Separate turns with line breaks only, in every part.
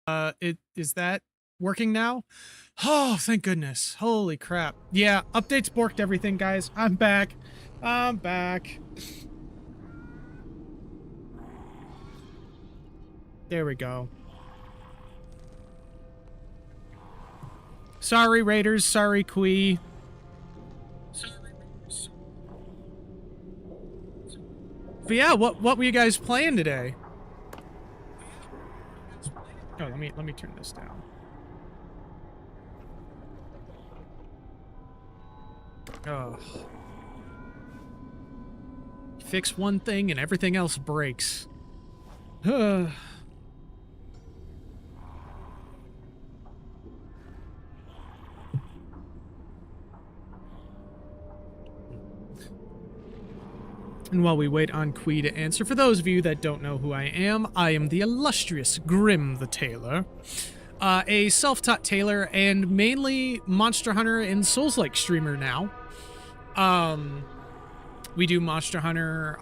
Is that working now? Oh, thank goodness. Holy crap. Yeah, updates borked everything, guys. I'm back. I'm back. There we go. Sorry, Raiders. Sorry, Quee. But yeah, what were you guys playing today? Oh, let me turn this down. Oh. Fix one thing and everything else breaks. And while we wait on Quee to answer, for those of you that don't know who I am the illustrious Grim the Tailor, a self-taught tailor and mainly Monster Hunter and Souls-like streamer now. We do Monster Hunter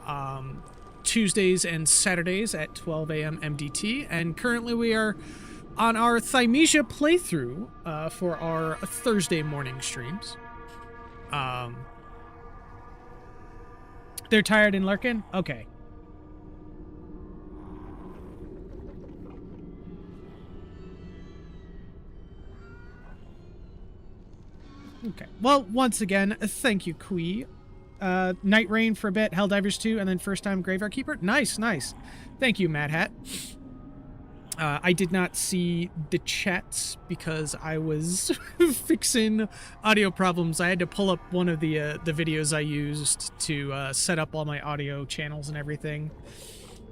Tuesdays and Saturdays at 12 a.m. MDT, and currently we are on our Thymesia playthrough for our Thursday morning streams. They're tired and lurking? Okay. Okay. Well, once again, thank you, Quee. Night Rain for a bit, Helldivers 2, and then first time Graveyard Keeper. Nice, nice. Thank you, Mad Hat. I did not see the chats because I was fixing audio problems. I had to pull up one of the videos I used to set up all my audio channels and everything.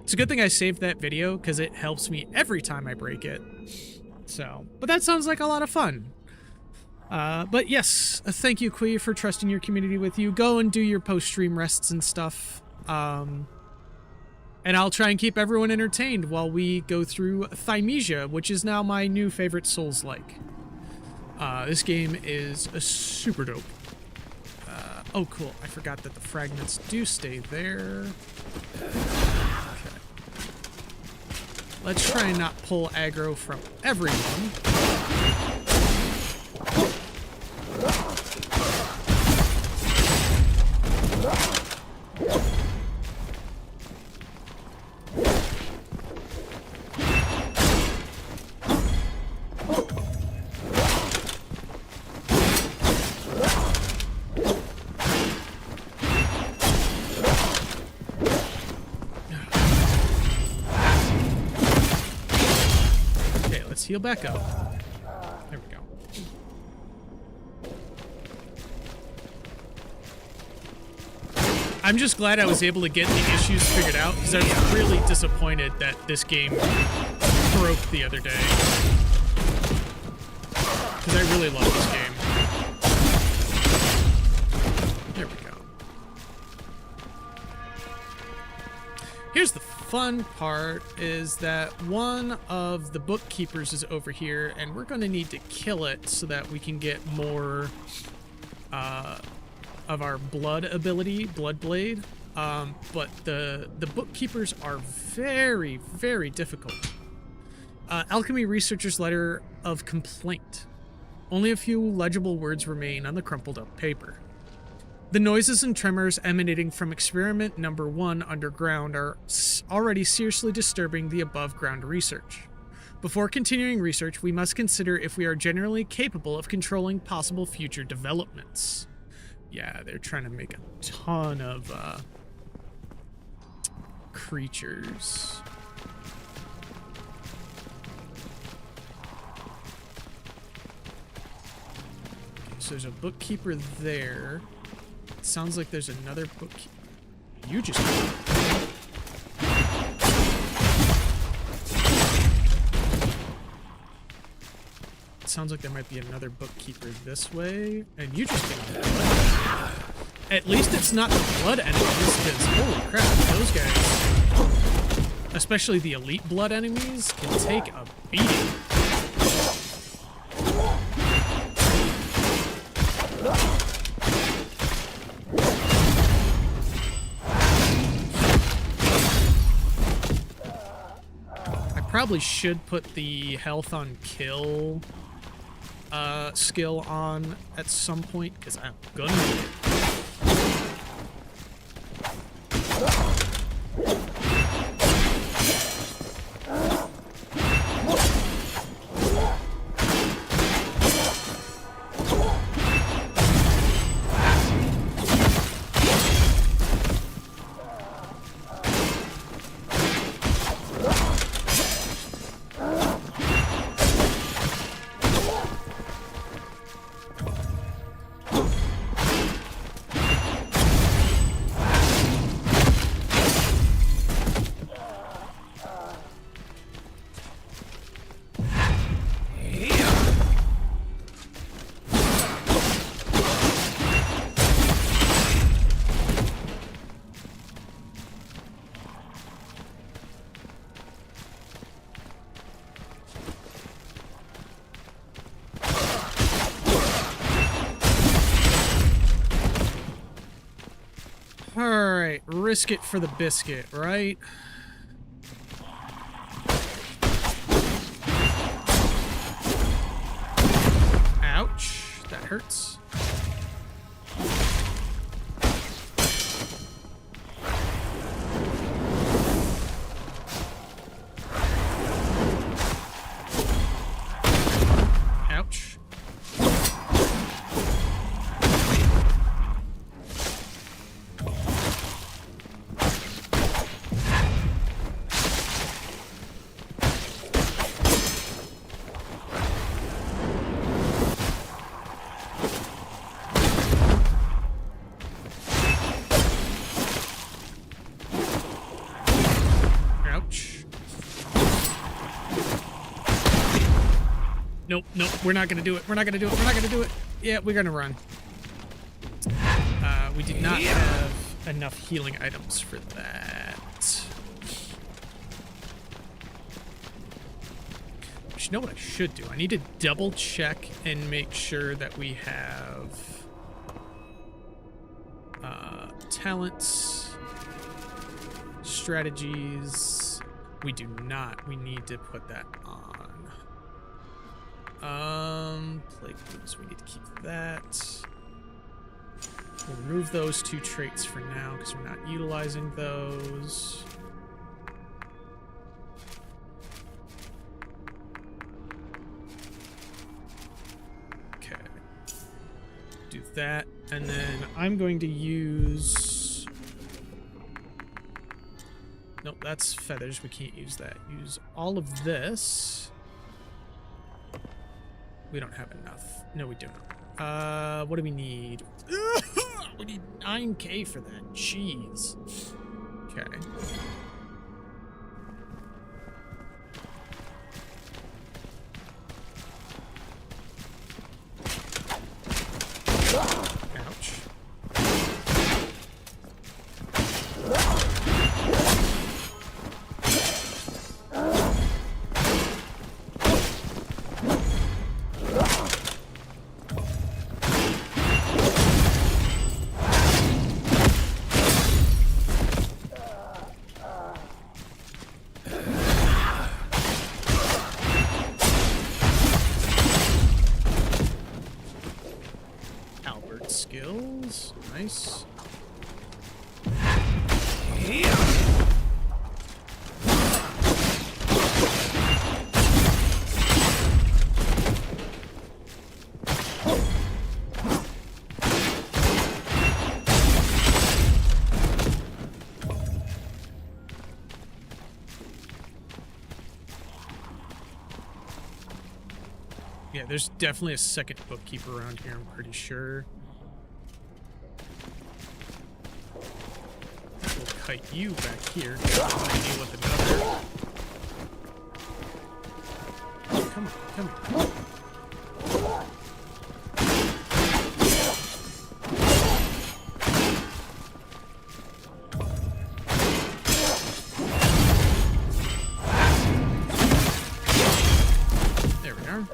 It's a good thing I saved that video because it helps me every time I break it. So, but that sounds like a lot of fun. But yes, thank you, Quee, for trusting your community with you. Go and do your post-stream rests and stuff. And I'll try and keep everyone entertained while we go through Thymesia, which is now my new favorite Souls-like. This game is super dope. Oh, cool. I forgot that the fragments do stay there. Okay. Let's try and not pull aggro from everyone. Heal back up. There we go. I'm just glad I was able to get the issues figured out because I was really disappointed that this game broke the other day. Because I really love this game. There we go. Here's the fun part is that one of the bookkeepers is over here and we're going to need to kill it so that we can get more of our blood ability, Blood Blade. But the bookkeepers are very, very difficult. Alchemy Researcher's Letter of Complaint. Only a few legible words remain on the crumpled up paper. The noises and tremors emanating from experiment number 1 underground are already seriously disturbing the above-ground research. Before continuing research, we must consider if we are generally capable of controlling possible future developments. Yeah, they're trying to make a ton of creatures. Okay, so there's a bookkeeper there. Sounds like there's another bookkeeper. You just... It sounds like there might be another bookkeeper this way. And you just get blood. At least it's not the blood enemies, because holy crap, those guys, especially the elite blood enemies, can take a beating. probably should put the health on kill skill on at some point, because I'm gonna need it. Alright, risk it for the biscuit, right? Ouch, that hurts. Ouch. Nope, nope, we're not gonna do it. We're not gonna do it. We're not gonna do it. Yeah, we're gonna run. We did not have enough healing items for that. You know what I should do? I need to double check and make sure that we have talents, strategies. We do not. We need to put that on. Plague wounds, we need to keep that. We'll remove those two traits for now because we're not utilizing those. Okay. Do that, and then I'm going to use... Nope, that's feathers. We can't use that. Use all of this. We don't have enough. No, we don't. What do we need? We need 9K for that. Jeez. Okay. Ouch. Skills, nice. Yeah, there's definitely a second bookkeeper around here, I'm pretty sure. Kite you back here. Deal with another. Come on, come on. There we are.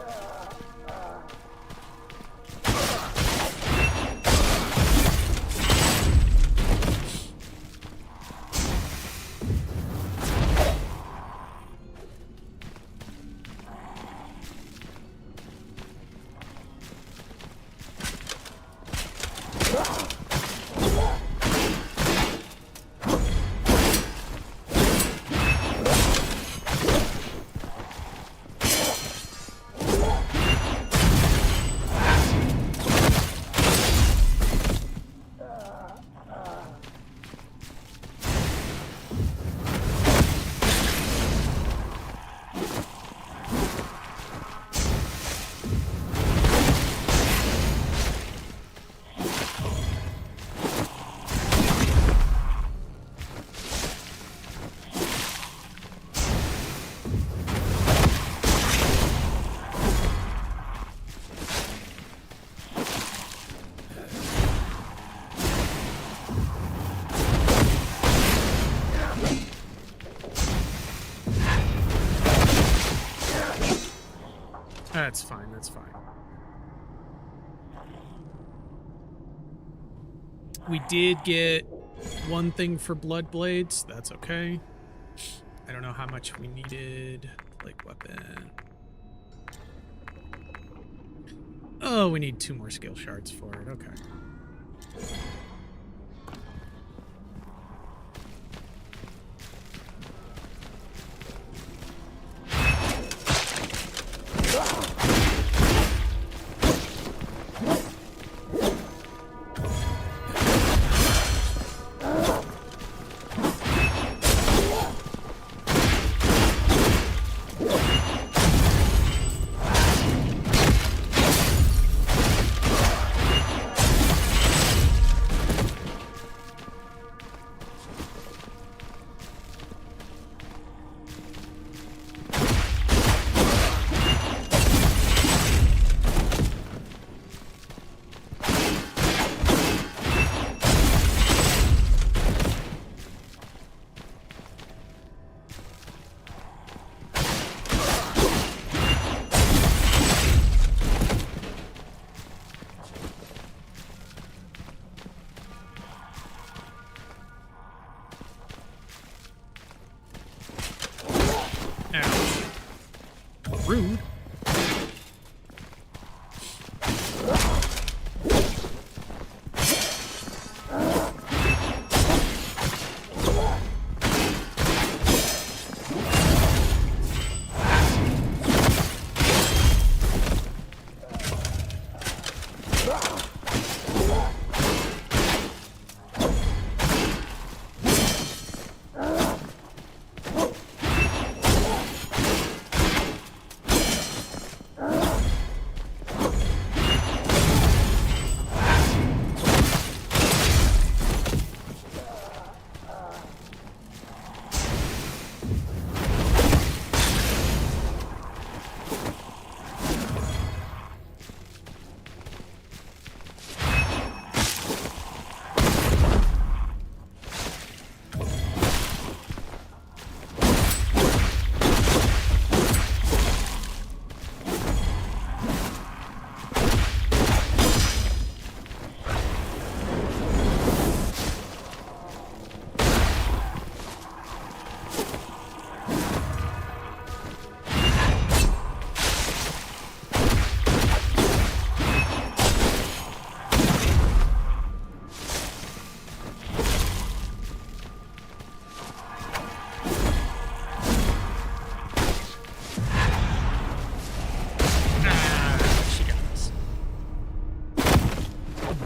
That's fine, that's fine. We did get one thing for Blood Blades. That's okay. I don't know how much we needed. Plague Weapon. Oh, we need 2 more skill shards for it. Okay. Rude.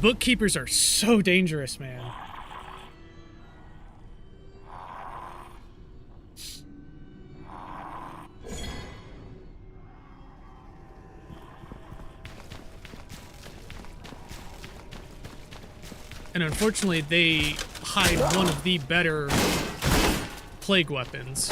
Bookkeepers are so dangerous, man. And unfortunately, they hide one of the better plague weapons.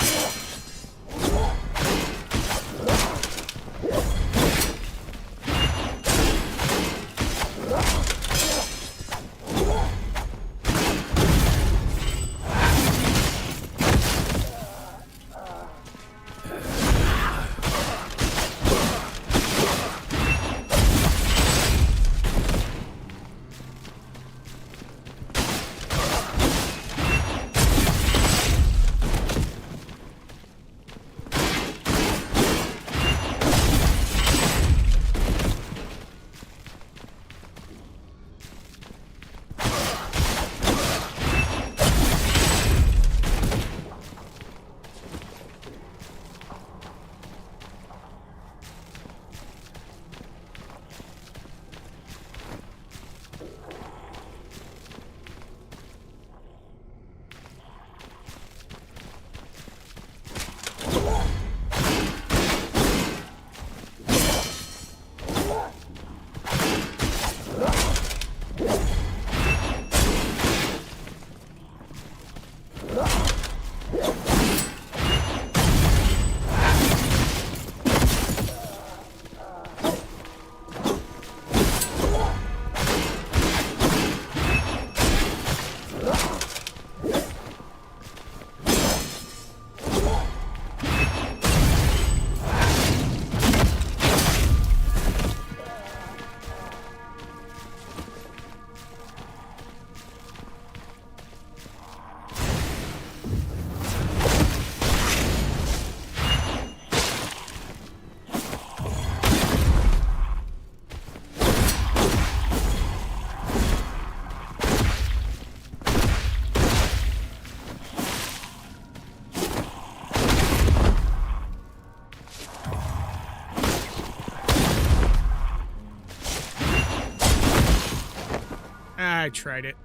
I tried it.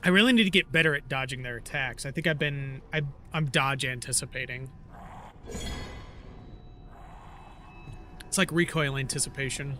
I really need to get better at dodging their attacks. I think I'm dodge anticipating. It's like recoil anticipation.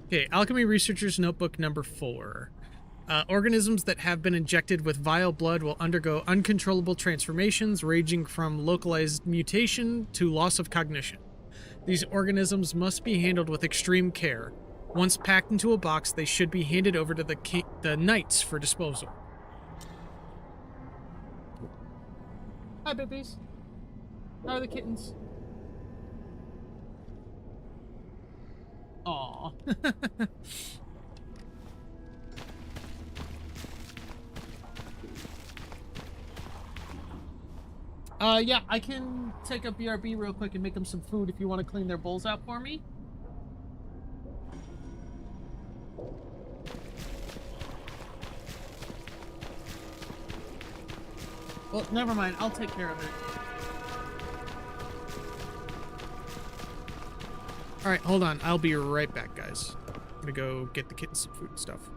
Okay, Alchemy Researcher's Notebook number 4. Organisms that have been injected with vile blood will undergo uncontrollable transformations, ranging from localized mutation to loss of cognition. These organisms must be handled with extreme care. Once packed into a box, they should be handed over to the Knights for disposal. Hi, babies. How are the kittens? Aw. Yeah, I can take a BRB real quick and make them some food if you want to clean their bowls out for me. Well, never mind. I'll take care of it. All right, hold on. I'll be right back, guys. I'm gonna go get the kittens some food and stuff.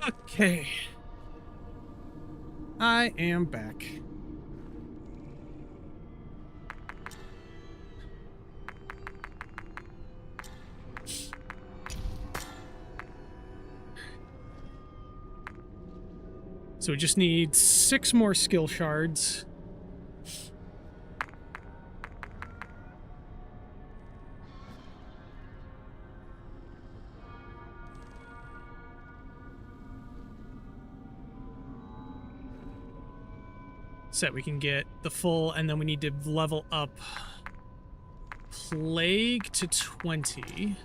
Okay. I am back. So we just need 6 more skill shards. So that we can get the full, and then we need to level up Plague to 20.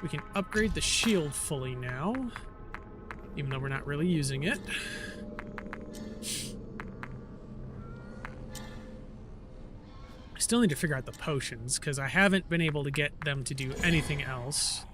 We can upgrade the shield fully now, even though we're not really using it. I still need to figure out the potions, because I haven't been able to get them to do anything else.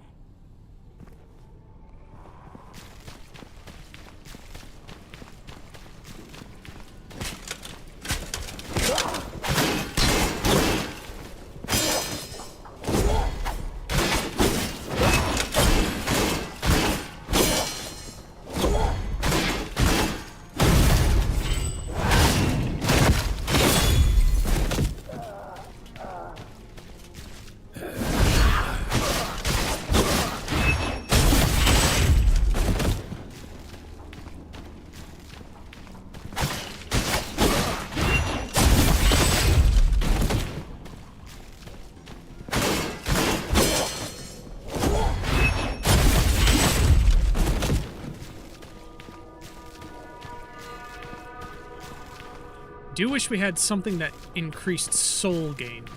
Do wish we had something that increased soul gain, though.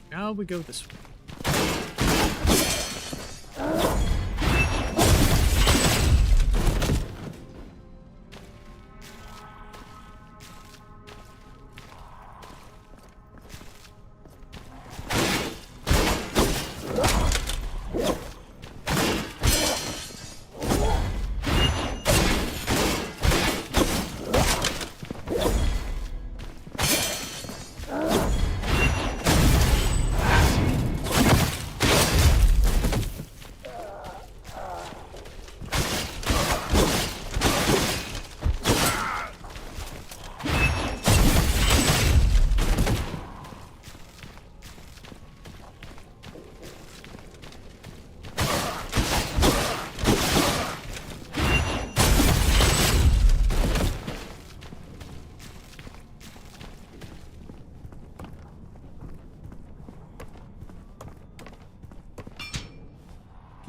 Now we go this way.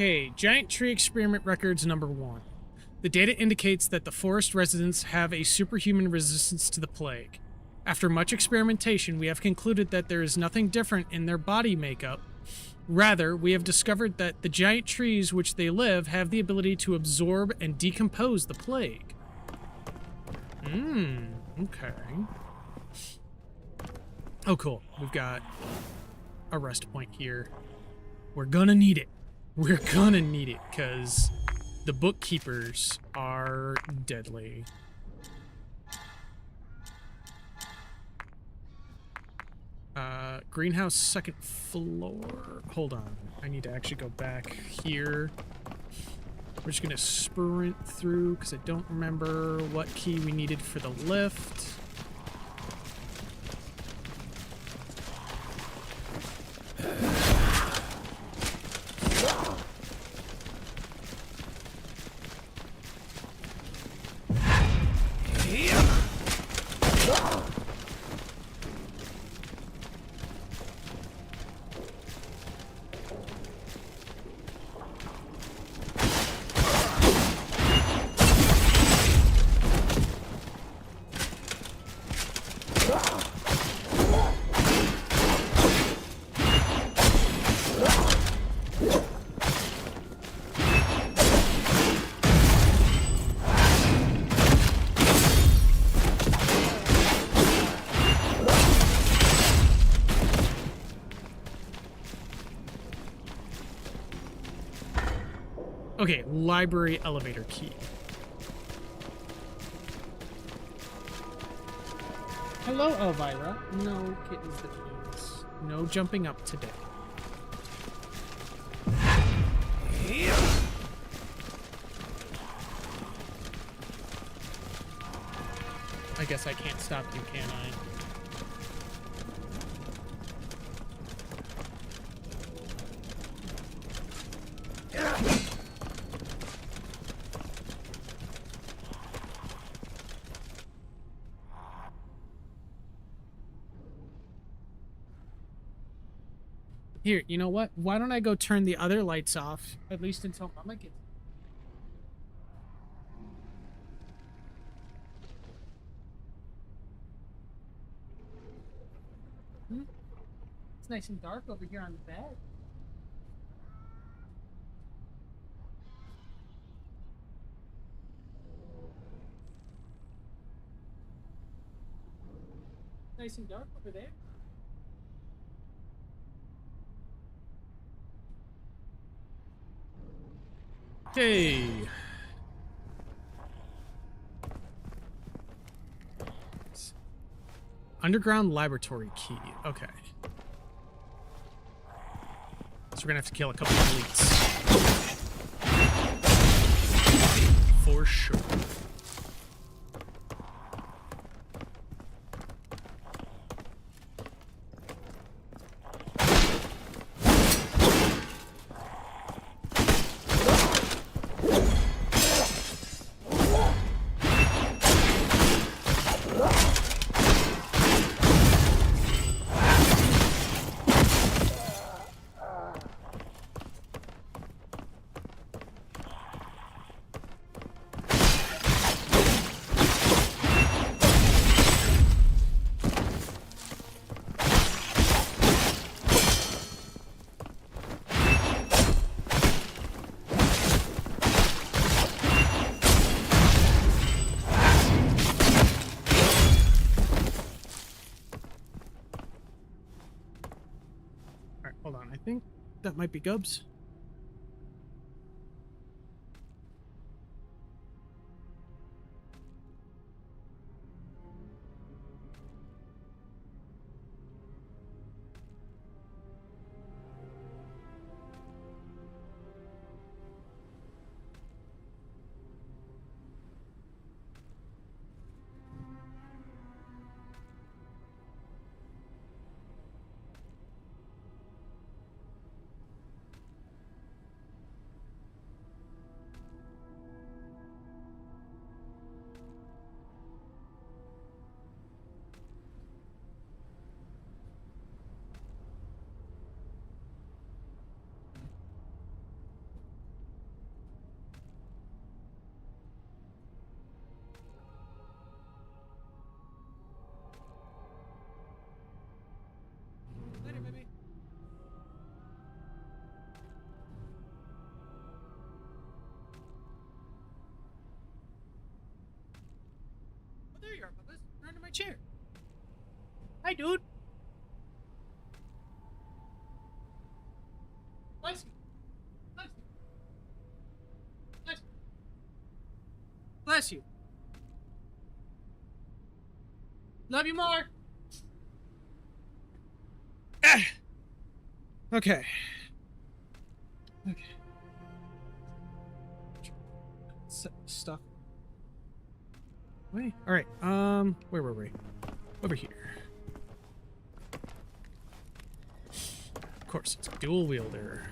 Okay, Giant Tree Experiment Records number 1. The data indicates that the forest residents have a superhuman resistance to the plague. After much experimentation, we have concluded that there is nothing different in their body makeup. Rather, we have discovered that the giant trees which they live have the ability to absorb and decompose the plague. Okay. Oh, cool. We've got a rest point here. We're gonna need it. We're gonna need it, because the bookkeepers are deadly. Greenhouse second floor. Hold on. I need to actually go back here. We're just gonna sprint through, because I don't remember what key we needed for the lift. Okay, library elevator key. Hello, Elvira. No kittens that means no jumping up today. I guess I can't stop you, can I? Here, you know what? Why don't I go turn the other lights off, at least until Mama gets... It's nice and dark over here on the bed. Nice and dark over there. Okay. Underground laboratory key. Okay. So we're gonna have to kill a couple of elites. For sure. Hold on, I think that might be Gubs. Later, baby. Oh, there you are, Bubba's. You're under my chair. Hi, dude. Bless you. Bless you. Bless you. Bless you. Love you more. Ah. Okay. Okay. Stuff. Wait. All right. Where were we? Over here. Of course, it's a dual wielder.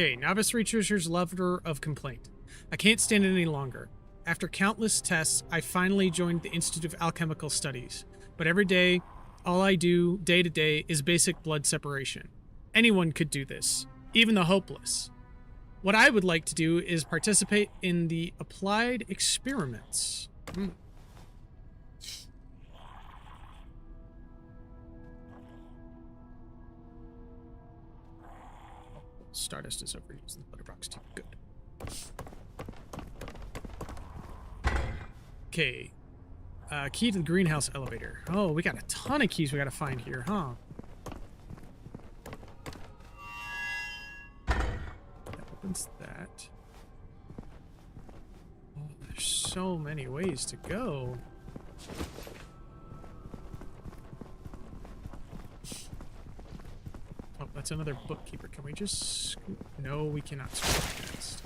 Okay, Novice Researcher's Letter of Complaint. I can't stand it any longer. After countless tests, I finally joined the Institute of Alchemical Studies. But every day, all I do, day to day, is basic blood separation. Anyone could do this, even the hopeless. What I would like to do is participate in the applied experiments. Stardust is overused in the letterbox too. Good. Okay. Key to the greenhouse elevator. Oh, we got a ton of keys we gotta find here, huh? That opens that. Oh, there's so many ways to go. Oh, that's another bookkeeper. Can we just scoot? No, we cannot scoot past.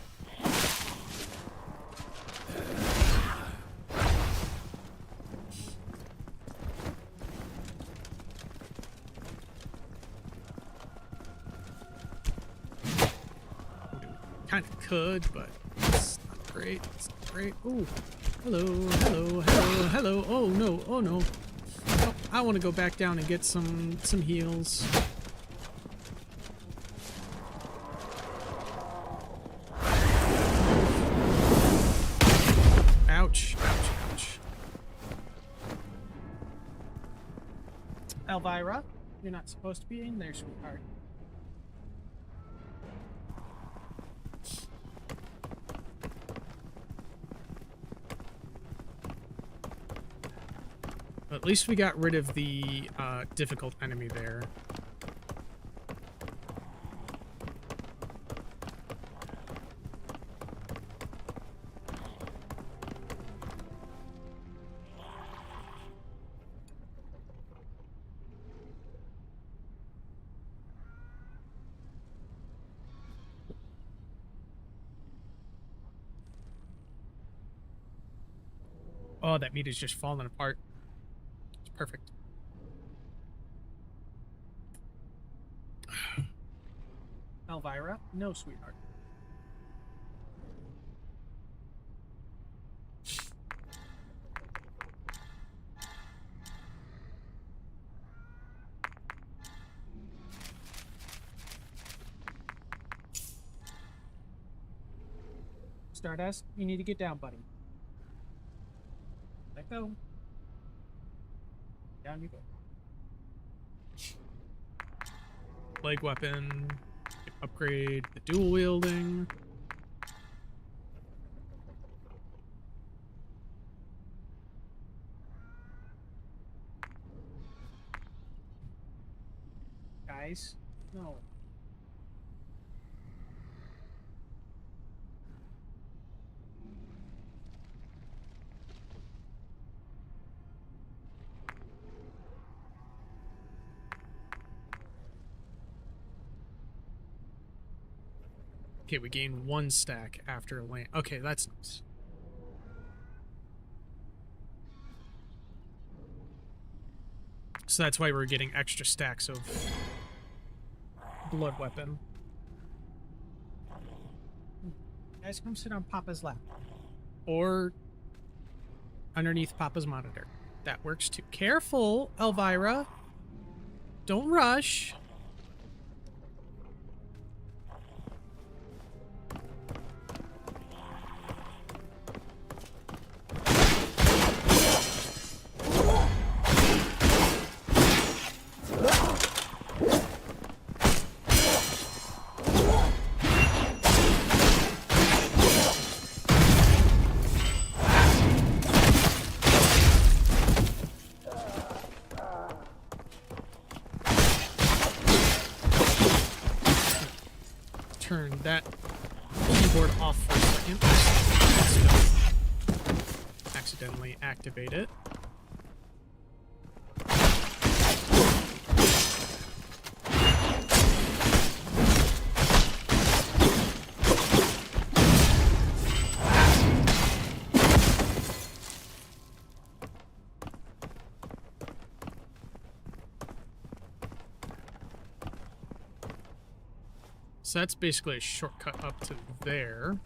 Kind of could, but it's not great. It's not great. Ooh. Hello, hello, hello, hello. Oh no, oh no. Oh, I want to go back down and get some heals. Ouch, ouch, ouch. Elvira, you're not supposed to be in there, sweetheart. At least we got rid of the difficult enemy there. Oh, that meat is just falling apart. Perfect. Elvira? No, sweetheart. Stardust, you need to get down, buddy. Let go. Down you go. Plague weapon. Upgrade the dual wielding. Guys, no. Okay, we gain 1 stack after land. Okay, that's nice. So that's why we're getting extra stacks of blood weapon. Guys, come sit on Papa's lap. Or underneath Papa's monitor. That works too. Careful, Elvira. Don't rush. Turn that keyboard off for a second. Accidentally activate it. So that's basically a shortcut up to there.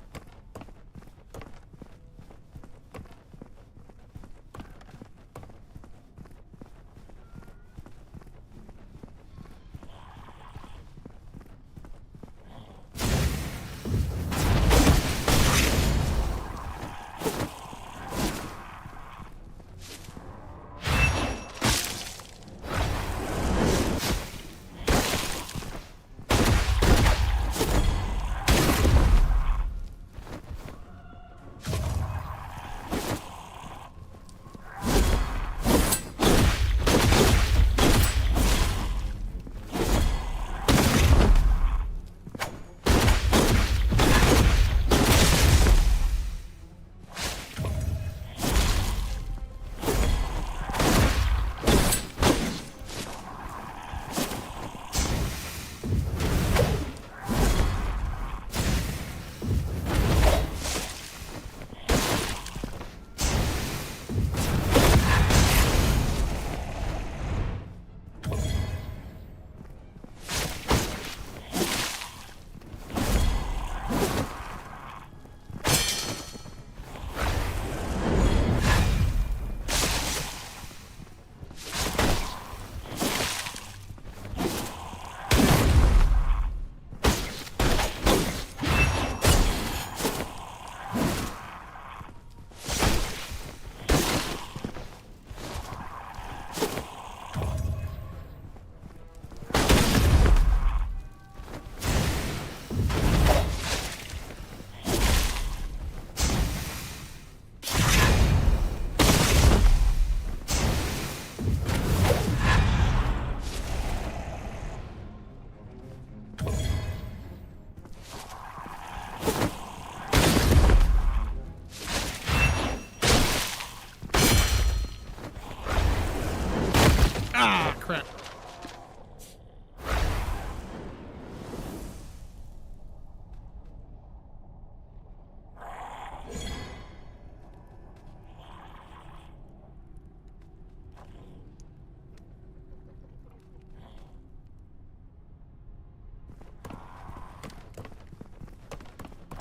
Ah, crap.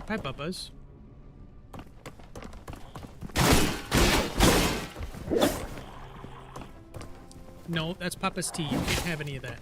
Hi, Bubba's. No, that's Papa's tea. You can't have any of that.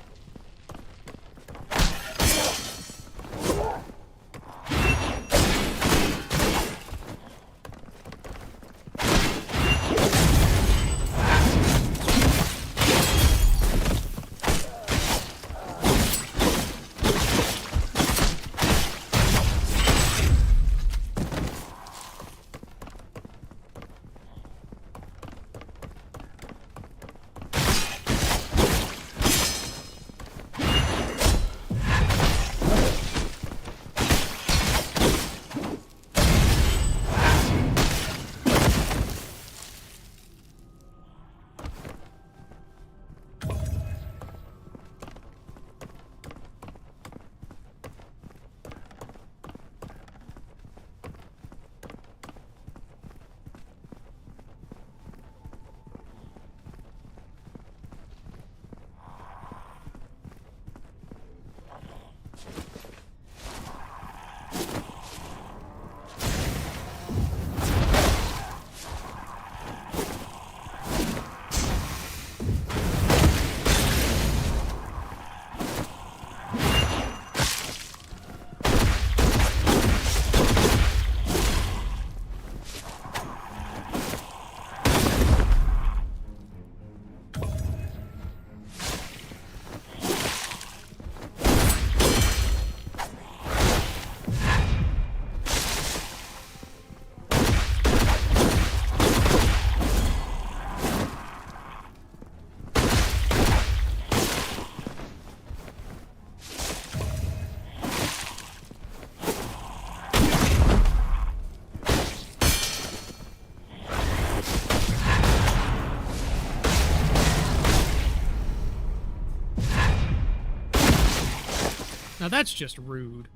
Now that's just rude.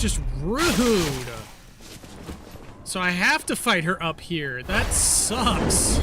Just rude. So I have to fight her up here. That sucks.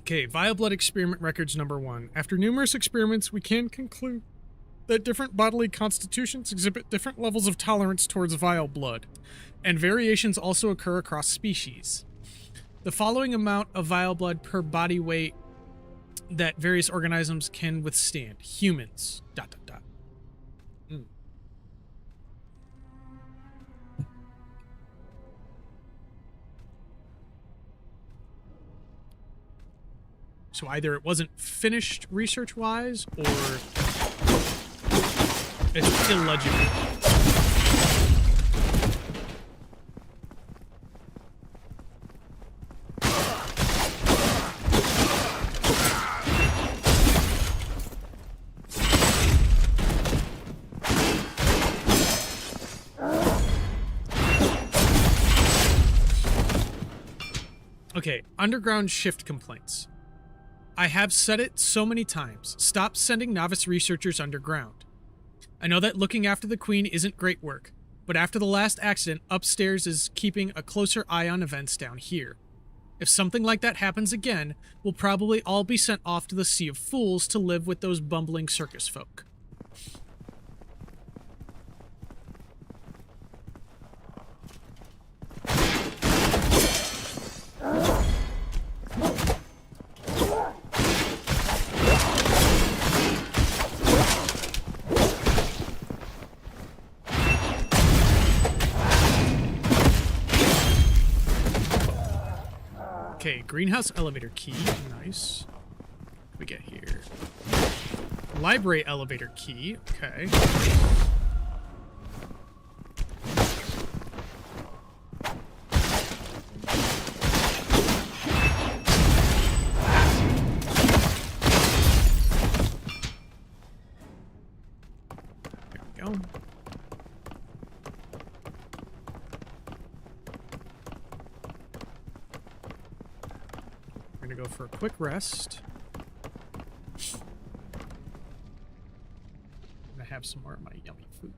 Okay, Vile Blood experiment records number 1. After numerous experiments, we can conclude that different bodily constitutions exhibit different levels of tolerance towards vile blood, and variations also occur across species. The following amount of vile blood per body weight that various organisms can withstand. Humans, ... So either it wasn't finished research-wise, or it's illegible. Okay, underground shift complaints. I have said it so many times. Stop sending novice researchers underground. I know that looking after the Queen isn't great work, but after the last accident, upstairs is keeping a closer eye on events down here. If something like that happens again, we'll probably all be sent off to the Sea of Fools to live with those bumbling circus folk. Okay, greenhouse elevator key. Nice. What do we get here? Library elevator key. Okay. gonna go for a quick rest. I'm gonna have some more of my yummy food.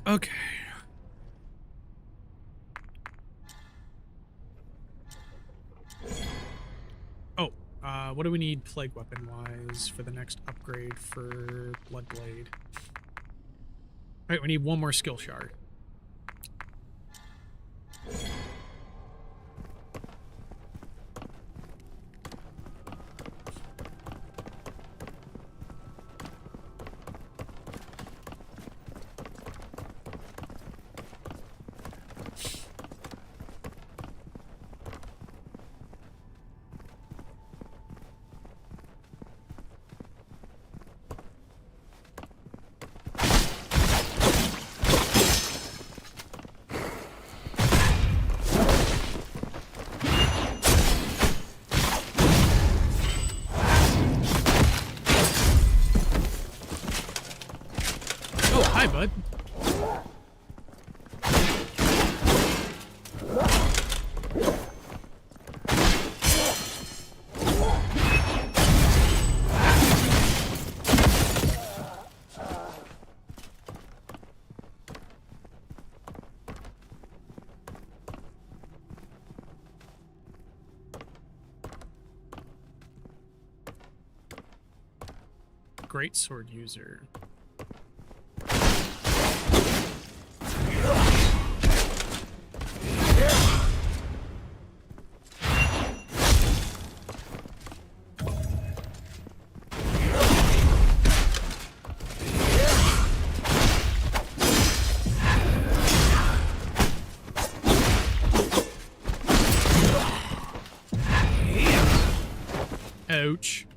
Okay. Oh, what do we need plague weapon wise for the next upgrade for Bloodblade? Alright, we need one more skill shard. Hi, bud. Great sword user. Ouch.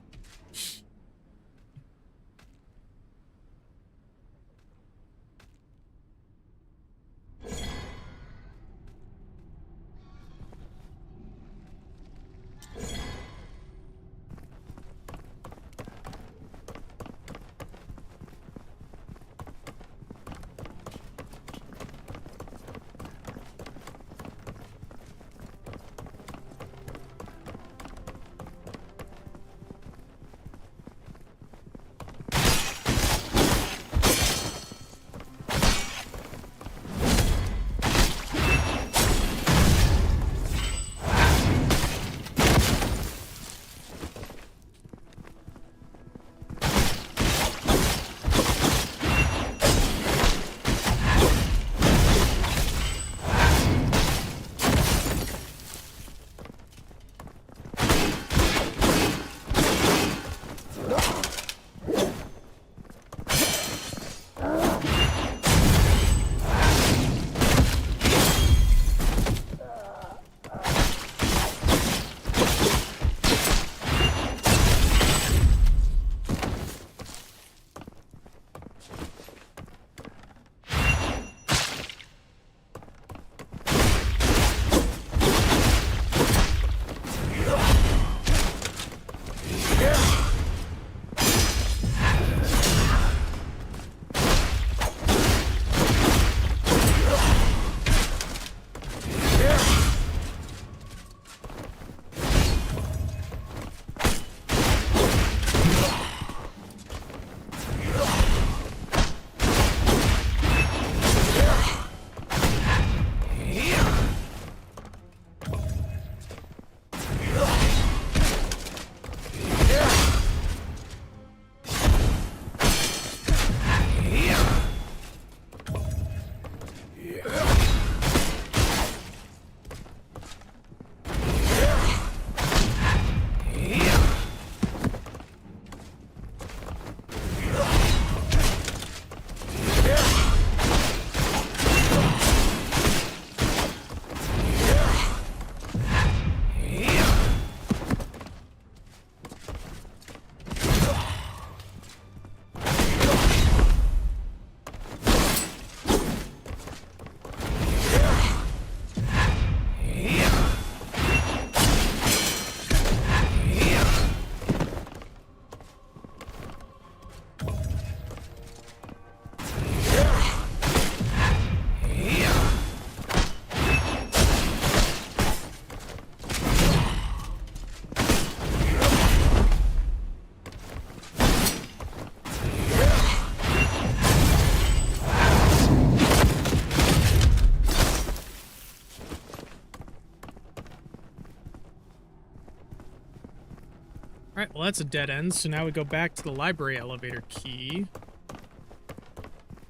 well, that's a dead end, so now we go back to the library elevator key.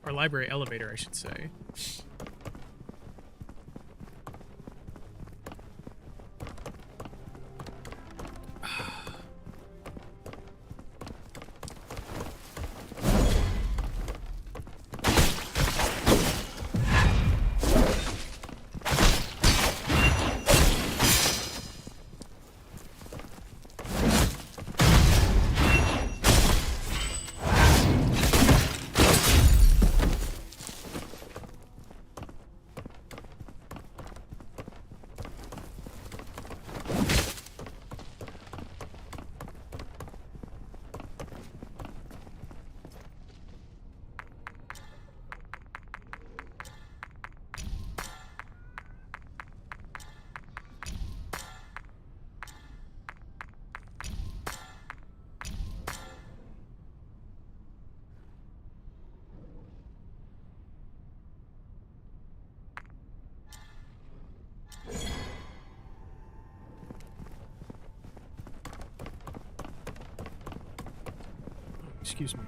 Or library elevator, I should say. Excuse me.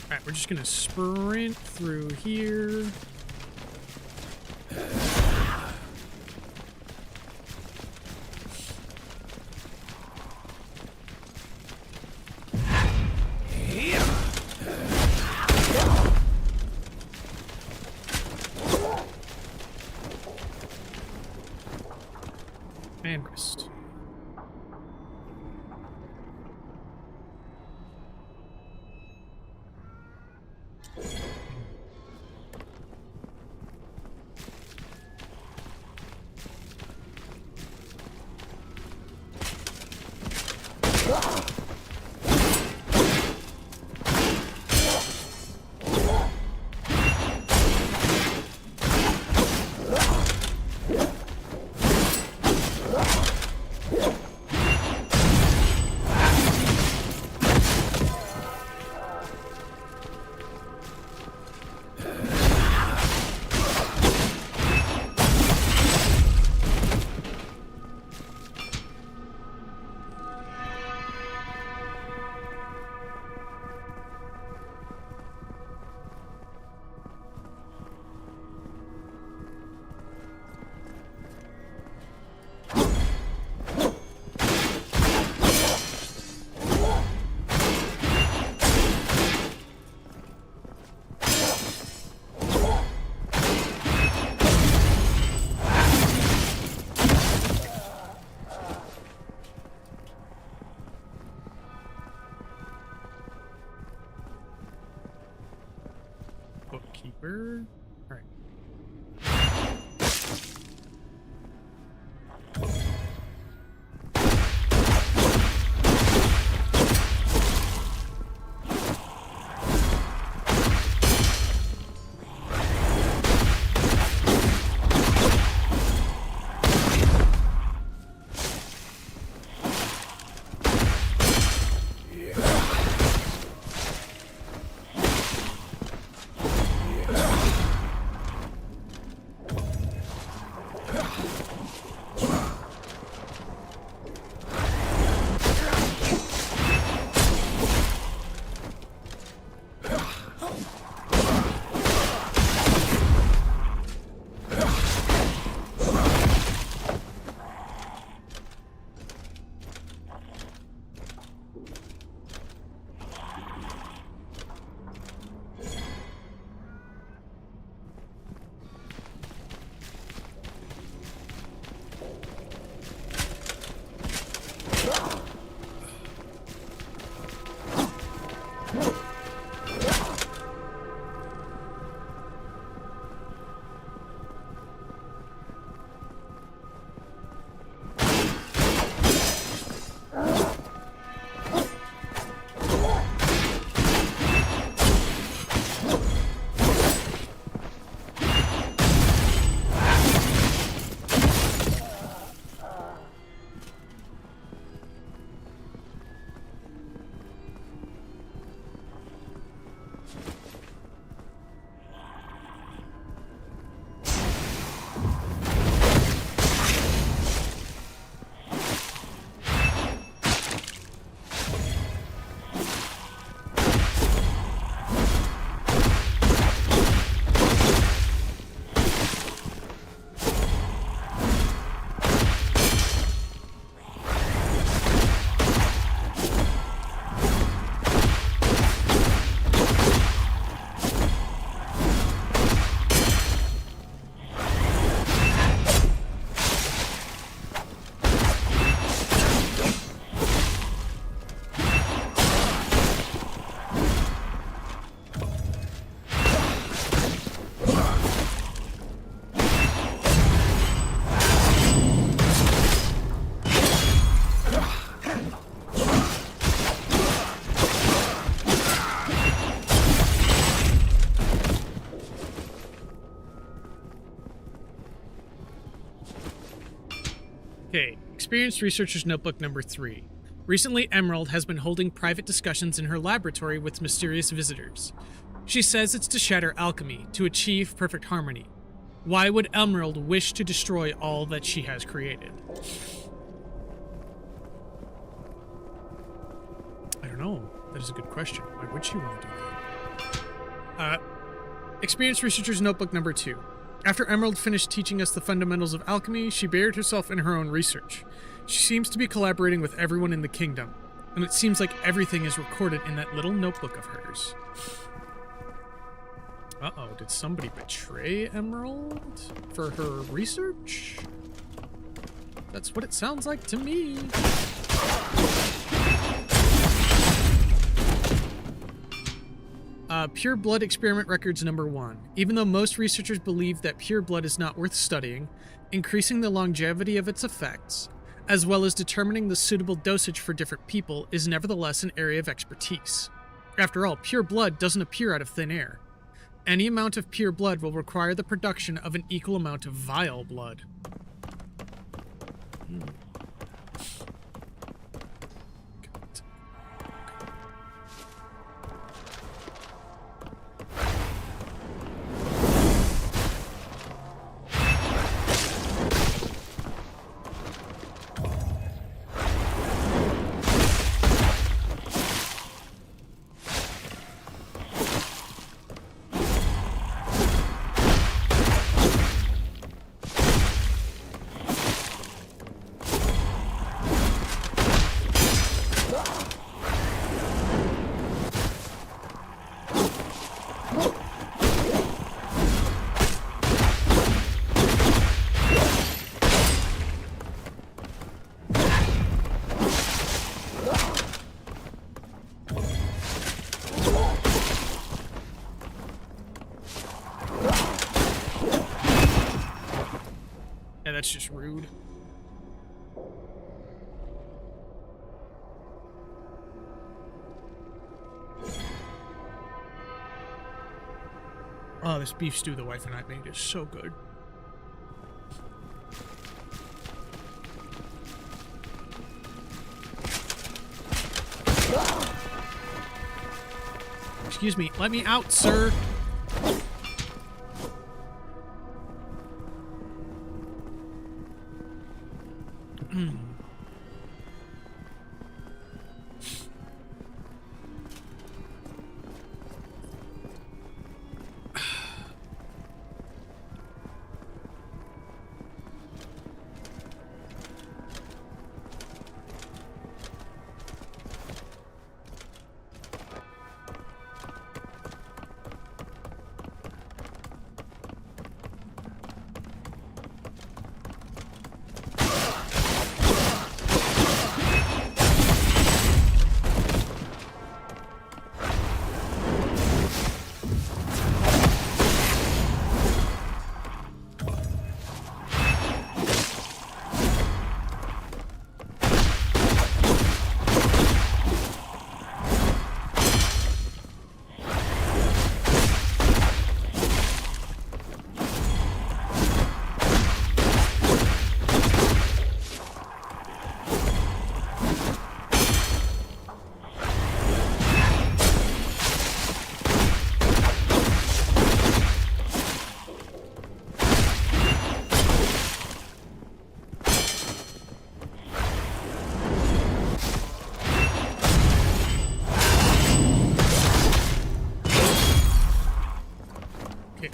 Alright, we're just gonna sprint through here. And rest. Bookkeeper. All right. Experienced Researcher's Notebook number 3. Recently, Emerald has been holding private discussions in her laboratory with mysterious visitors. She says it's to shatter alchemy, to achieve perfect harmony. Why would Emerald wish to destroy all that she has created? I don't know. That is a good question. Why would she want to do that? Experienced Researcher's Notebook number 2. After Emerald finished teaching us the fundamentals of alchemy, she buried herself in her own research. She seems to be collaborating with everyone in the kingdom, and it seems like everything is recorded in that little notebook of hers. Uh-oh, did somebody betray Emerald for her research? That's what it sounds like to me. Pure Blood Experiment Records number 1. Even though most researchers believe that pure blood is not worth studying, increasing the longevity of its effects, as well as determining the suitable dosage for different people, is nevertheless an area of expertise. After all, pure blood doesn't appear out of thin air. Any amount of pure blood will require the production of an equal amount of vile blood. That's just rude. Oh, this beef stew the wife and I made is so good. Excuse me, let me out, sir.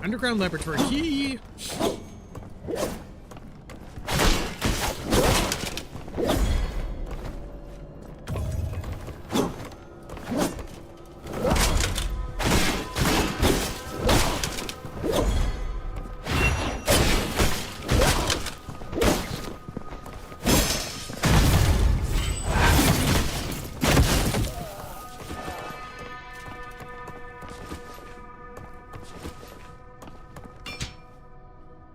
Underground laboratory key.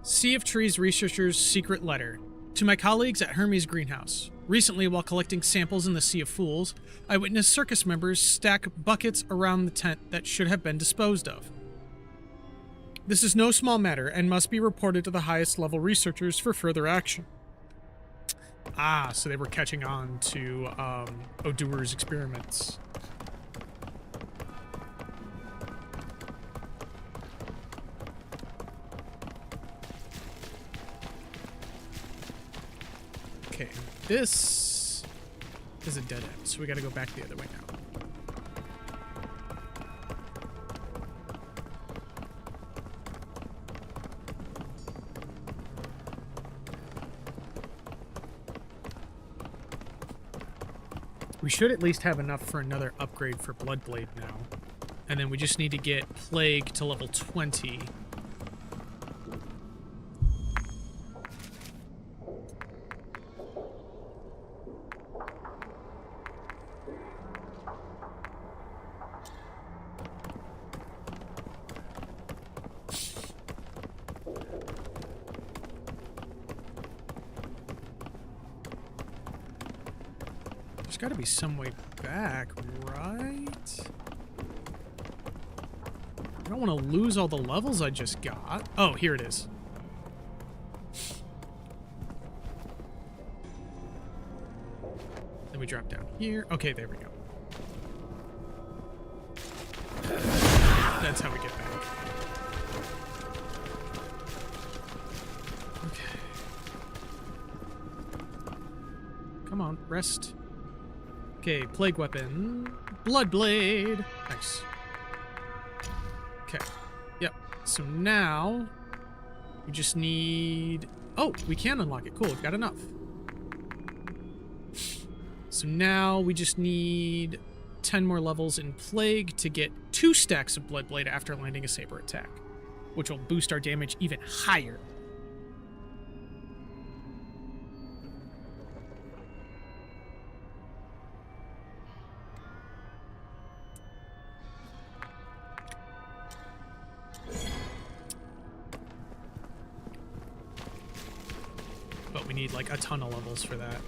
Sea of Trees researcher's secret letter. To my colleagues at Hermes Greenhouse. Recently, while collecting samples in the Sea of Fools, I witnessed circus members stack buckets around the tent that should have been disposed of. This is no small matter and must be reported to the highest level researchers for further action. Ah, so they were catching on to Odur's experiments. Okay, this is a dead end, so we gotta go back the other way now. We should at least have enough for another upgrade for Bloodblade now. And then we just need to get Plague to level 20. There's got to be some way back, right? I don't want to lose all the levels I just got. Oh, here it is. Then we drop down here. Okay, there we go. That's how we get back. Okay. Come on, rest. Okay, Plague Weapon. Bloodblade. Nice. Okay. Yep. So now we just need... Oh, we can unlock it. Cool, we've got enough. So now we just need 10 more levels in Plague to get 2 stacks of Bloodblade after landing a Saber attack, which will boost our damage even higher. But we need like a ton of levels for that.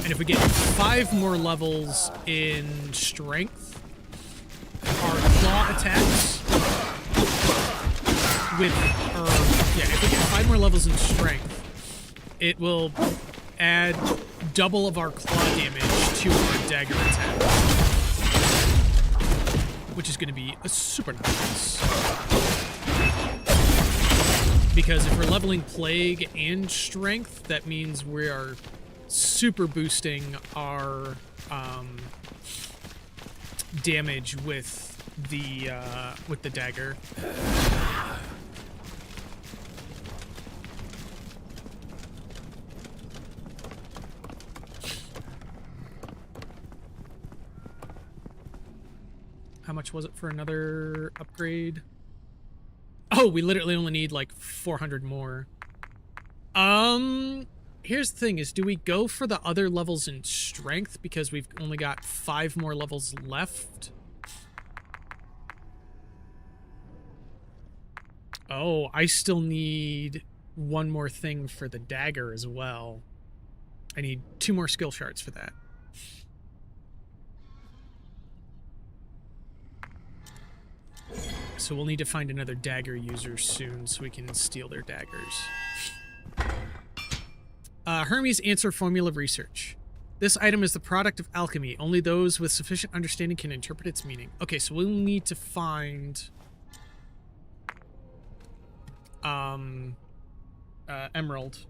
And if we get 5 more levels in strength, our claw attacks with, if we get 5 more levels in strength, it will add double of our claw damage to our dagger attack, which is going to be super nice. Because if we're leveling Plague and Strength, that means we are super boosting our damage with the dagger. How much was it for another upgrade? Oh, we literally only need like 400 more. Here's the thing is, do we go for the other levels in strength because we've only got 5 more levels left? Oh, I still need 1 more thing for the dagger as well. I need 2 more skill shards for that. So we'll need to find another dagger user soon so we can steal their daggers. Hermes answer formula research. This item is the product of alchemy. Only those with sufficient understanding can interpret its meaning. Okay, so we'll need to find... Emerald.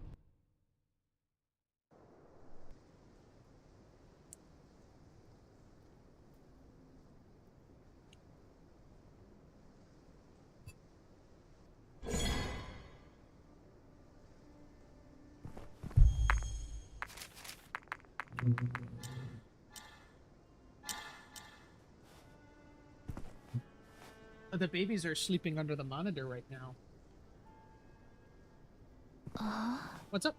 The babies are sleeping under the monitor right now. What's up?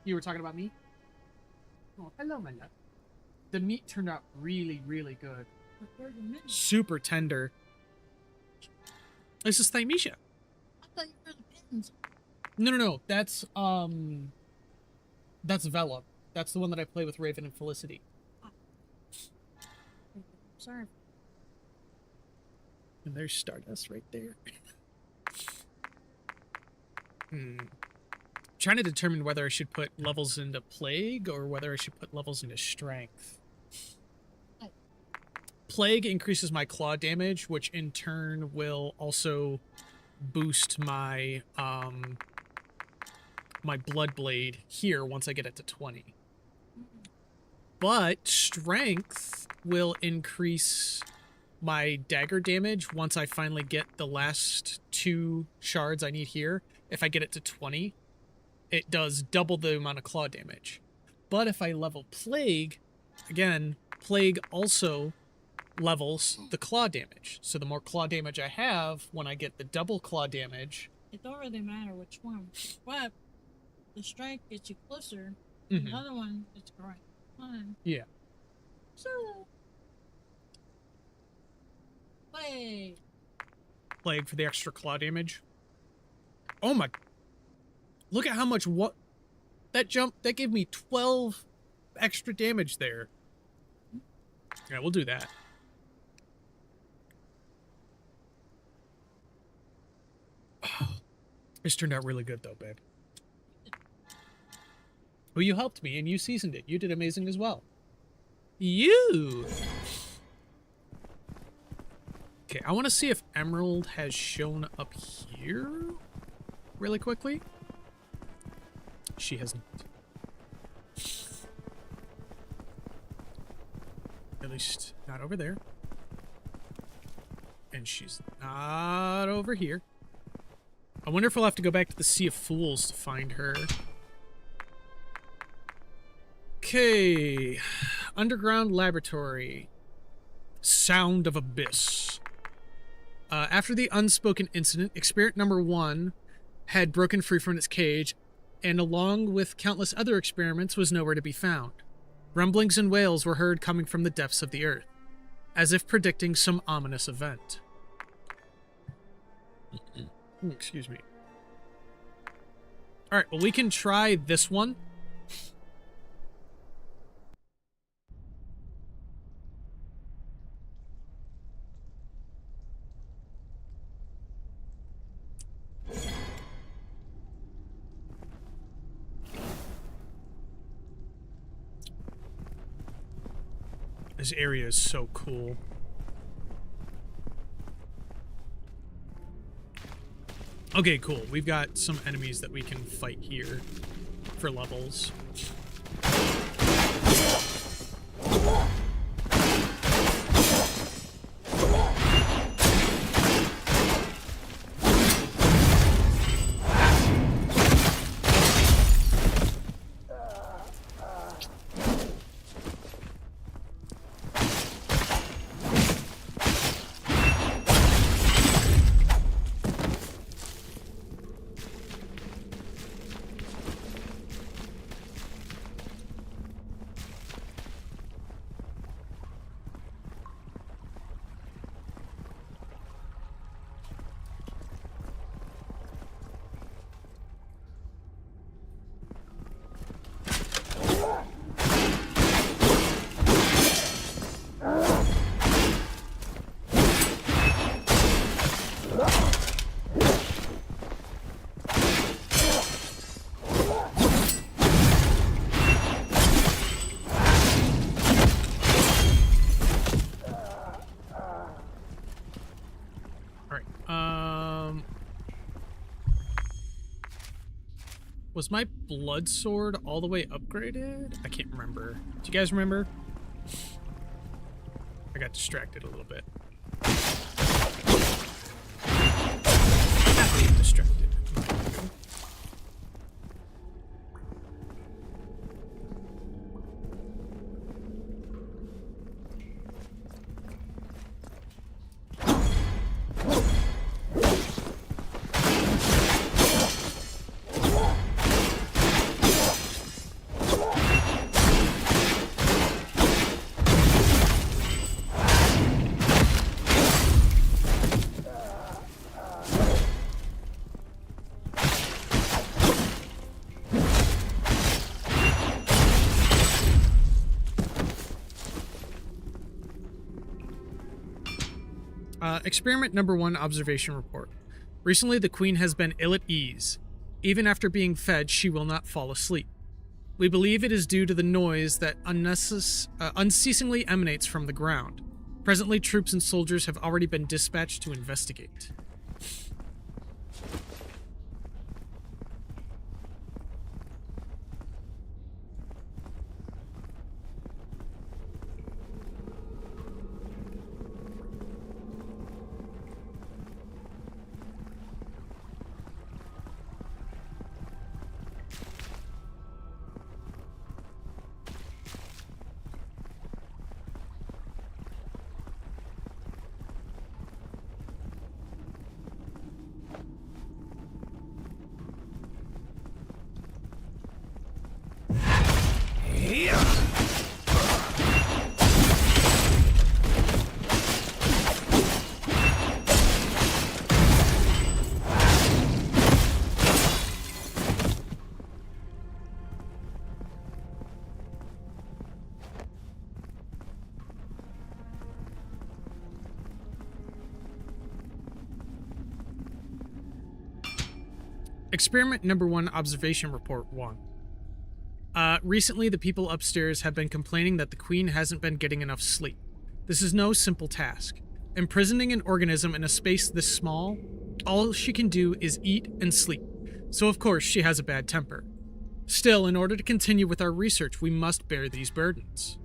You were talking about me? Oh, hello, my love. The meat turned out really, really good. Super tender. This is Thymesia.
I thought you were the pins.
No. That's Velop. That's the one that I play with Raven and Felicity.
Sorry.
And there's Stardust right there. Trying to determine whether I should put levels into Plague or whether I should put levels into Strength. Plague increases my claw damage, which in turn will also boost my my Blood Blade here once I get it to 20. But Strength will increase my dagger damage once I finally get the last 2 shards I need here. If I get it to 20, it does double the amount of claw damage. But if I level Plague, again, Plague also levels the claw damage. So the more claw damage I have, when I get the double claw damage...
It don't really matter which one. But the strength gets you closer.
Mm-hmm.
The other one is correct.
Yeah.
So... Plague.
Plague for the extra claw damage. Oh my... Look at how much what... That jump, that gave me 12 extra damage there. Yeah, we'll do that. This turned out really good, though, babe. Well, you helped me, and you seasoned it. You did amazing as well. You! Okay, I want to see if Emerald has shown up here really quickly. She has not. At least not over there. And she's not over here. I wonder if we'll have to go back to the Sea of Fools to find her. Okay. Underground laboratory. Sound of Abyss. After the unspoken incident, experiment number 1 had broken free from its cage, and along with countless other experiments was nowhere to be found. Rumblings and wails were heard coming from the depths of the earth, as if predicting some ominous event. Excuse me. Alright, well, we can try this one. This area is so cool. Okay, cool. We've got some enemies that we can fight here for levels. Was my blood sword all the way upgraded? I can't remember. Do you guys remember? I got distracted a little bit. Not being distracted. Experiment number 1 observation report. Recently, the queen has been ill at ease. Even after being fed, she will not fall asleep. We believe it is due to the noise that unceasingly emanates from the ground. Presently, troops and soldiers have already been dispatched to investigate. Experiment number 1 observation report 1. Recently, the people upstairs have been complaining that the queen hasn't been getting enough sleep. This is no simple task. Imprisoning an organism in a space this small, all she can do is eat and sleep. So of course she has a bad temper. Still, in order to continue with our research, we must bear these burdens.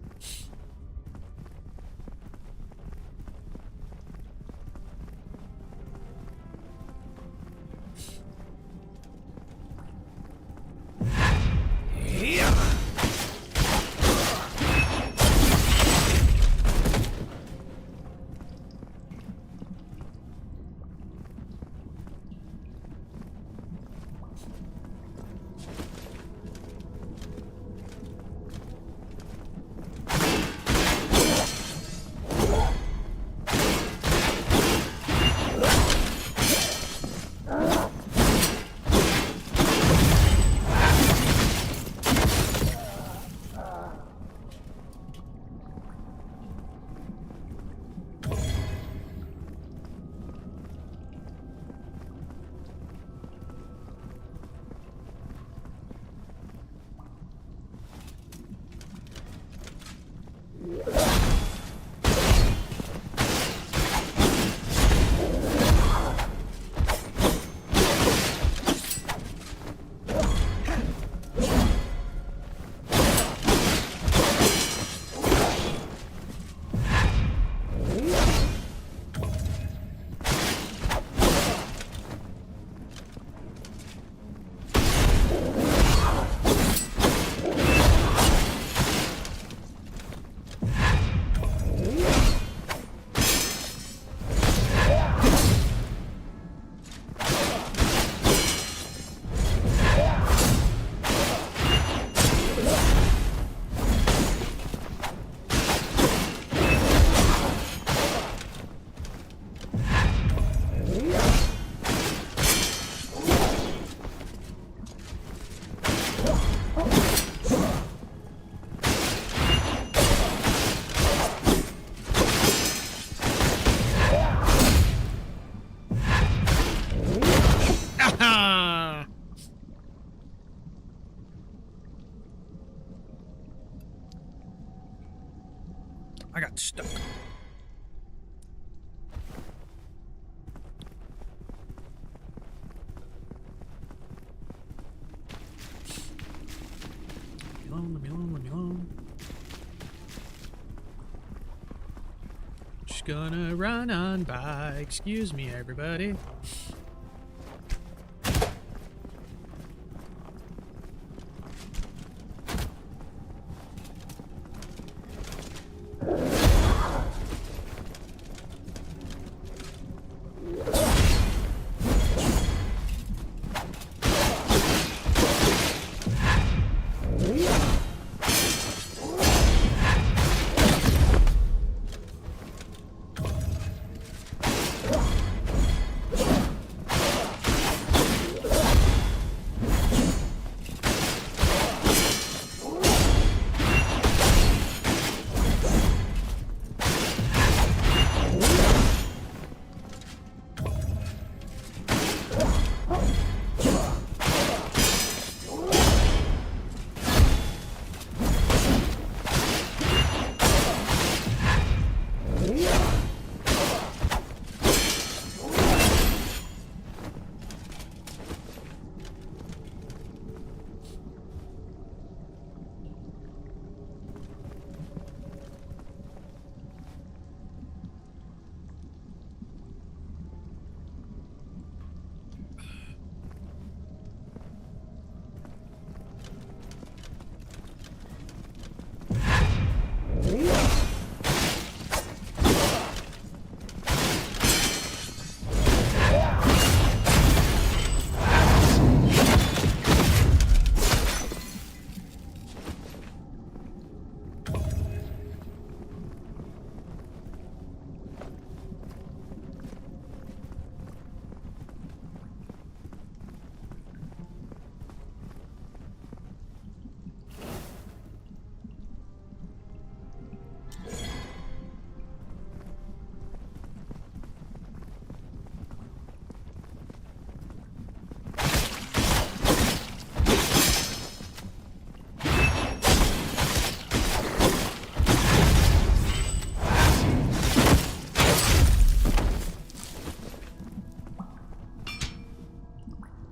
I got stuck. Leave me alone. Just gonna run on by. Excuse me, everybody.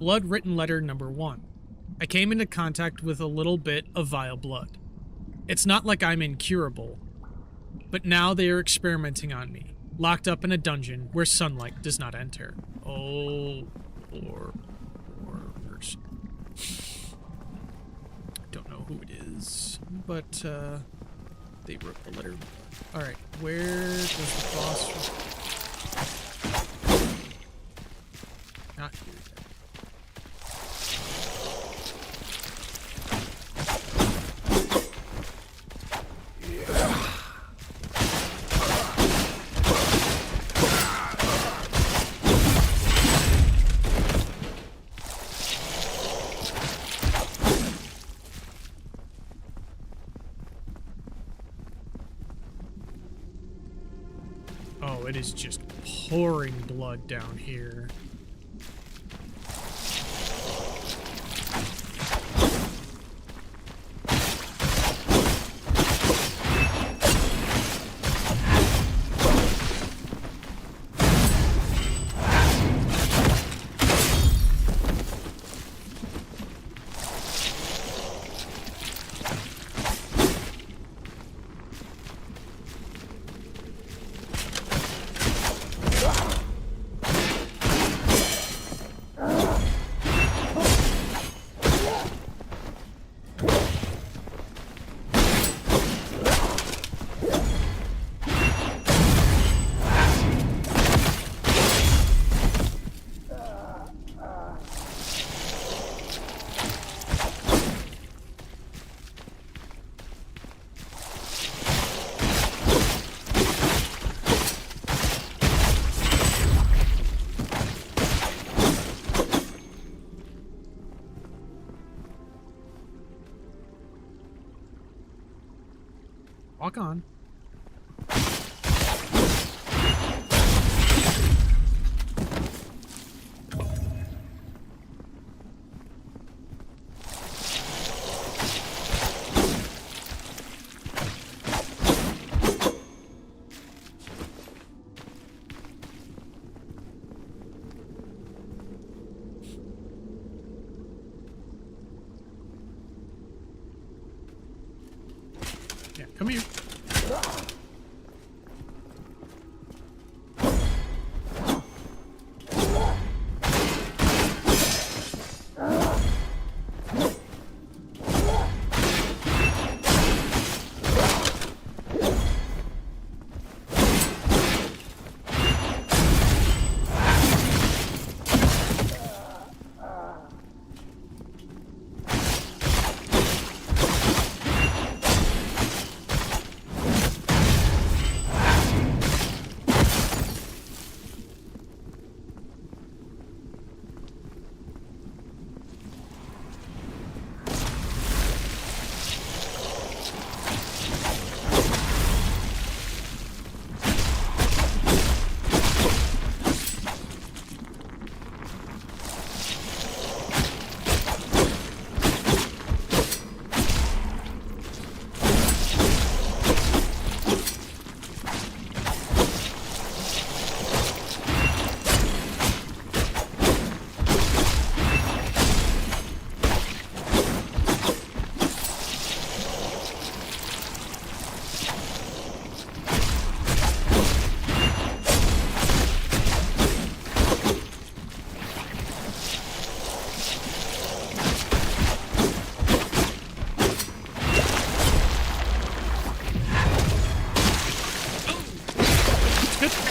Blood Written Letter number 1. I came into contact with a little bit of vile blood. It's not like I'm incurable, but now they are experimenting on me, locked up in a dungeon where sunlight does not enter. Oh, poor person. Don't know who it is, but they wrote the letter. Alright, where does the boss... Not here. Oh, it is just pouring blood down here. Walk on. Yeah, come here.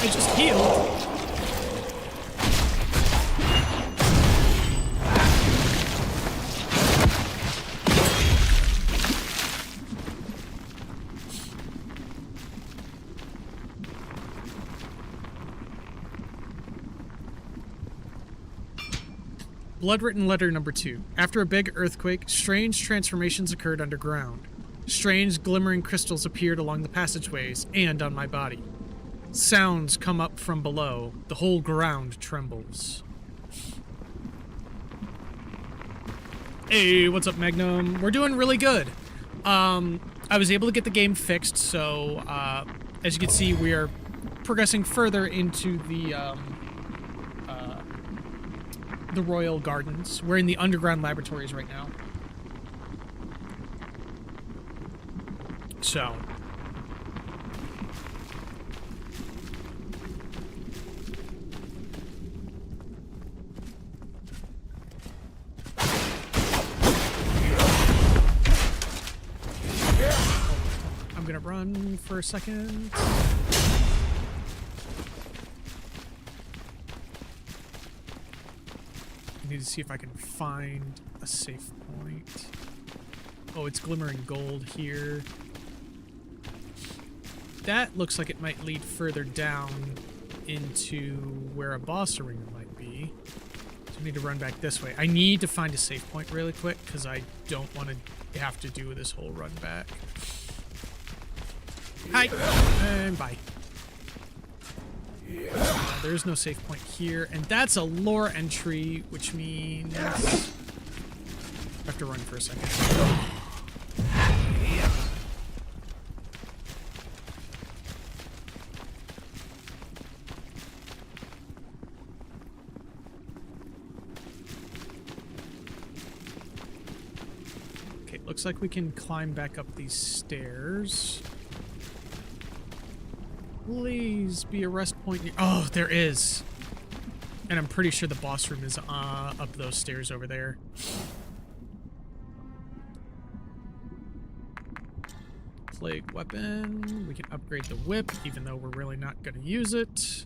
I just healed. Blood-written letter number 2. After a big earthquake, strange transformations occurred underground. Strange glimmering crystals appeared along the passageways and on my body. Sounds come up from below. The whole ground trembles. Hey, what's up, Magnum? We're doing really good. I was able to get the game fixed, so as you can see, we are progressing further into the the Royal Gardens. We're in the underground laboratories right now. So... I'm gonna run for a second. I need to see if I can find a safe point. Oh, it's glimmering gold here. That looks like it might lead further down into where a boss arena might be. So I need to run back this way. I need to find a safe point really quick because I don't want to have to do this whole run back. Hi! And bye. There's no safe point here, and that's a lore entry, which means... I have to run for a second. Okay, looks like we can climb back up these stairs. Please be a rest point. Oh, there is. And I'm pretty sure the boss room is up those stairs over there. Plague weapon. We can upgrade the whip, even though we're really not going to use it.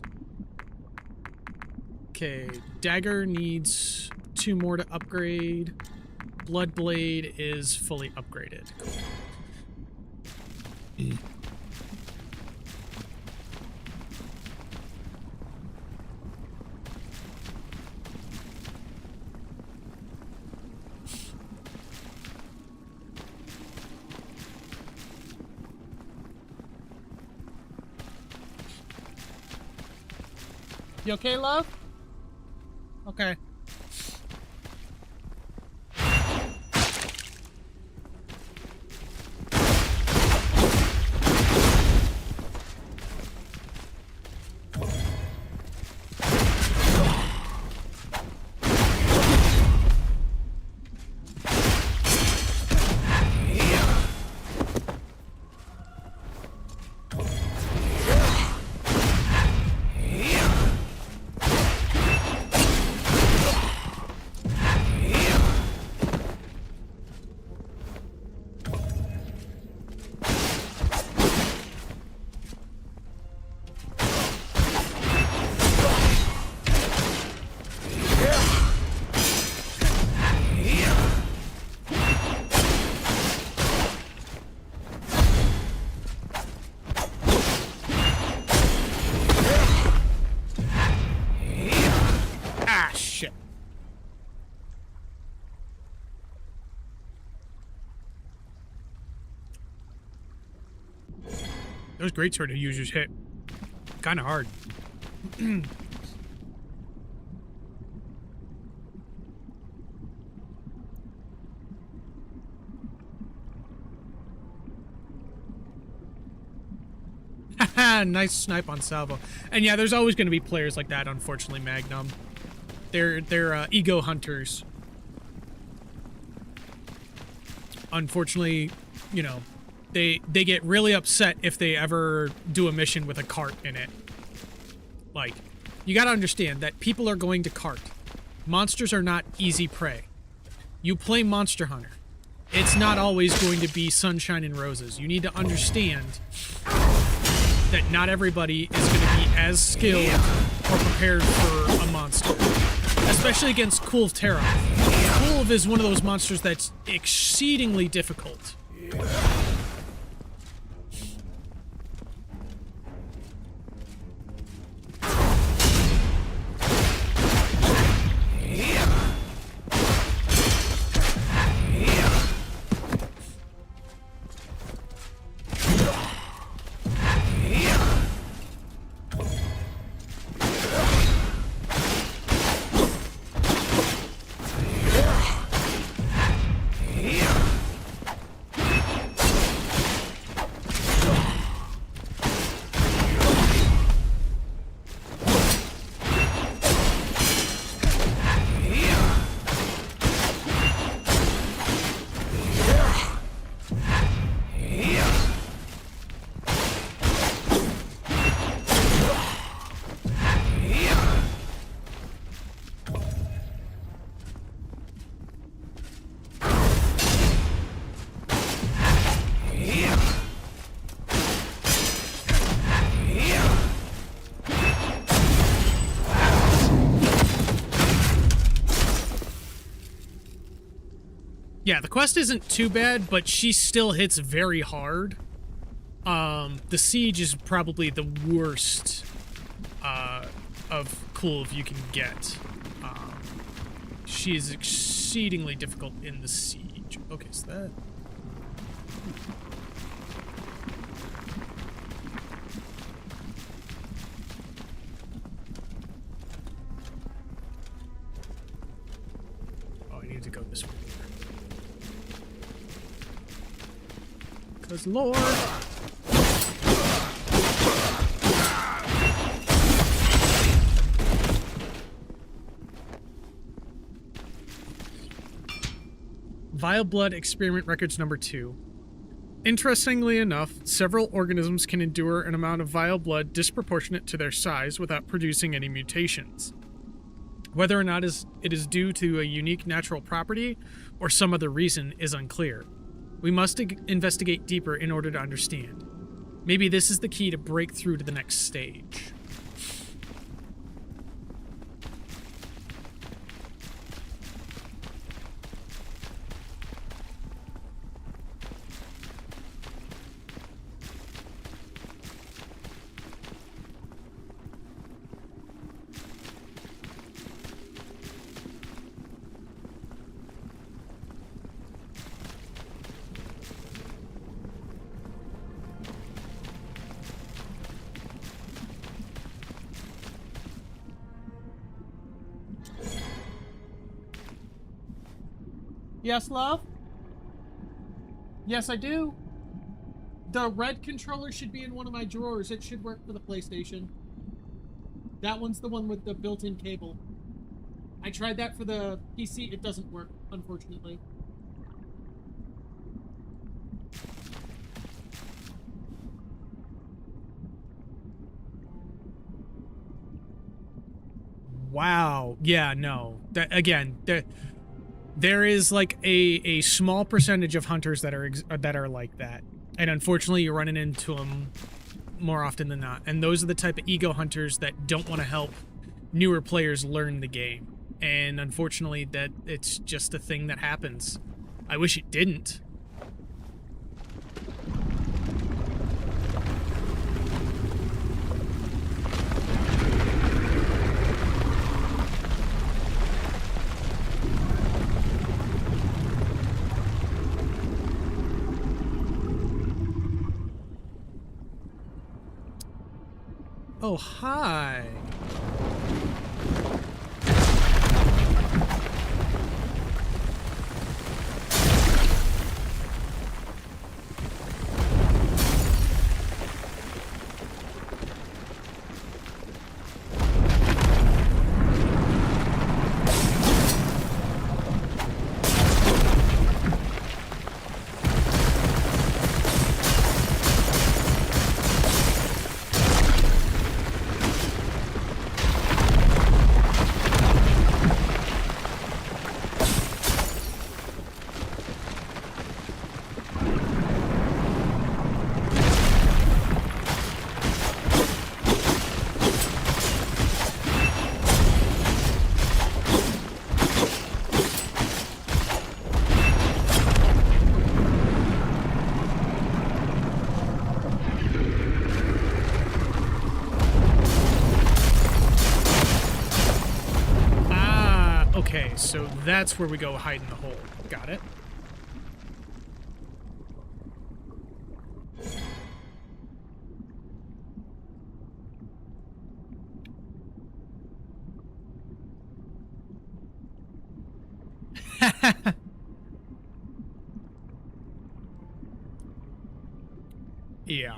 Okay, dagger needs 2 more to upgrade. Blood blade is fully upgraded. You okay, love? Okay. Those greatsword users hit kind of hard. Haha, nice snipe on Salvo. And yeah, there's always going to be players like that, unfortunately, Magnum. They're ego hunters. Unfortunately, you know, they get really upset if they ever do a mission with a cart in it. Like, you gotta understand that people are going to cart. Monsters are not easy prey. You play Monster Hunter. It's not always going to be sunshine and roses. You need to understand that not everybody is going to be as skilled or prepared for a monster. Especially against Kulve Taroth. Kulve is one of those monsters that's exceedingly difficult. Yeah, the quest isn't too bad, but she still hits very hard. The siege is probably the worst of Kulve you can get. She is exceedingly difficult in the siege. Okay, so that... Oh, I need to go this way. Because Lord... Vile Blood Experiment Records number 2. Interestingly enough, several organisms can endure an amount of vile blood disproportionate to their size without producing any mutations. Whether or not it is due to a unique natural property or some other reason is unclear. We must investigate deeper in order to understand. Maybe this is the key to break through to the next stage. Yes, love? Yes, I do. The red controller should be in one of my drawers. It should work for the PlayStation. That one's the one with the built-in cable. I tried that for the PC. It doesn't work, unfortunately. Wow. Yeah, no. Again, there is like a small percentage of hunters that are like that, and unfortunately you're running into them more often than not, and those are the type of ego hunters that don't want to help newer players learn the game, and unfortunately that it's just a thing that happens. I wish it didn't. Oh, hi. Okay, so that's where we go hide in the hole. Got it. Yeah.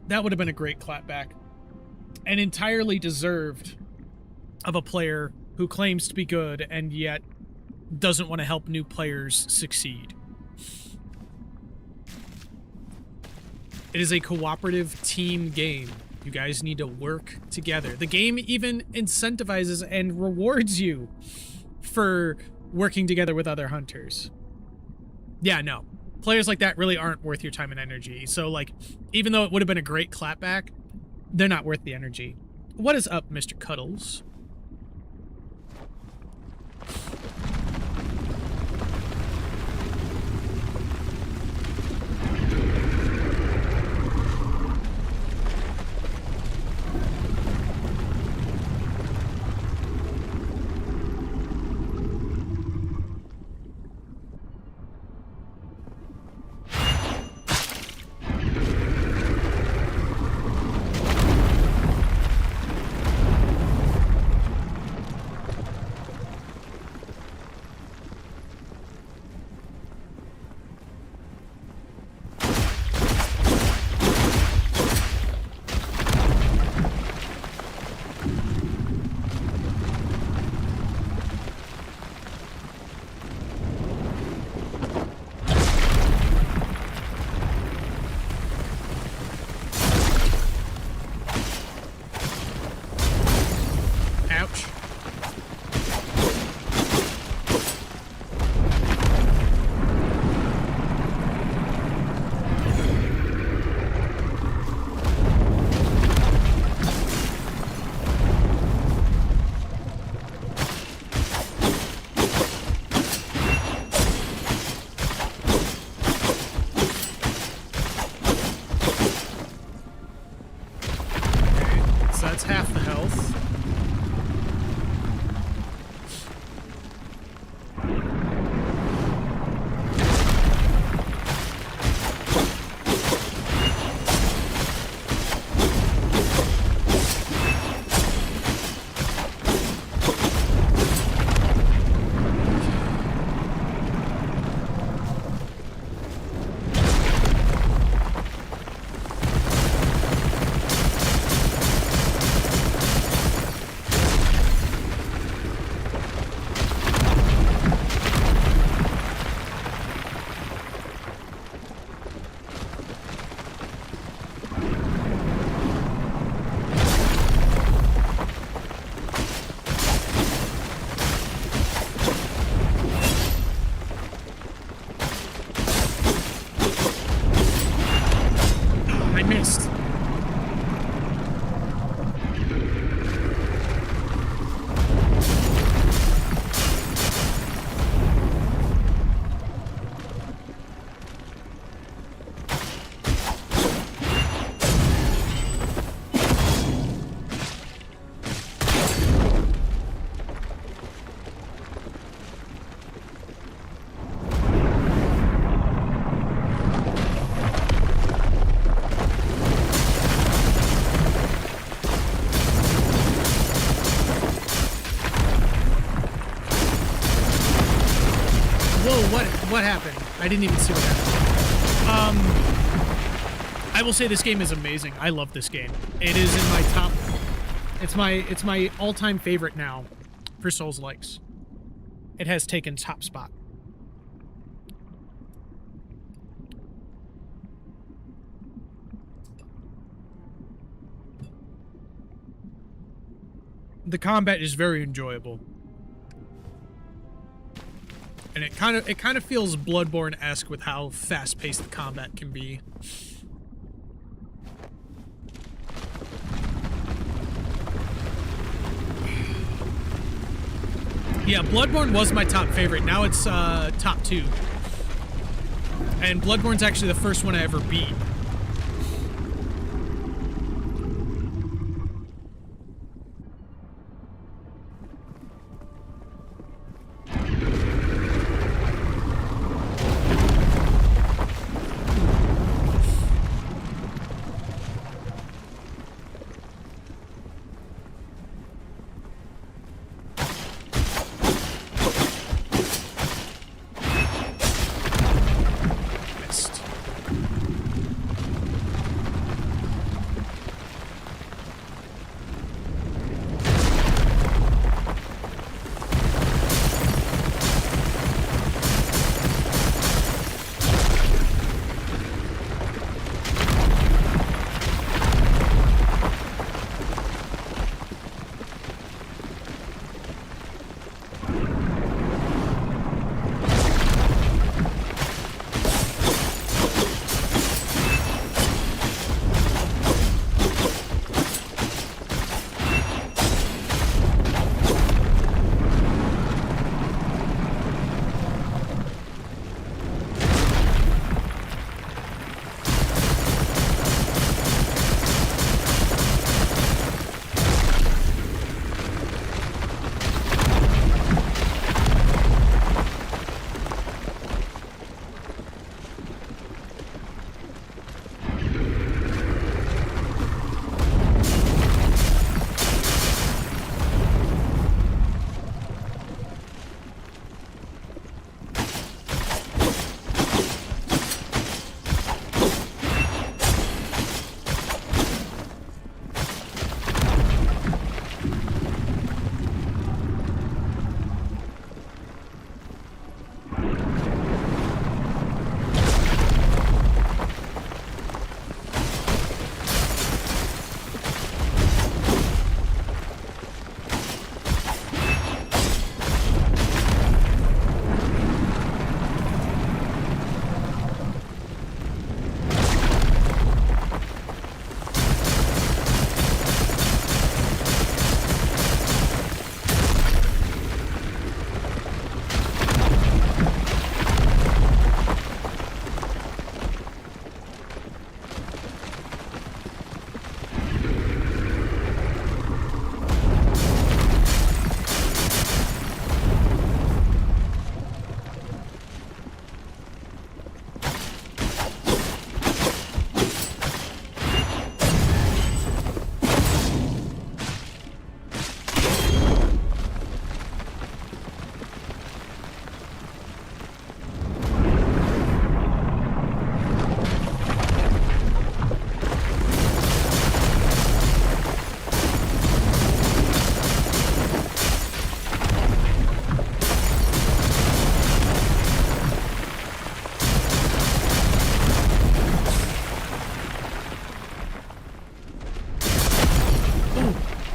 That would have been a great clapback. And entirely deserved of a player who claims to be good and yet doesn't want to help new players succeed. It is a cooperative team game. You guys need to work together. The game even incentivizes and rewards you for working together with other hunters. Yeah, no. Players like that really aren't worth your time and energy. So, like, even though it would have been a great clapback, they're not worth the energy. What is up, Mr. Cuddles? half the health. I missed. Whoa, what happened? I didn't even see what happened. I will say this game is amazing. I love this game. It is in my top... It's my all-time favorite now for Souls-likes. It has taken top spot. The combat is very enjoyable. And it kind of feels Bloodborne-esque with how fast-paced the combat can be. Yeah, Bloodborne was my top favorite. Now it's top 2. And Bloodborne's actually the first one I ever beat.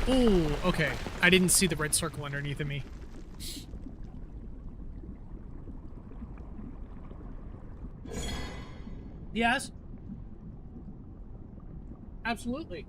Ooh, okay. I didn't see the red circle underneath of me. Yes. Absolutely.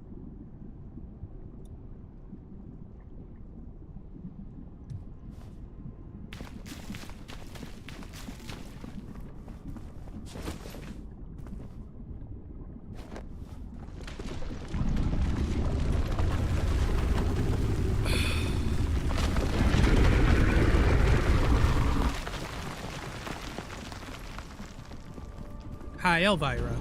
Hi, Elvira.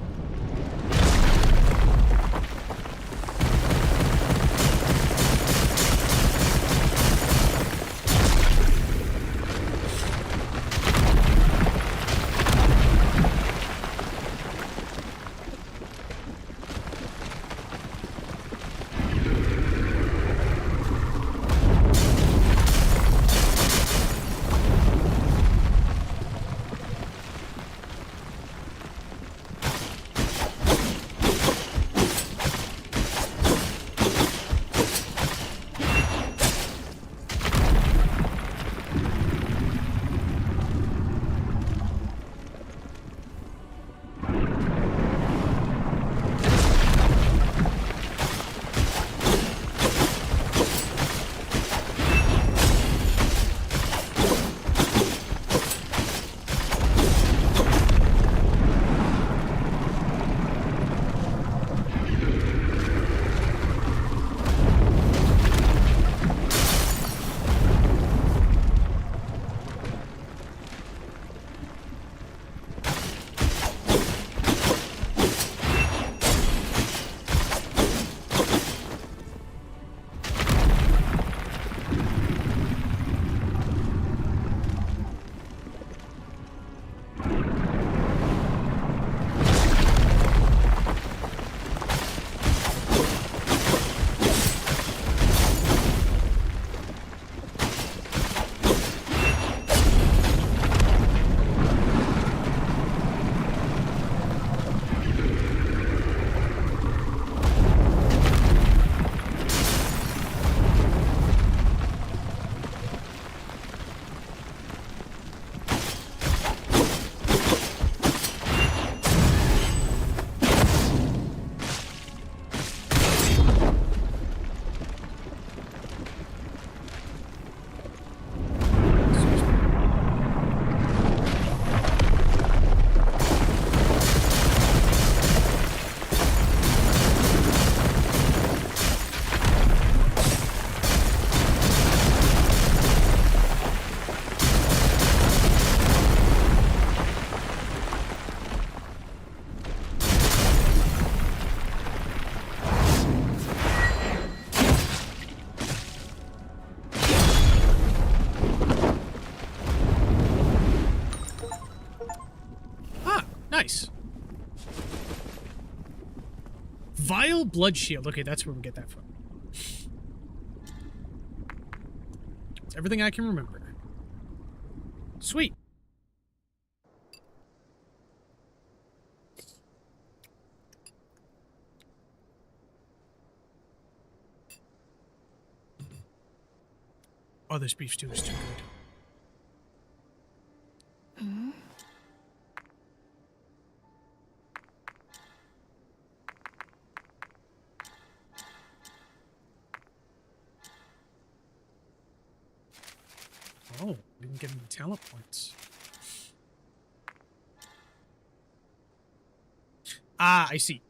Nice. Vile Blood Shield. Okay, that's where we get that from. It's everything I can remember. Sweet. Oh, this beef stew is too good. Oh, didn't get any talent points. Ah, I see.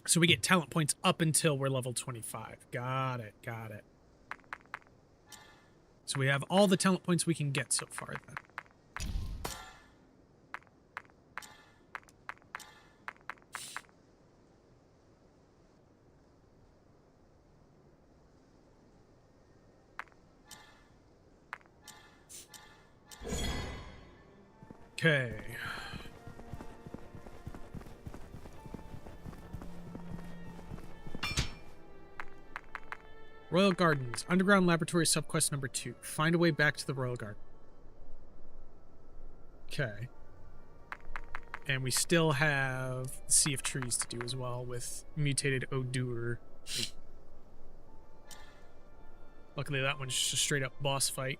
So we get talent points up until we're level 25. Got it, got it. So we have all the talent points we can get so far then. Okay. Royal Gardens, Underground Laboratory subquest number 2. Find a way back to the Royal Garden. Okay. And we still have the Sea of Trees to do as well with mutated Odur Luckily, that one's just a straight up boss fight.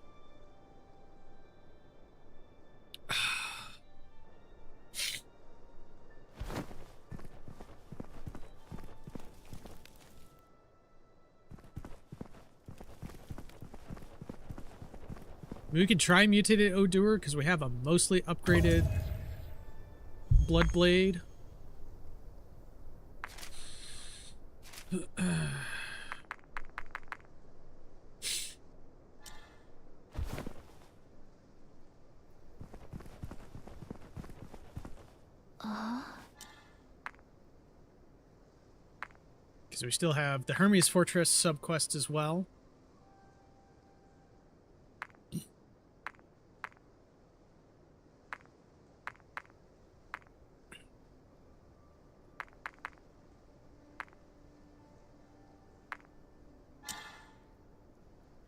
We could try Mutated Odur because we have a mostly upgraded Bloodblade. Because we still have the Hermes Fortress subquest as well.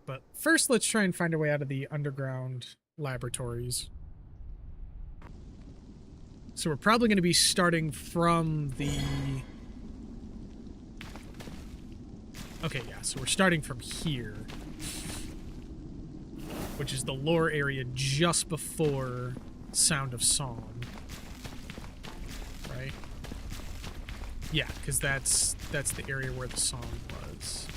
But first, let's try and find a way out of the underground laboratories. So we're probably going to be starting from the... Okay, yeah, so we're starting from here. Which is the lore area just before Sound of Song. Right? Yeah, because that's the area where the song was.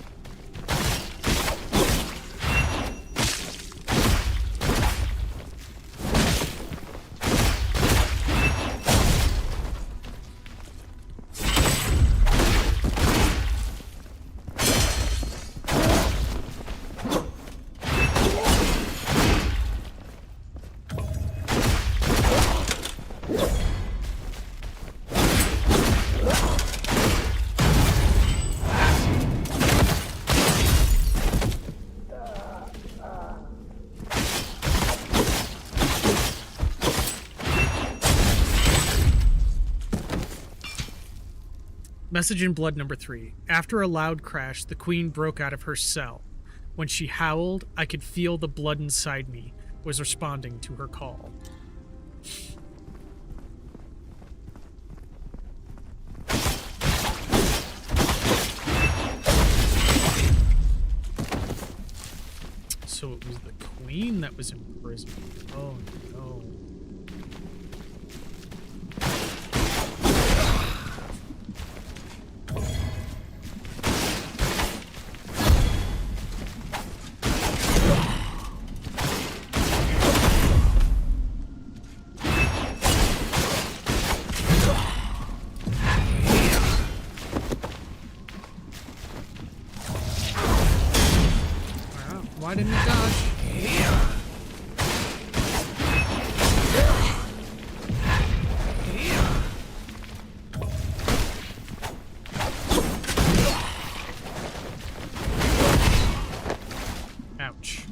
Message in Blood number 3. After a loud crash, the queen broke out of her cell. When she howled, I could feel the blood inside me was responding to her call. So it was the queen that was imprisoned. Oh no. Why didn't you dodge? Ouch.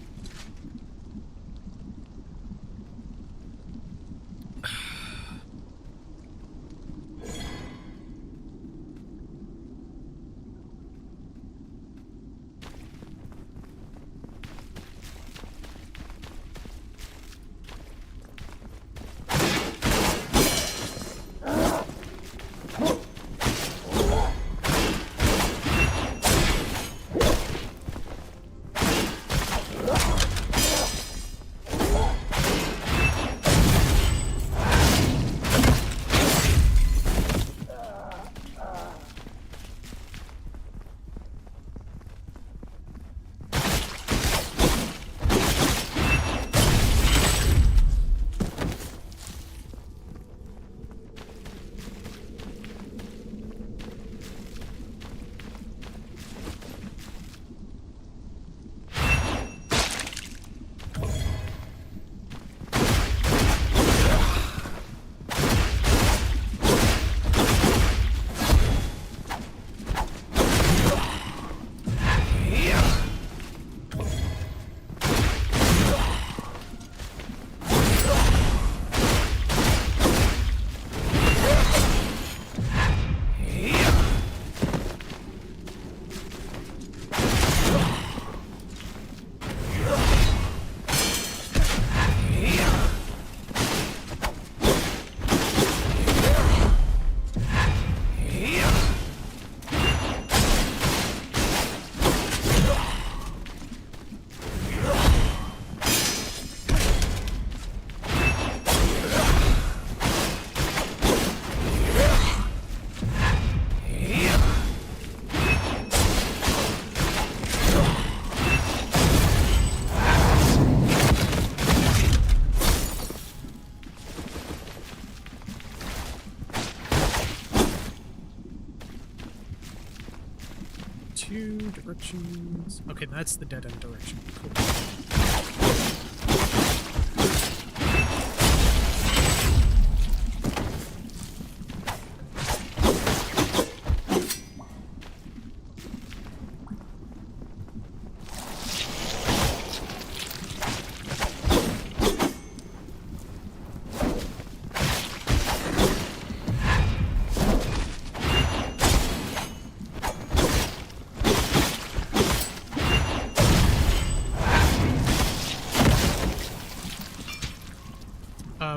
2 directions. Okay, that's the dead end direction. Cool.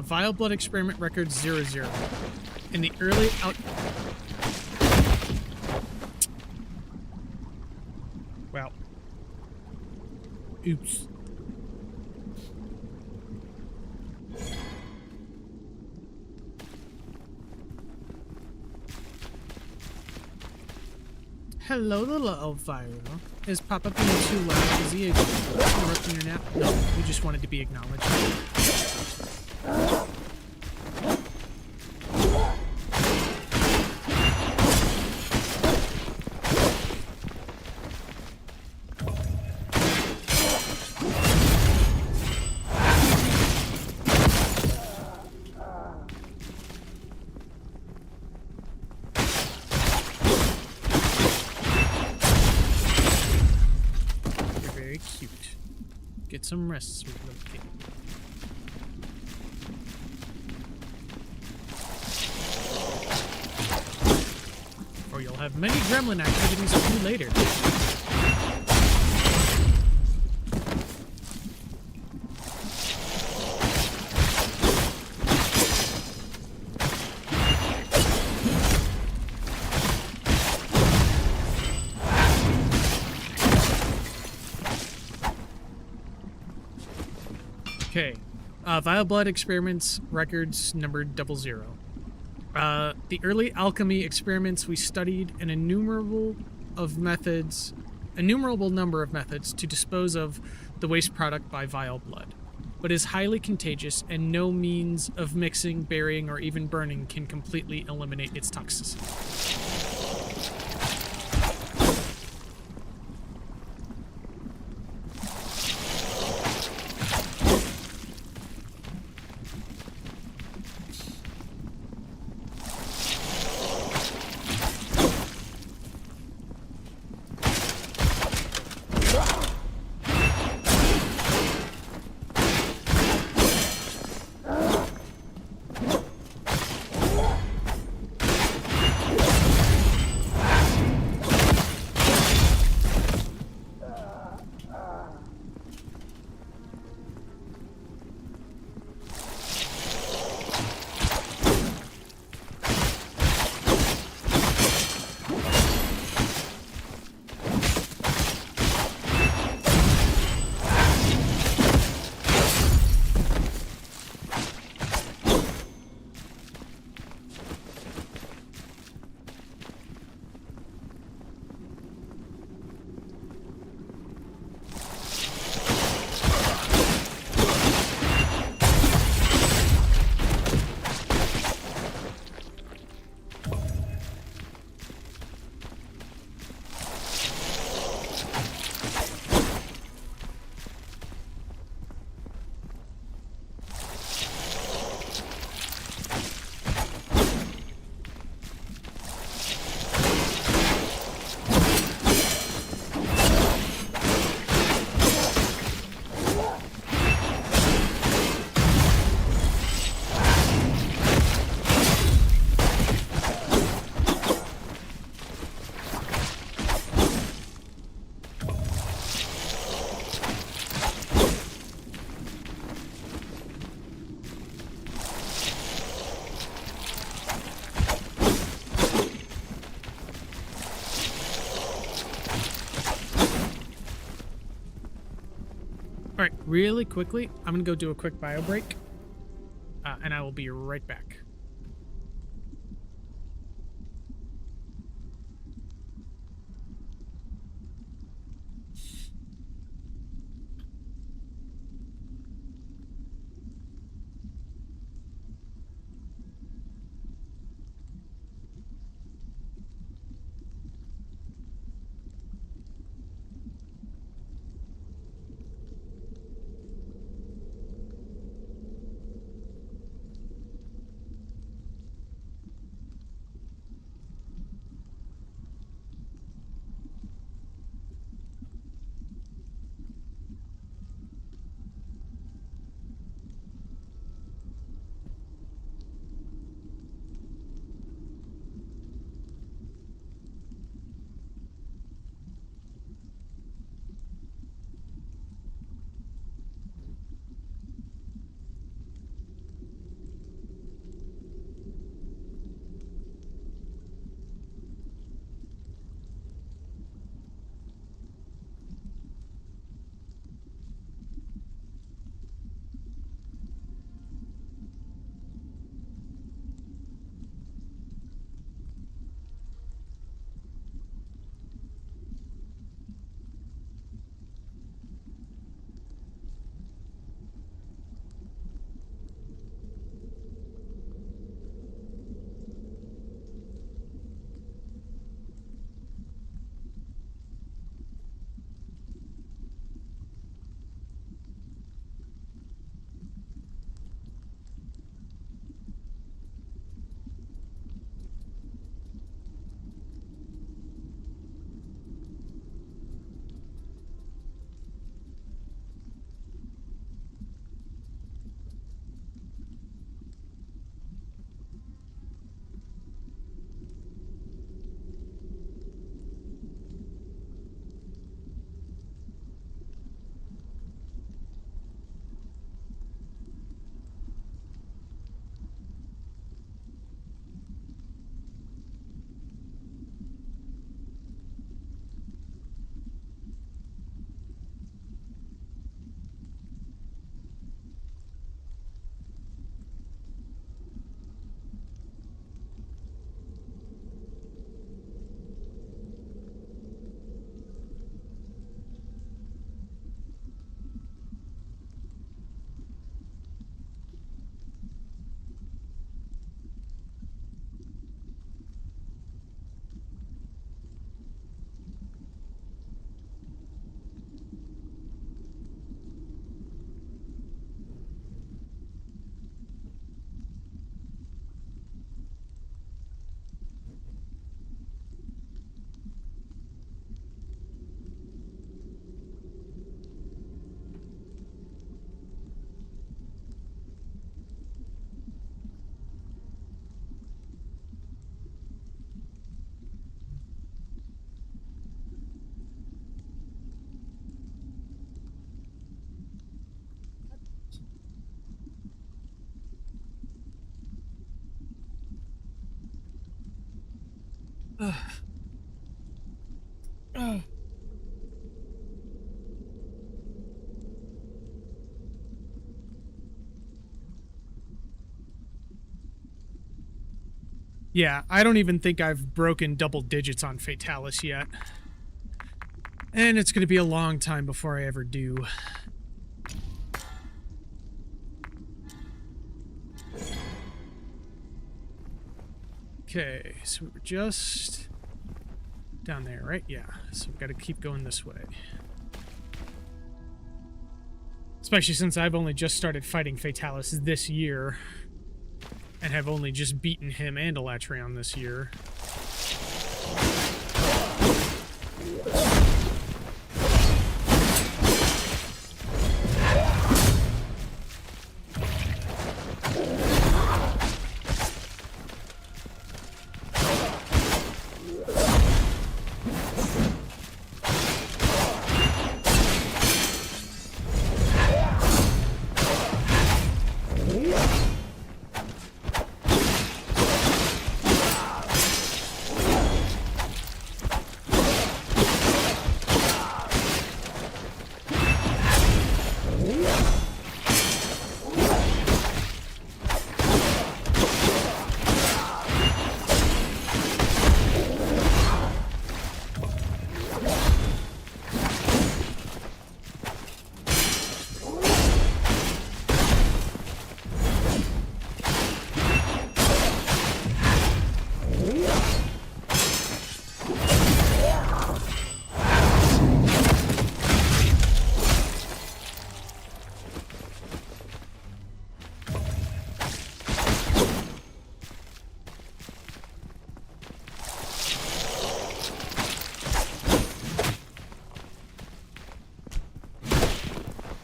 Vile blood experiment record 00. In the early out. Wow. Oops. Hello, little Elvira. Is Papa being too loud? Is he interrupting your nap? No, we just wanted to be acknowledged. You're very cute. Get some rest, sweet little kid. Or you'll have many gremlin activities to do later. Okay. Vile blood experiments records numbered 00. The early alchemy experiments, we studied an innumerable number of methods to dispose of the waste product by vile blood, but is highly contagious and no means of mixing, burying, or even burning can completely eliminate its toxicity. All right, really quickly, I'm going to go do a quick bio break, and I will be right back. Yeah, I don't even think I've broken double digits on Fatalis yet. And it's going to be a long time before I ever do. Okay, so we're just down there, right? Yeah, so we've got to keep going this way. Especially since I've only just started fighting Fatalis this year. And have only just beaten him and Alatreon this year.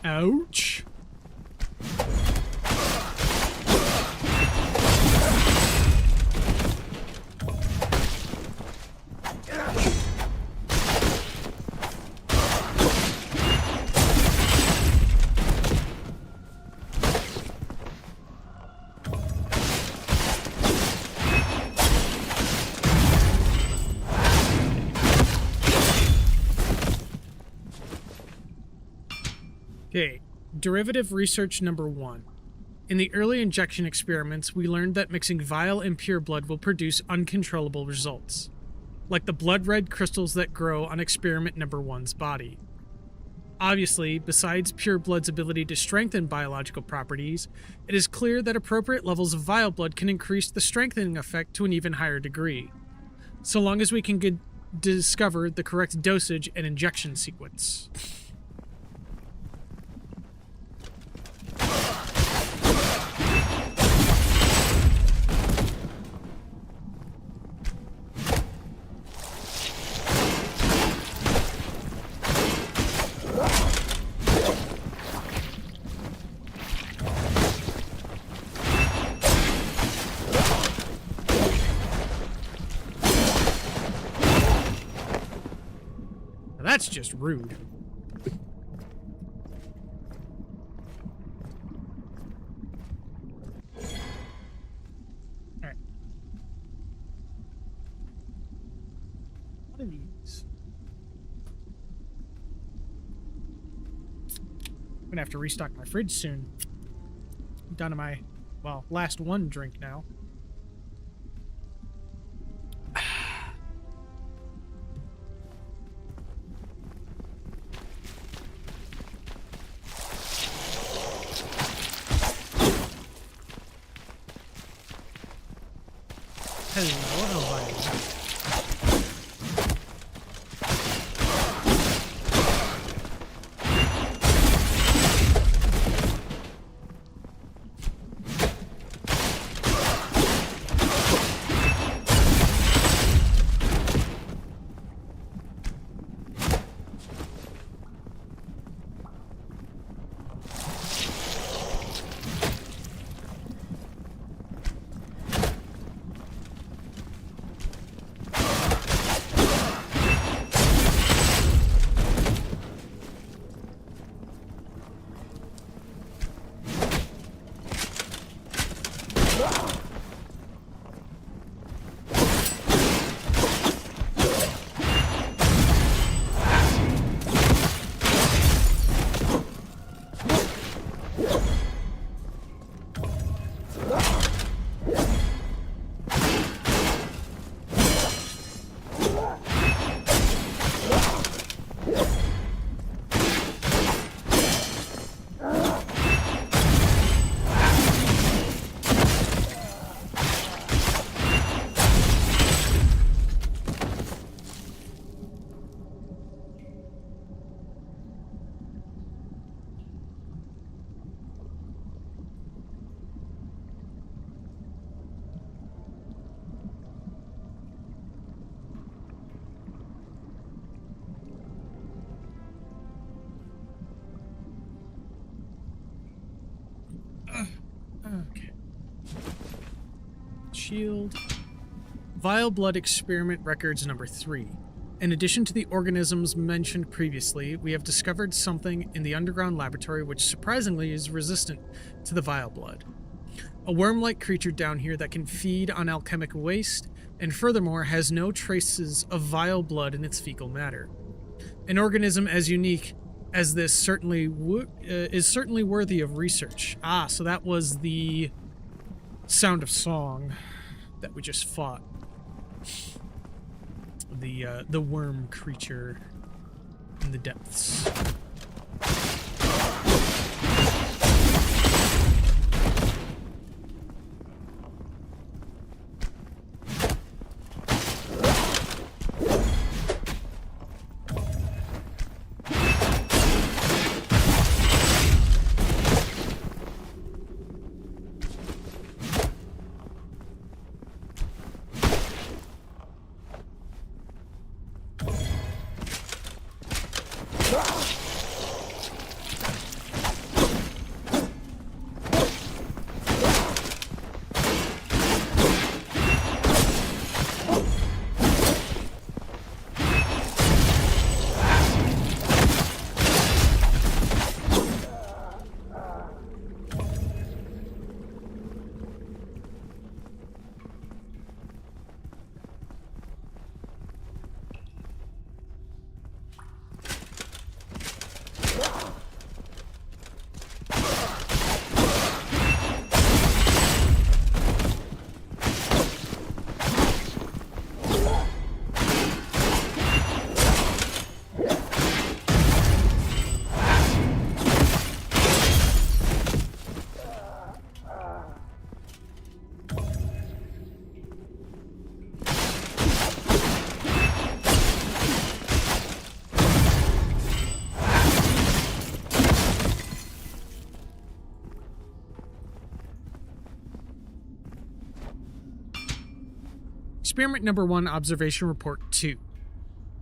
Ouch. Okay, derivative research number 1. In the early injection experiments, we learned that mixing vile and pure blood will produce uncontrollable results, like the blood red crystals that grow on experiment number 1's body. Obviously, besides pure blood's ability to strengthen biological properties, it is clear that appropriate levels of vile blood can increase the strengthening effect to an even higher degree, so long as we can discover the correct dosage and injection sequence. That's just rude. Alright. What are these? I'm gonna have to restock my fridge soon. I'm down to my, well, last one drink now. Hello, Elvira. shield. Vile blood experiment records number 3. In addition to the organisms mentioned previously, we have discovered something in the underground laboratory which surprisingly is resistant to the vile blood. A worm-like creature down here that can feed on alchemic waste, and furthermore has no traces of vile blood in its fecal matter. An organism as unique as this is certainly worthy of research. Ah, so that was the Sound of Song that we just fought. The worm creature in the depths. Experiment number 1, observation report 2.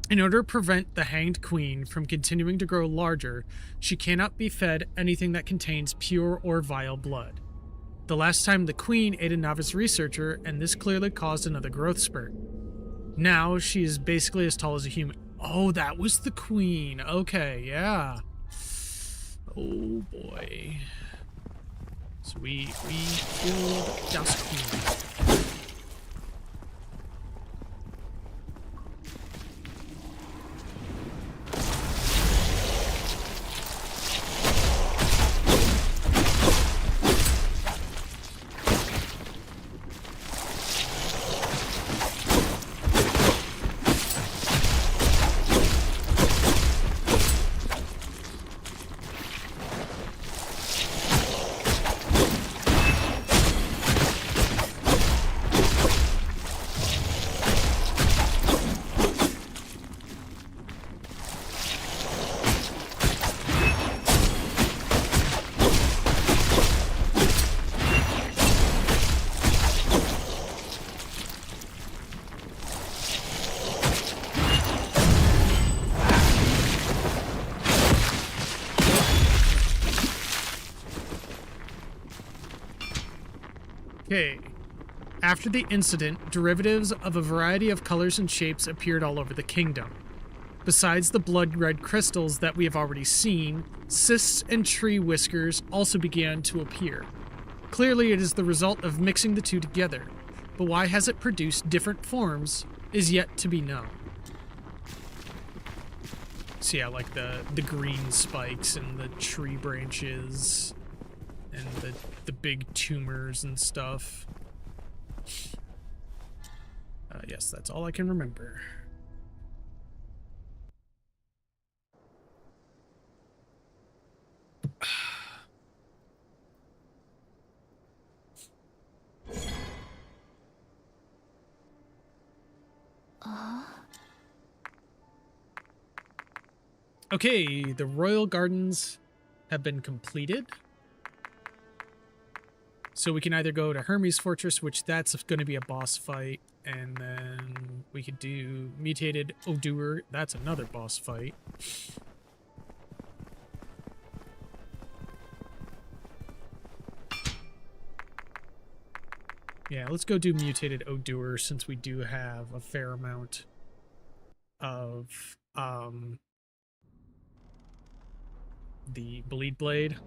In order to prevent the hanged queen from continuing to grow larger, she cannot be fed anything that contains pure or vile blood. The last time the queen ate a novice researcher, and this clearly caused another growth spurt. Now she is basically as tall as a human. Oh, that was the queen. Okay, yeah. Oh boy. So we killed Dust Queen. Okay. After the incident, derivatives of a variety of colors and shapes appeared all over the kingdom. Besides the blood-red crystals that we have already seen, cysts and tree whiskers also began to appear. Clearly it is the result of mixing the two together, but why has it produced different forms is yet to be known. So yeah, like the green spikes and the tree branches and the big tumors and stuff. Yes, that's all I can remember. Okay, the royal gardens have been completed. So we can either go to Hermes Fortress, which that's going to be a boss fight, and then we could do Mutated Odur. That's another boss fight. Yeah, let's go do mutated Odur since we do have a fair amount of the Bleed Blade.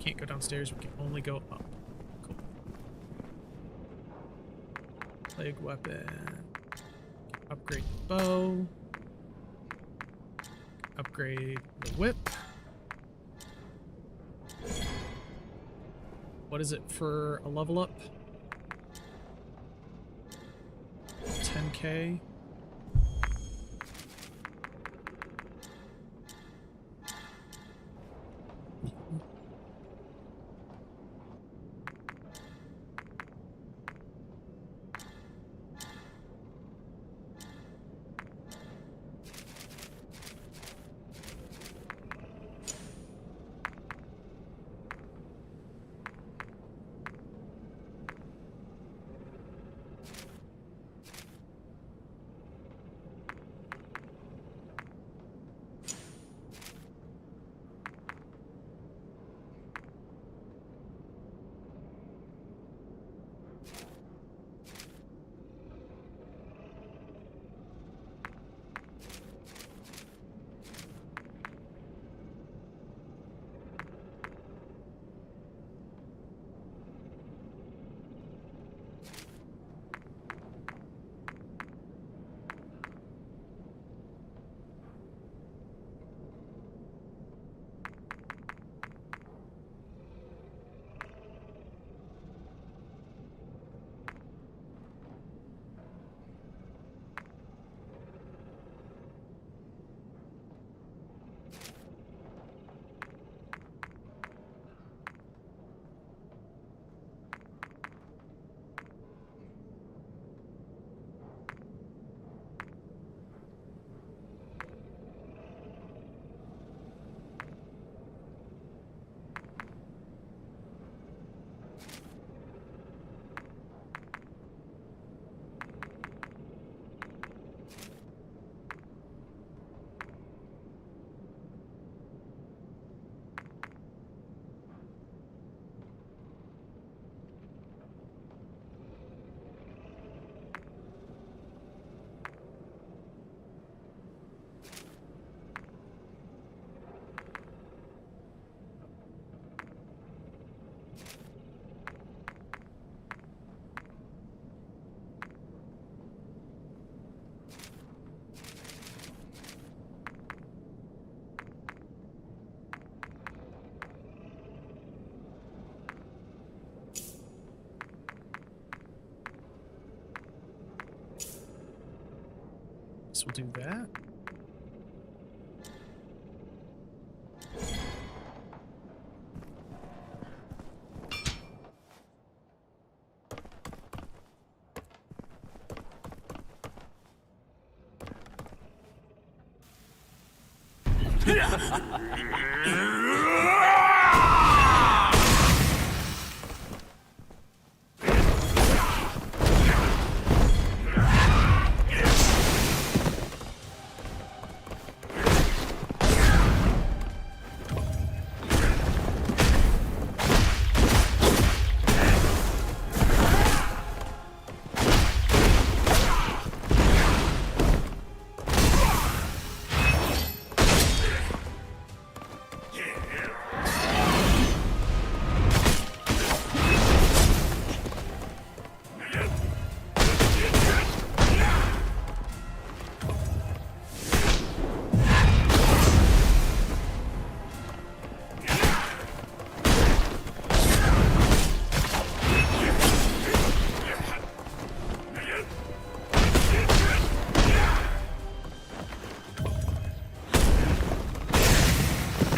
Can't go downstairs, we can only go up. Cool. Plague weapon. Upgrade the bow. Upgrade the whip. What is it for a level up? 10k. So we'll do that.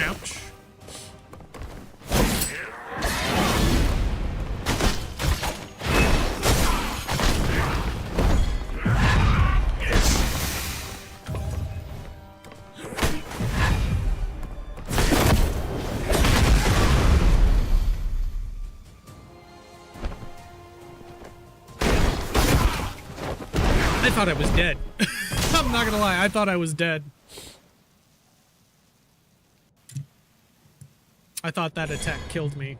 Ouch. I thought I was dead. I'm not gonna lie, I thought I was dead. I thought that attack killed me.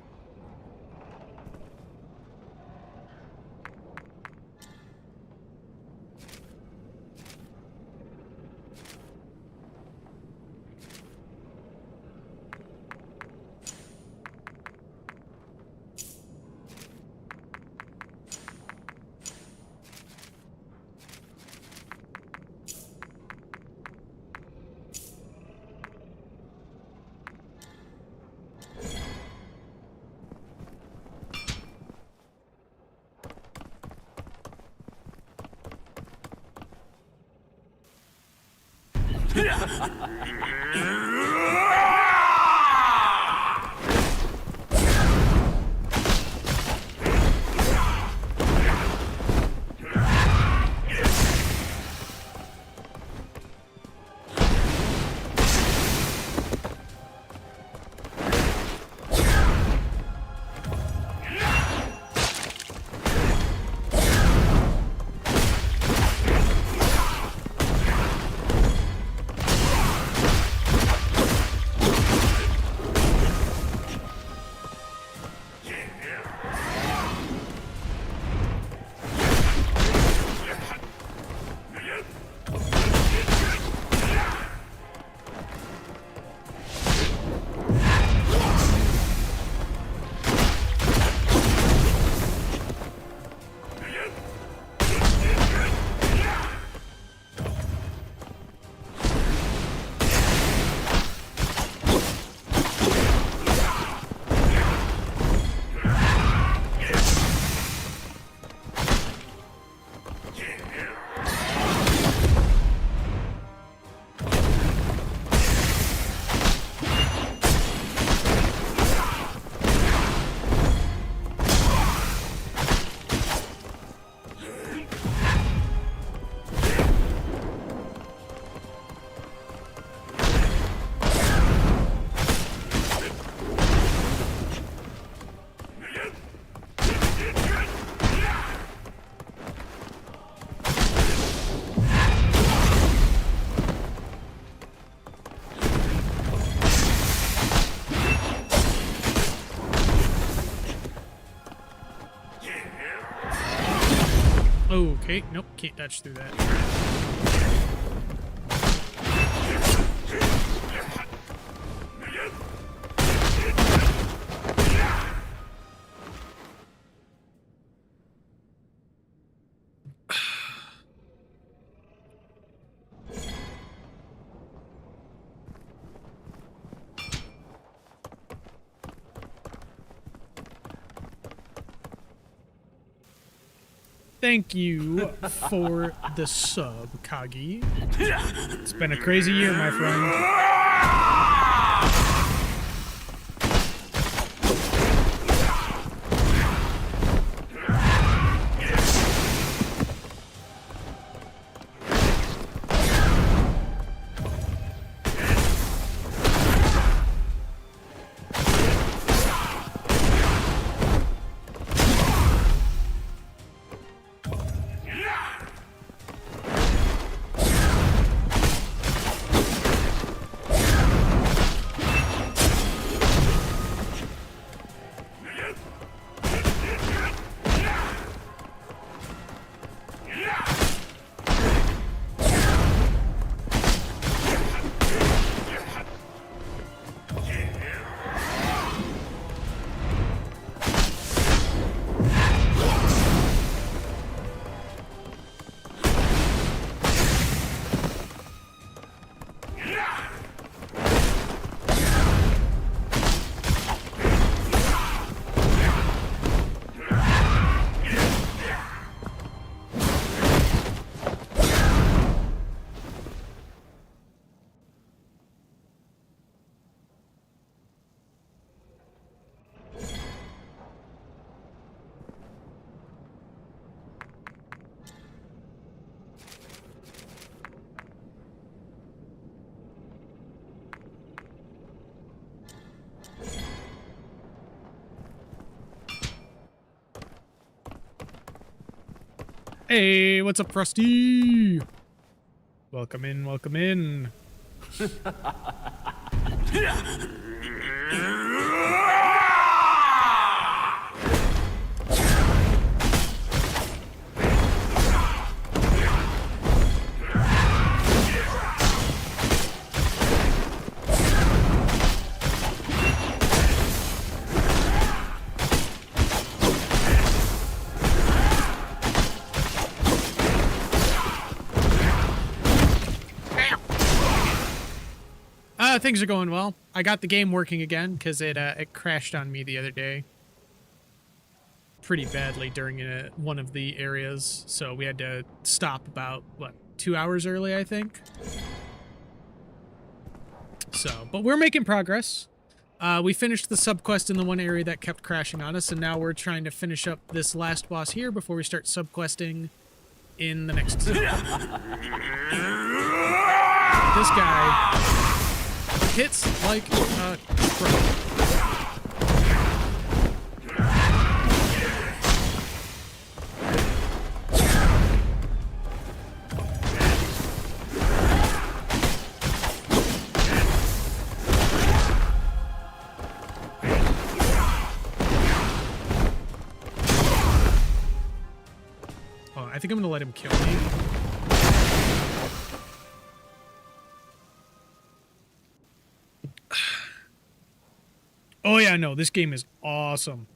Okay, nope, can't touch through that. Thank you for the sub, Kagi. It's been a crazy year, my friend. Hey, what's up, Frosty? Welcome in, welcome in. Things are going well. I got the game working again because it crashed on me the other day pretty badly during one of the areas, so we had to stop about, what, 2 hours early, I think? So, but we're making progress. We finished the subquest in the one area that kept crashing on us, and now we're trying to finish up this last boss here before we start subquesting in the next zone. This guy hits like a truck. Oh, I think I'm gonna let him kill me. Oh yeah, no, this game is awesome.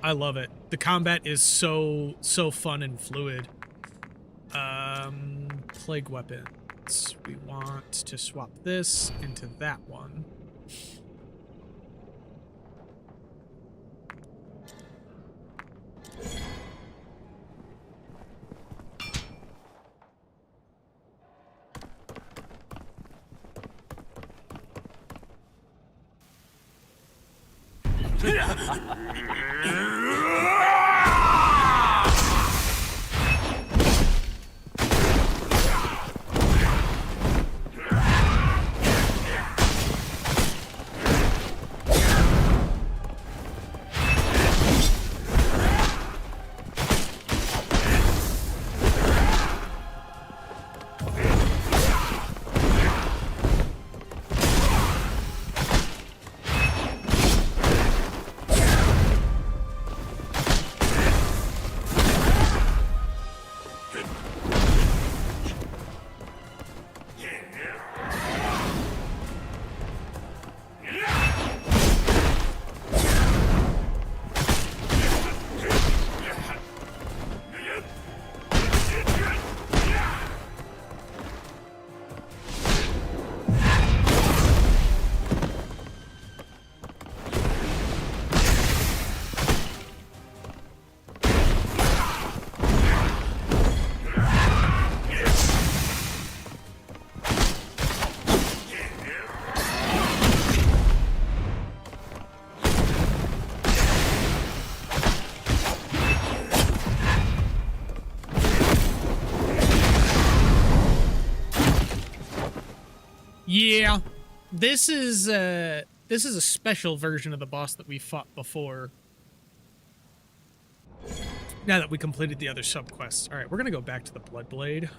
I love it. The combat is so fun and fluid. Plague weapons. We want to swap this into that one. Yeah, this is a special version of the boss that we fought before. Now that we completed the other subquests. All right, we're gonna go back to the Bloodblade.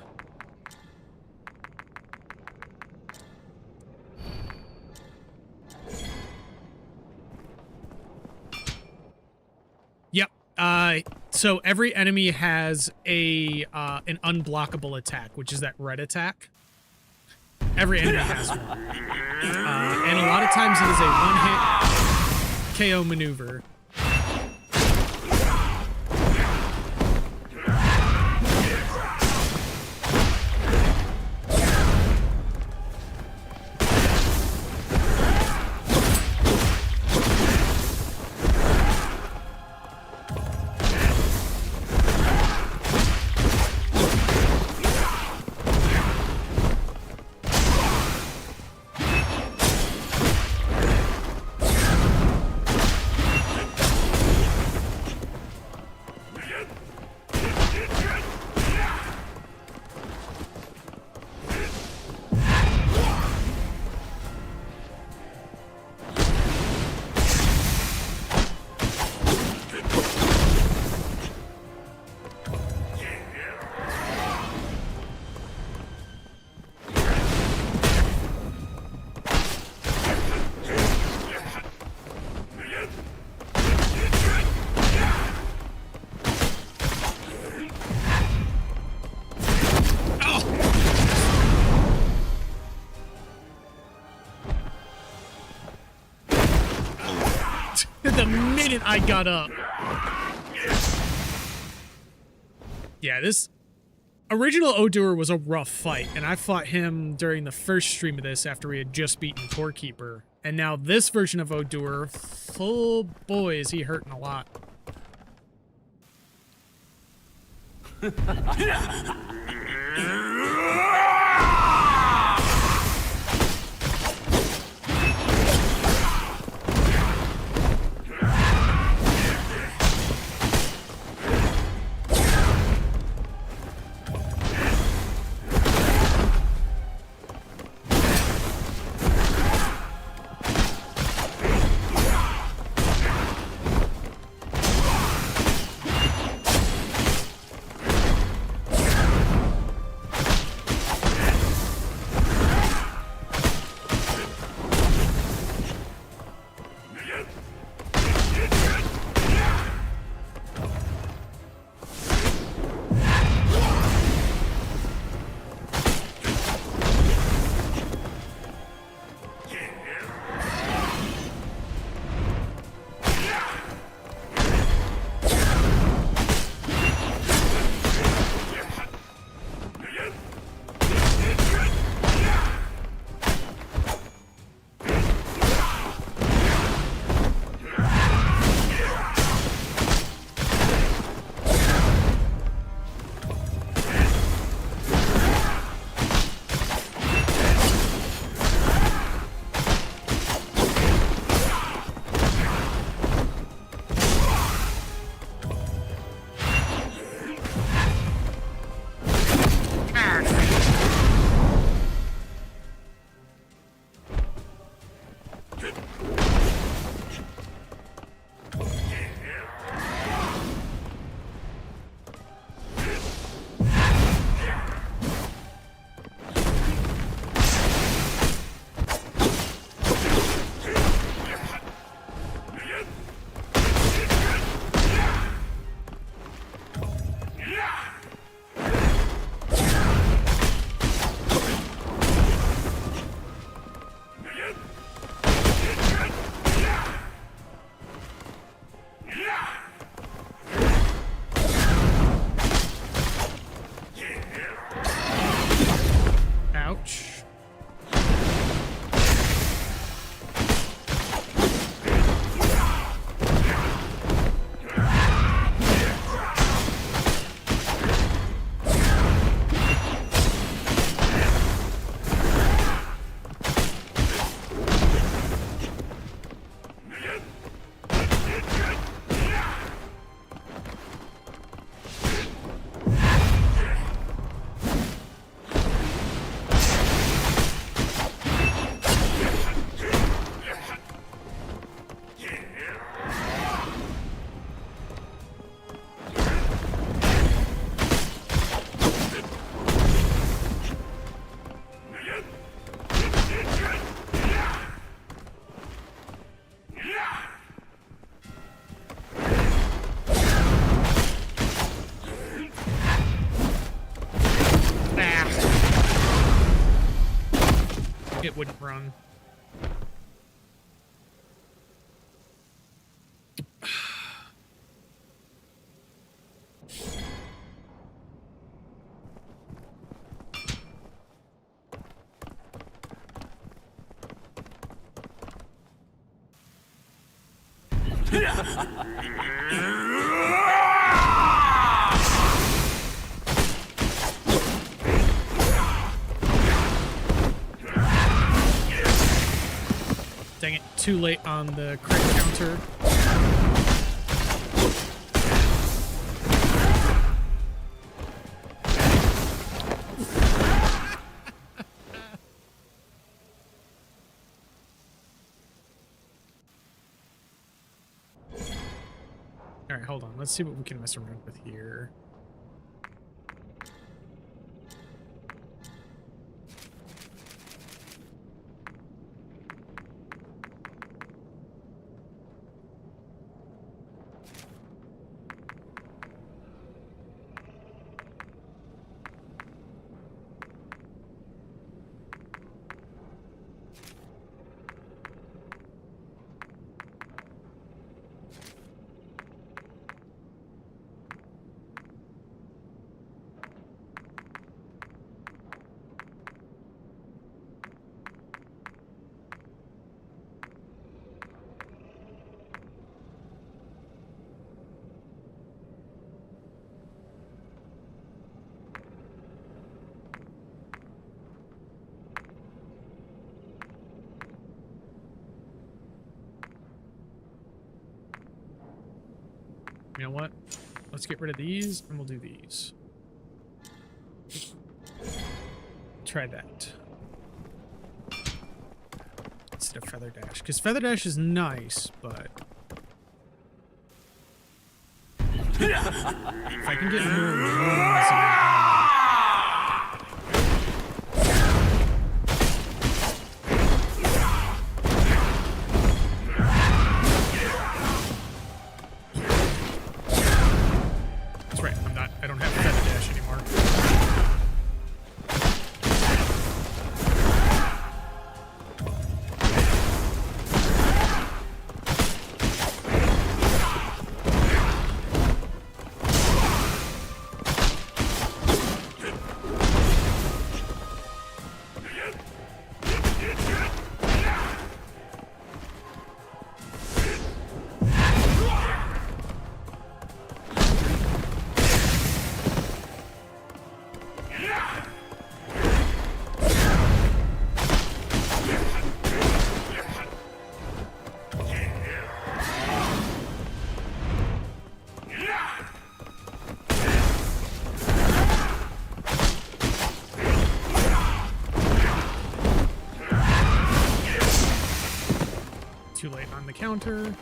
Yep. So every enemy has an unblockable attack, which is that red attack. Every enemy has one. And a lot of times it is a one-hit KO maneuver. the minute I got up. Yeah, this original Odur was a rough fight, and I fought him during the first stream of this after we had just beaten Core Keeper. And now this version of Odur, oh boy, is he hurting a lot. Ouch. It wouldn't run. Dang it, too late on the crit counter. Alright, hold on. Let's see what we can mess around with here. You know what? Let's get rid of these, and we'll do these. Try that. Instead of Feather Dash. Because Feather Dash is nice, but... if I can get more rooms That's right, I don't have Feather Dash anymore. Too late on the counter.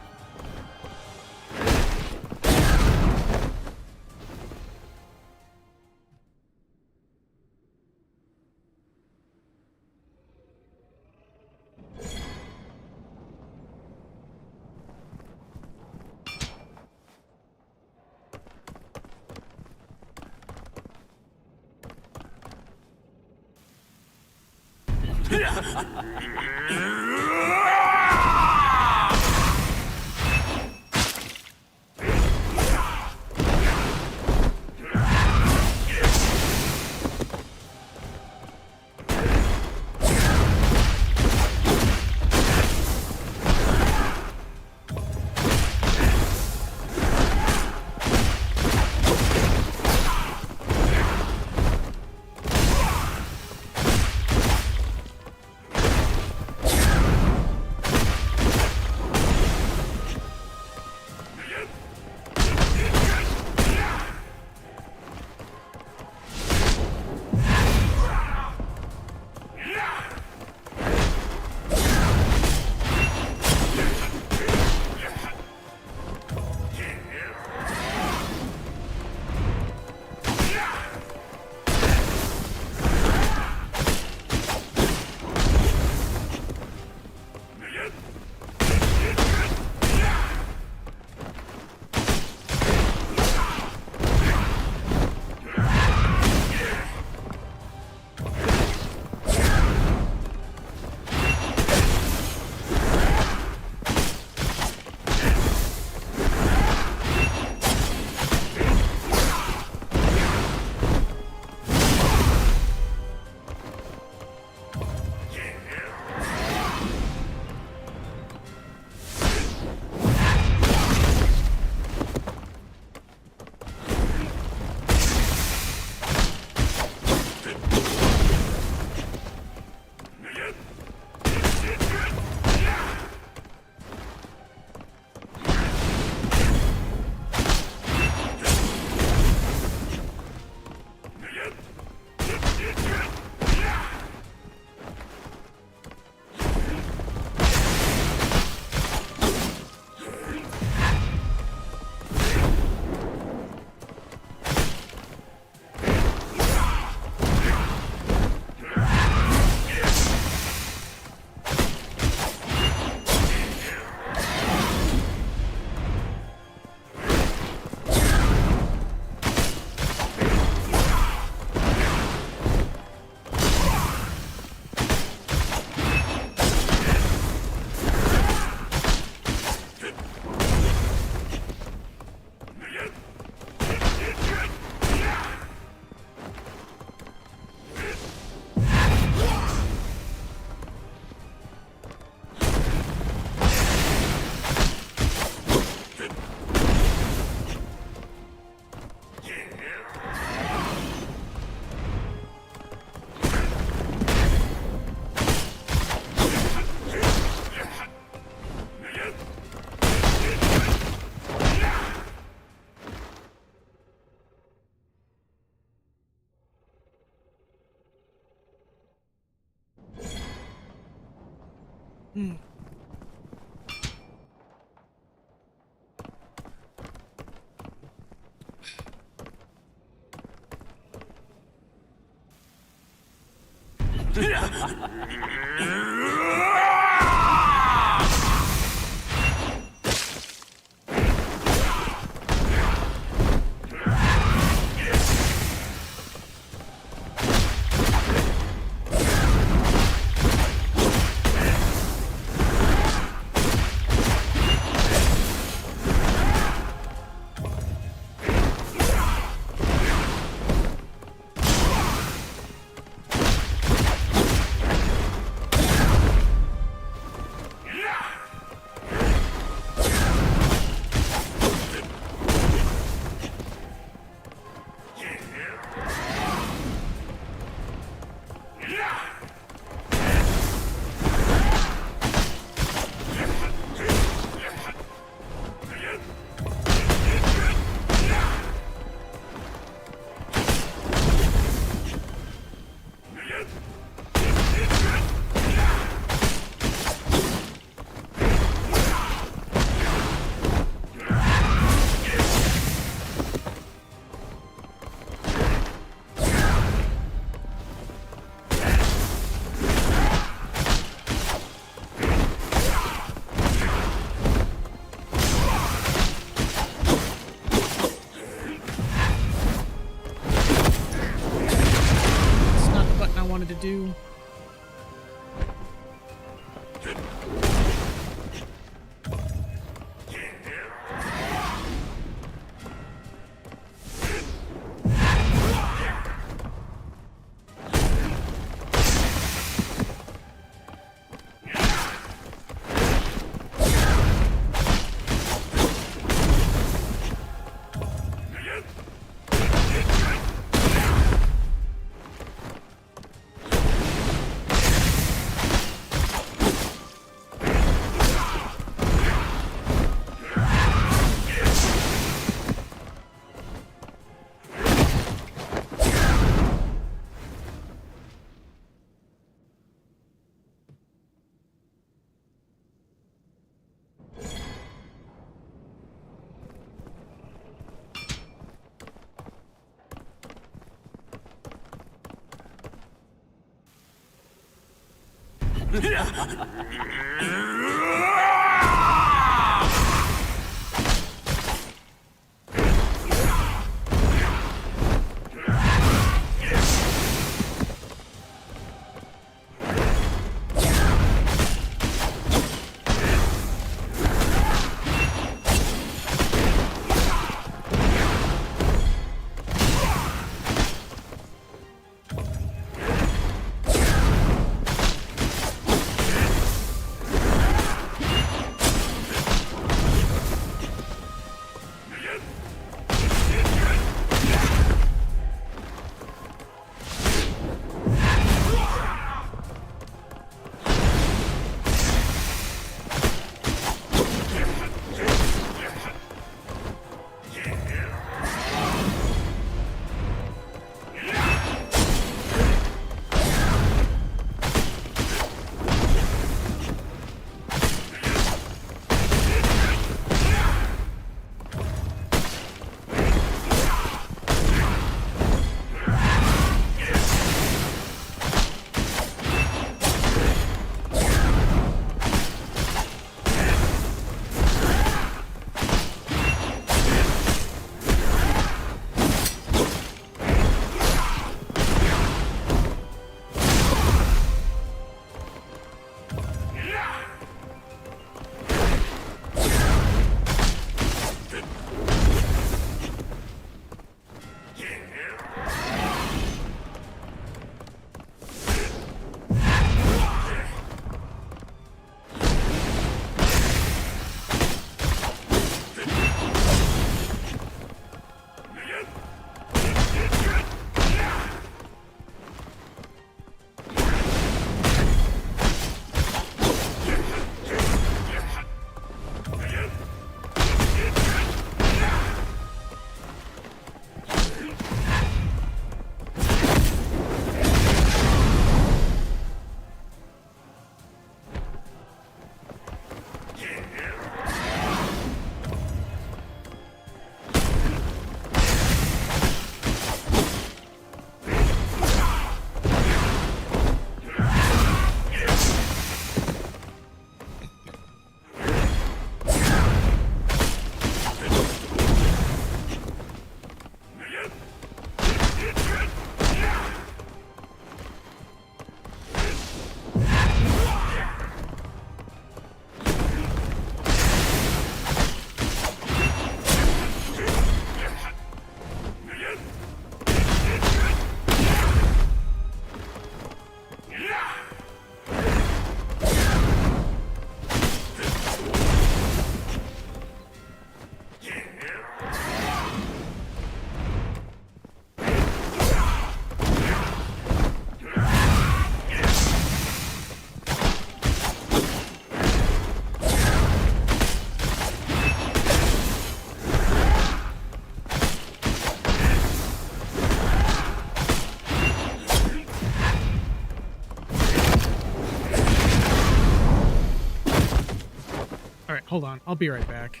All right, hold on. I'll be right back.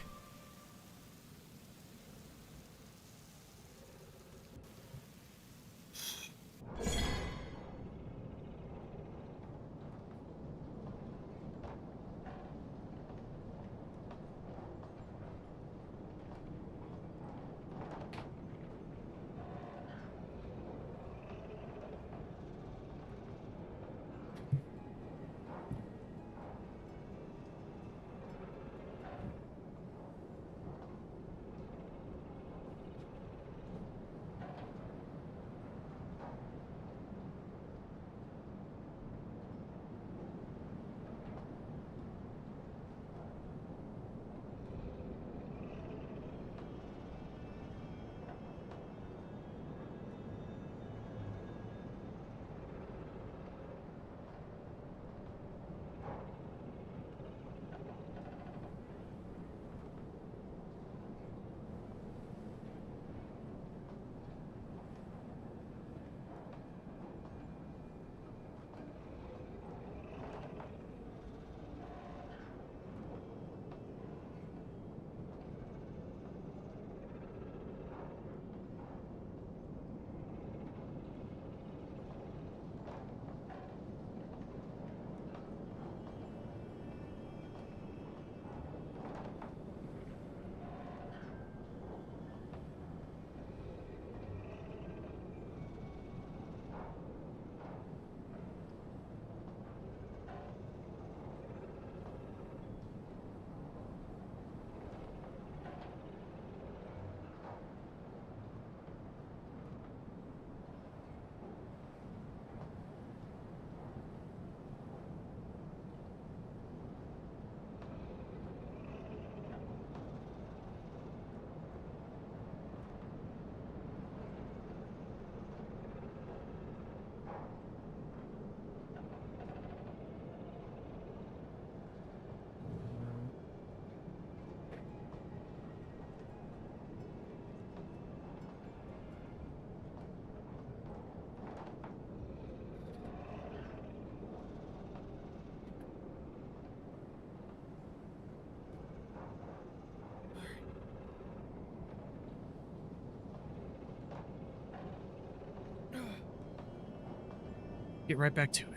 Get right back to it.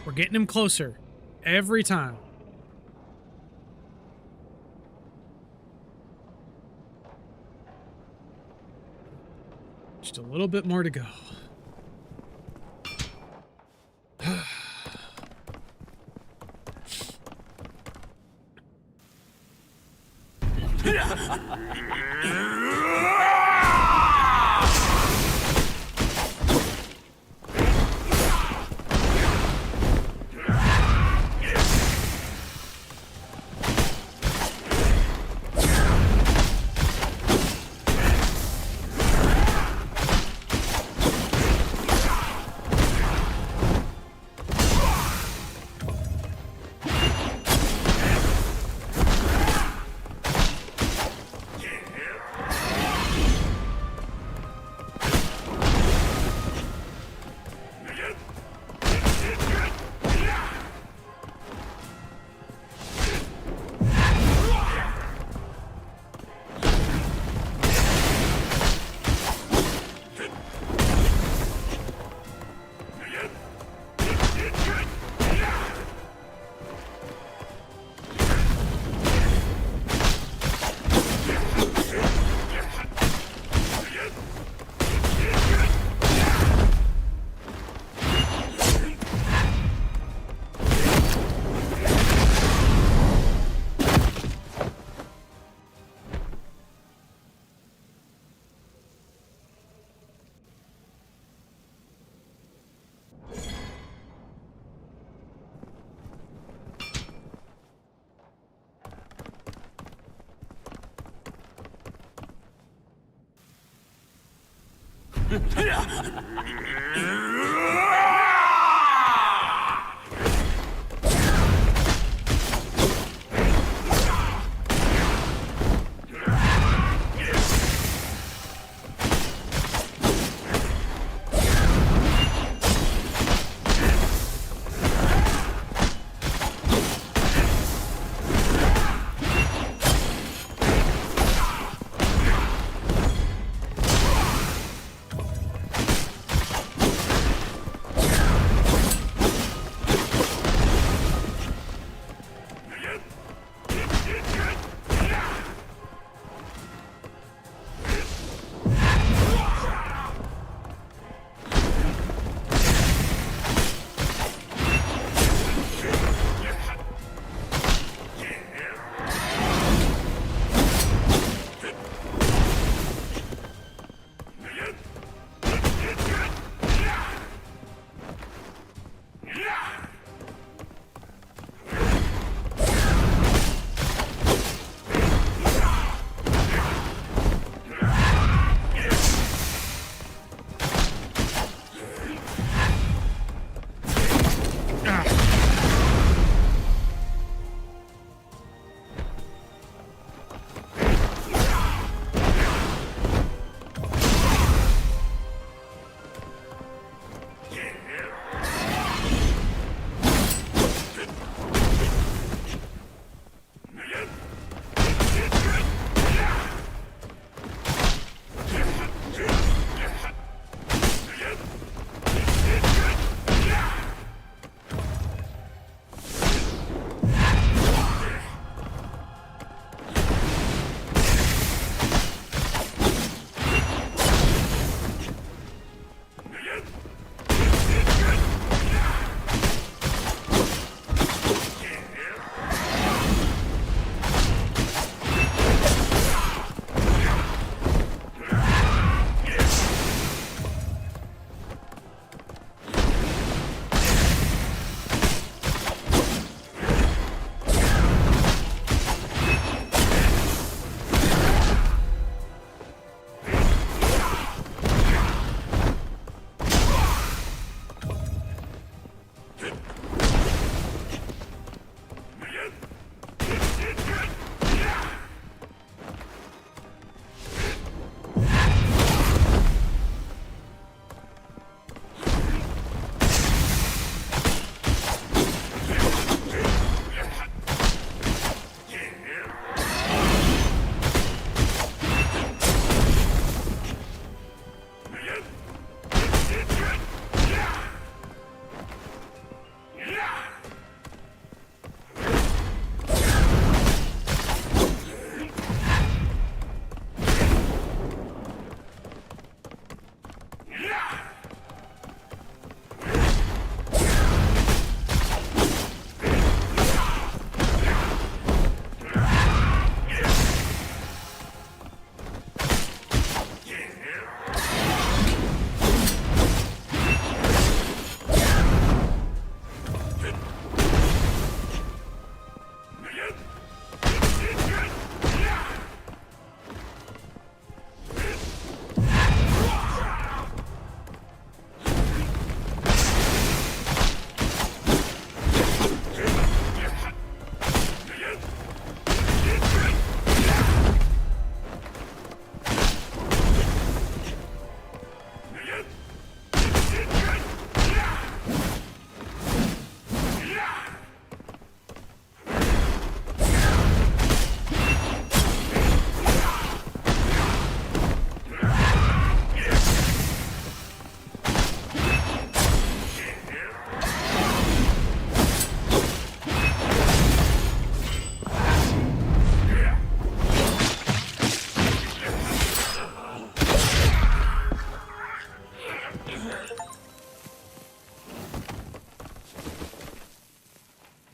We're getting him closer every time. Just a little bit more to go.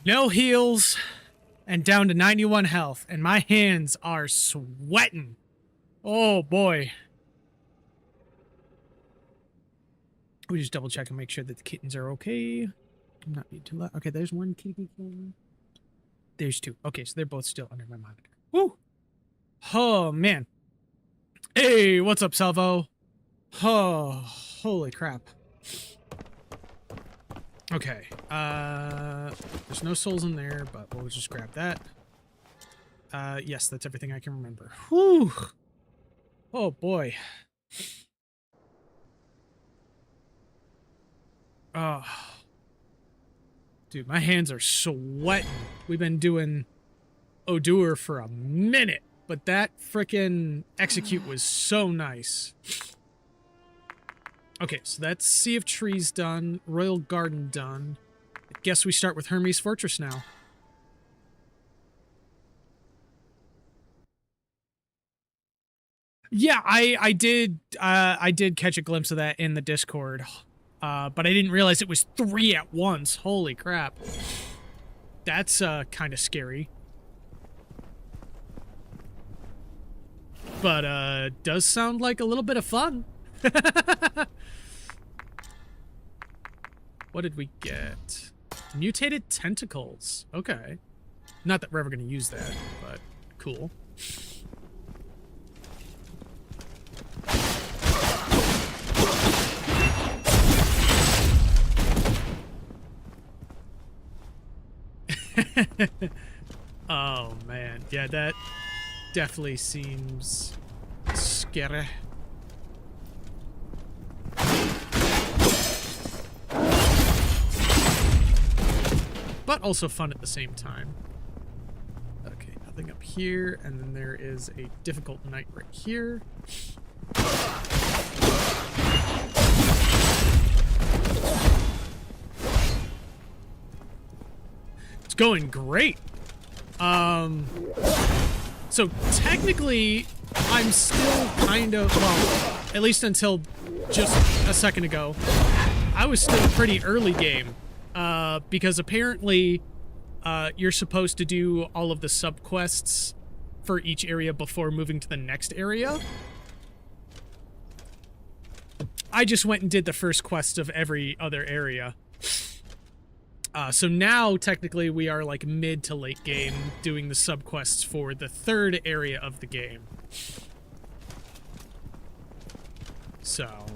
No heals, and down to 91 health, and my hands are sweating. Oh boy. We just double check and make sure that the kittens are okay. Not be too loud. Okay, there's one kitty. There's two. Okay, so they're both still under my monitor. Woo! Oh man. Hey, what's up, Salvo? Oh, holy crap. Okay. There's no souls in there, but we'll just grab that. Yes, that's everything I can remember. Whew. Oh, boy. Oh. Dude, my hands are sweating. We've been doing Odur for a minute, but that frickin' execute was so nice. Okay, so that's Sea of Trees done, Royal Garden done. I guess we start with Hermes Fortress now. Yeah, I did catch a glimpse of that in the Discord. But I didn't realize it was 3 at once. Holy crap. That's kind of scary. But does sound like a little bit of fun. What did we get? Mutated tentacles. Okay. Not that we're ever going to use that, but cool. Oh, man. Yeah, that definitely seems scary. But also fun at the same time. Okay, nothing up here, and then there is a difficult night right here. It's going great. So technically, I'm still kind of, well, at least until just a second ago, I was still pretty early game. Because apparently, you're supposed to do all of the subquests for each area before moving to the next area. I just went and did the first quest of every other area. So now, technically, we are like mid to late game doing the subquests for the third area of the game. So,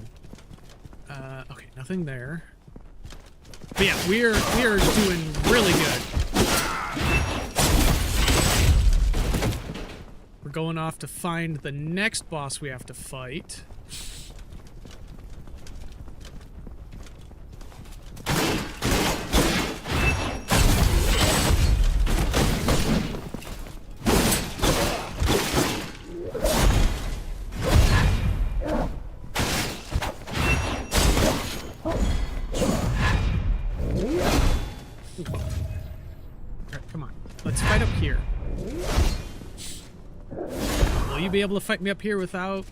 okay, nothing there. But yeah, we are doing really good. We're going off to find the next boss we have to fight. Be able to fight me up here without...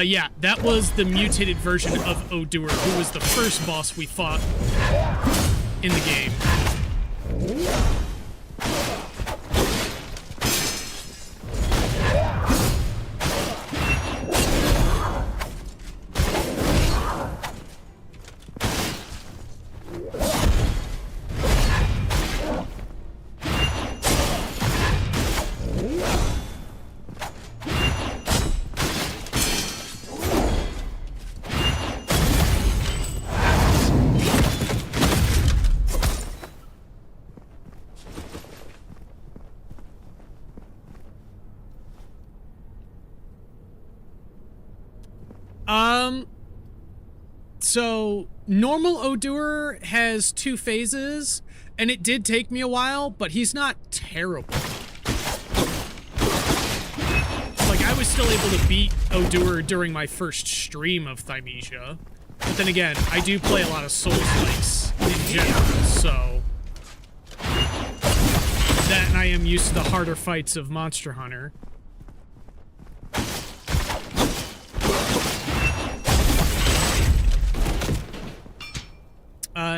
Yeah, that was the mutated version of Odur, who was the first boss we fought in the game. So normal Odur has 2 phases, and it did take me a while, but he's not terrible. Like, I was still able to beat Odur during my first stream of Thymesia. But then again, I do play a lot of Souls-likes in general, so... That and I am used to the harder fights of Monster Hunter.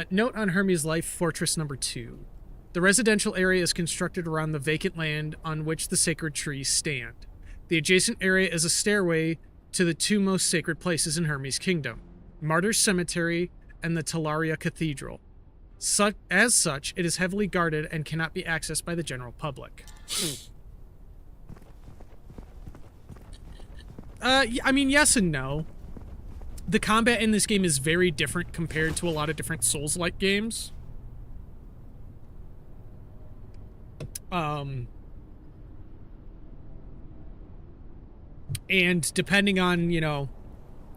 Note on Hermes Life Fortress number 2. The residential area is constructed around the vacant land on which the sacred trees stand. The adjacent area is a stairway to the two most sacred places in Hermes' kingdom, Martyr's Cemetery and the Talaria Cathedral. As such, it is heavily guarded and cannot be accessed by the general public. I mean, yes and no. The combat in this game is very different compared to a lot of different Souls-like games. And depending on, you know,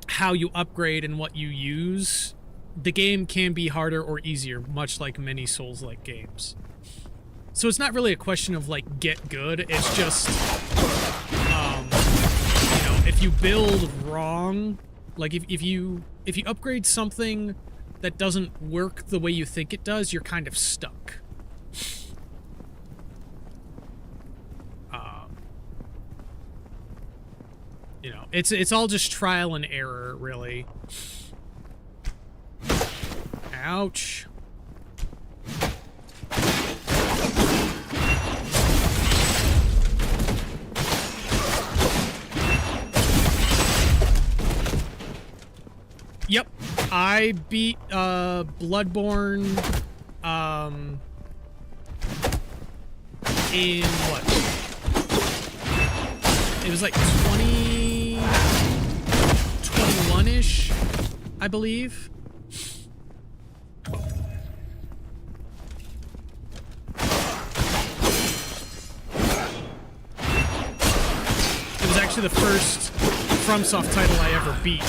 how you upgrade and what you use, the game can be harder or easier, much like many Souls-like games. So it's not really a question of, like, get good. It's just, you know, if you build wrong, like, if you upgrade something that doesn't work the way you think it does, you're kind of stuck. You know, it's all just trial and error, really. Ouch. Yep, I beat Bloodborne in what? It was like 2021-ish, I believe. It was actually the first FromSoft title I ever beat.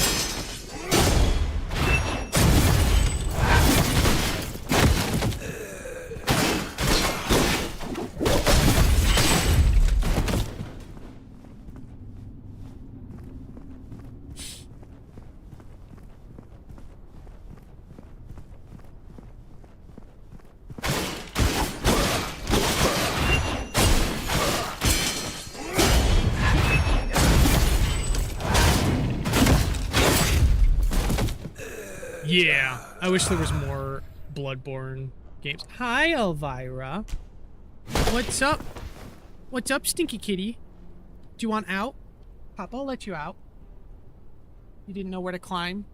Yeah, I wish there was more Bloodborne games. Hi, Elvira. What's up? What's up, Stinky Kitty? Do you want out? Papa will let you out. You didn't know where to climb?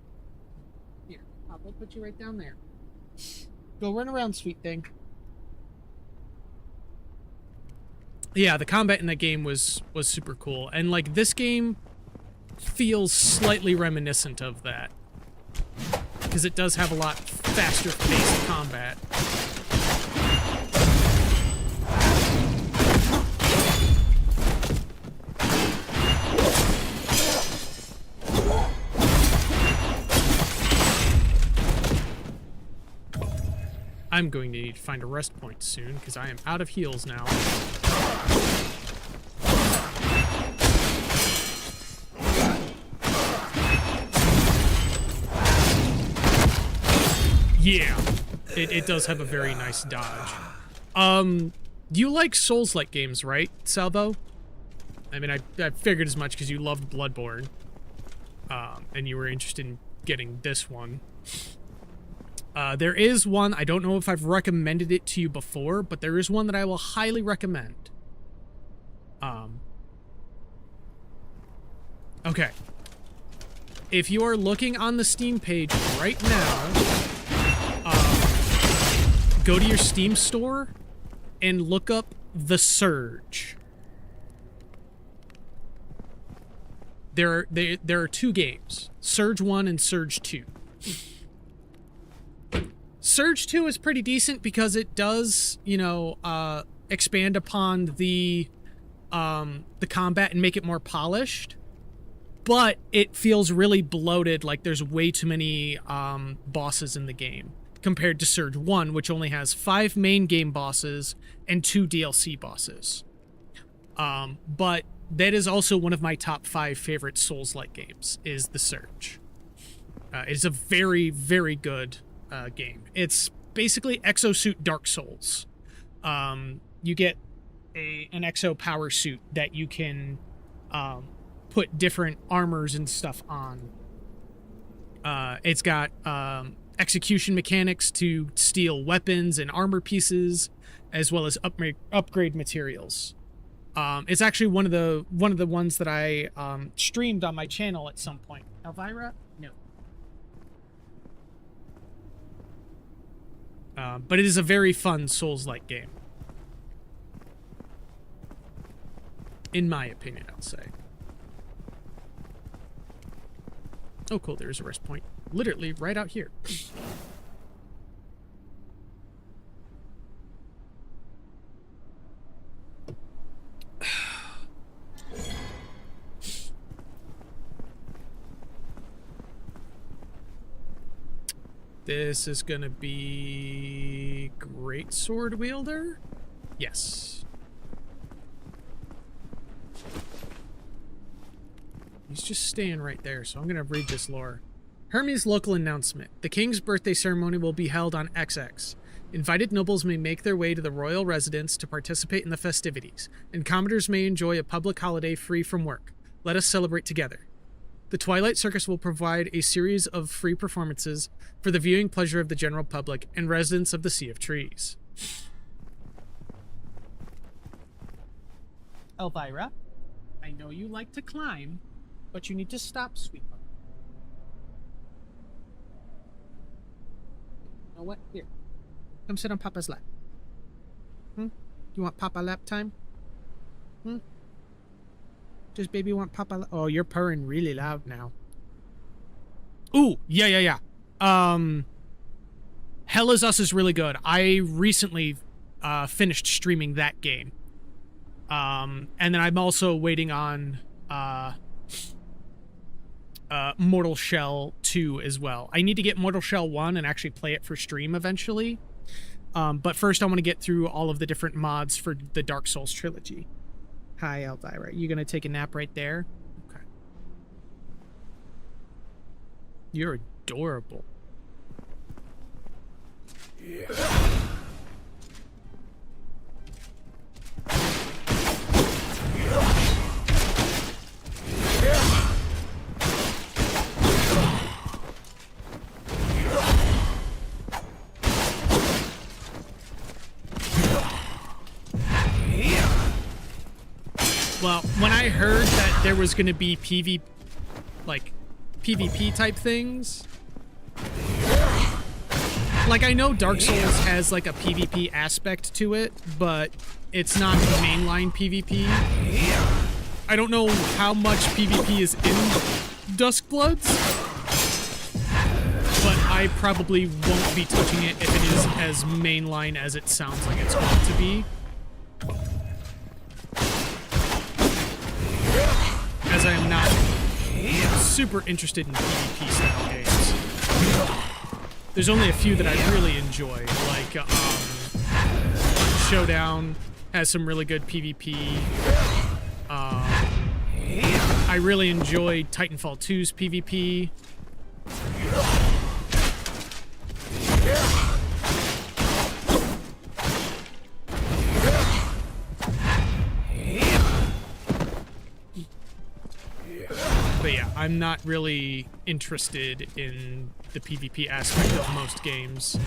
Here, Papa will put you right down there. Go run around, sweet thing. Yeah, the combat in that game was super cool. And, like, this game feels slightly reminiscent of that. Because it does have a lot faster paced combat. I'm going to need to find a rest point soon, because I am out of heals now. Yeah, it does have a very nice dodge. You like Souls-like games, right, Salvo? I mean, I figured as much because you loved Bloodborne. And you were interested in getting this one. There is one, I don't know if I've recommended it to you before, but there is one that I will highly recommend. Okay. If you are looking on the Steam page right now, go to your Steam store and look up The Surge. There are two games, Surge 1 and Surge 2. Surge 2 is pretty decent because it does, you know, expand upon the combat and make it more polished. But it feels really bloated, like there's way too many bosses in the game compared to Surge 1, which only has 5 main game bosses and 2 DLC bosses. But that is also one of my top 5 favorite Souls-like games, is The Surge. It's a very, very good game. It's basically Exosuit Dark Souls. You get an Exo power suit that you can put different armors and stuff on. It's got execution mechanics to steal weapons and armor pieces, as well as upgrade materials. It's actually one of the ones that I streamed on my channel at some point. Elvira? No. But it is a very fun Souls-like game. In my opinion, I'll say. Oh, cool, there's a rest point. Literally right out here. This is gonna be Great Sword Wielder? Yes. He's just staying right there, so I'm gonna read this lore. Hermes local announcement. The king's birthday ceremony will be held on XX. Invited nobles may make their way to the royal residence to participate in the festivities, and commoners may enjoy a public holiday free from work. Let us celebrate together. The Twilight Circus will provide a series of free performances for the viewing pleasure of the general public and residents of the Sea of Trees. Elvira, I know you like to climb, but you need to stop, sweetheart. You know what? Here. Come sit on Papa's lap. You want Papa lap time? Does baby want Papa? Oh, you're purring really loud now. Ooh, yeah. Hell is Us is really good. I recently finished streaming that game. And then I'm also waiting on Mortal Shell 2 as well. I need to get Mortal Shell 1 and actually play it for stream eventually. But first I want to get through all of the different mods for the Dark Souls trilogy. Hi, Elvira. You gonna take a nap right there? Okay. You're adorable. Yeah. Well, when I heard that there was going to be PvP type things, like, I know Dark Souls has like a PvP aspect to it, but it's not mainline PvP. I don't know how much PvP is in Duskbloods, but I probably won't be touching it if it is as mainline as it sounds like it's going to be. As I am not super interested in PvP style games. There's only a few that I really enjoy, like Showdown has some really good PvP. I really enjoyed Titanfall 2's PvP. But yeah, I'm not really interested in the PvP aspect of most games.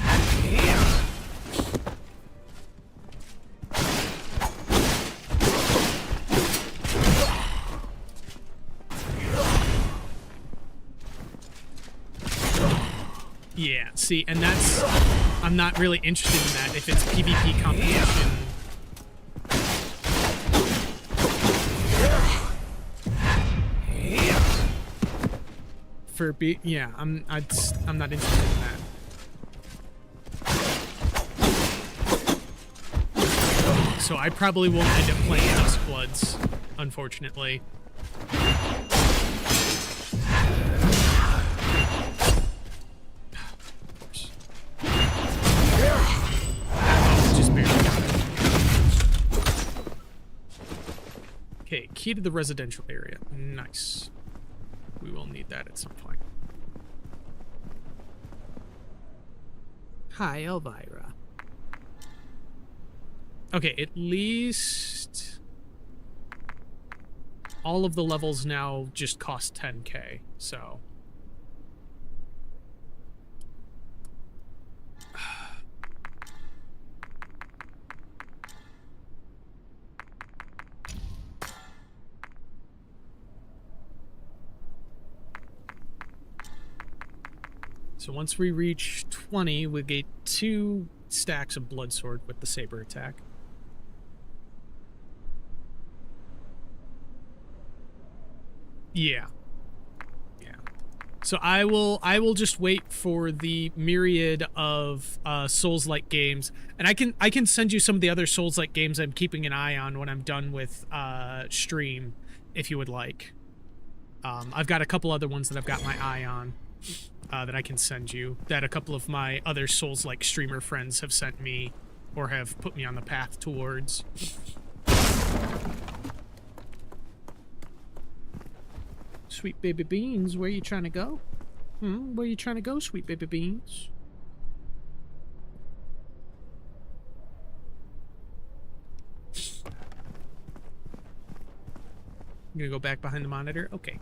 Yeah, see, and that's... I'm not really interested in that if it's PvP competition. Yeah, I'm not interested in that. So I probably won't end up playing Duskbloods, unfortunately. Just barely got it. Okay, key to the residential area. Nice. We will need that at some point. Hi, Elvira. Okay, at least all of the levels now just cost 10k, so... So once we reach 20, we get 2 stacks of Bloodsword with the Saber attack. Yeah. Yeah. So I will just wait for the myriad of Souls-like games. And I can send you some of the other Souls-like games I'm keeping an eye on when I'm done with stream, if you would like. I've got a couple other ones that I've got my eye on. That I can send you, that a couple of my other Souls-like streamer friends have sent me, or have put me on the path towards. Sweet baby beans, where you trying to go? Where you trying to go, sweet baby beans? You gonna go back behind the monitor? Okay.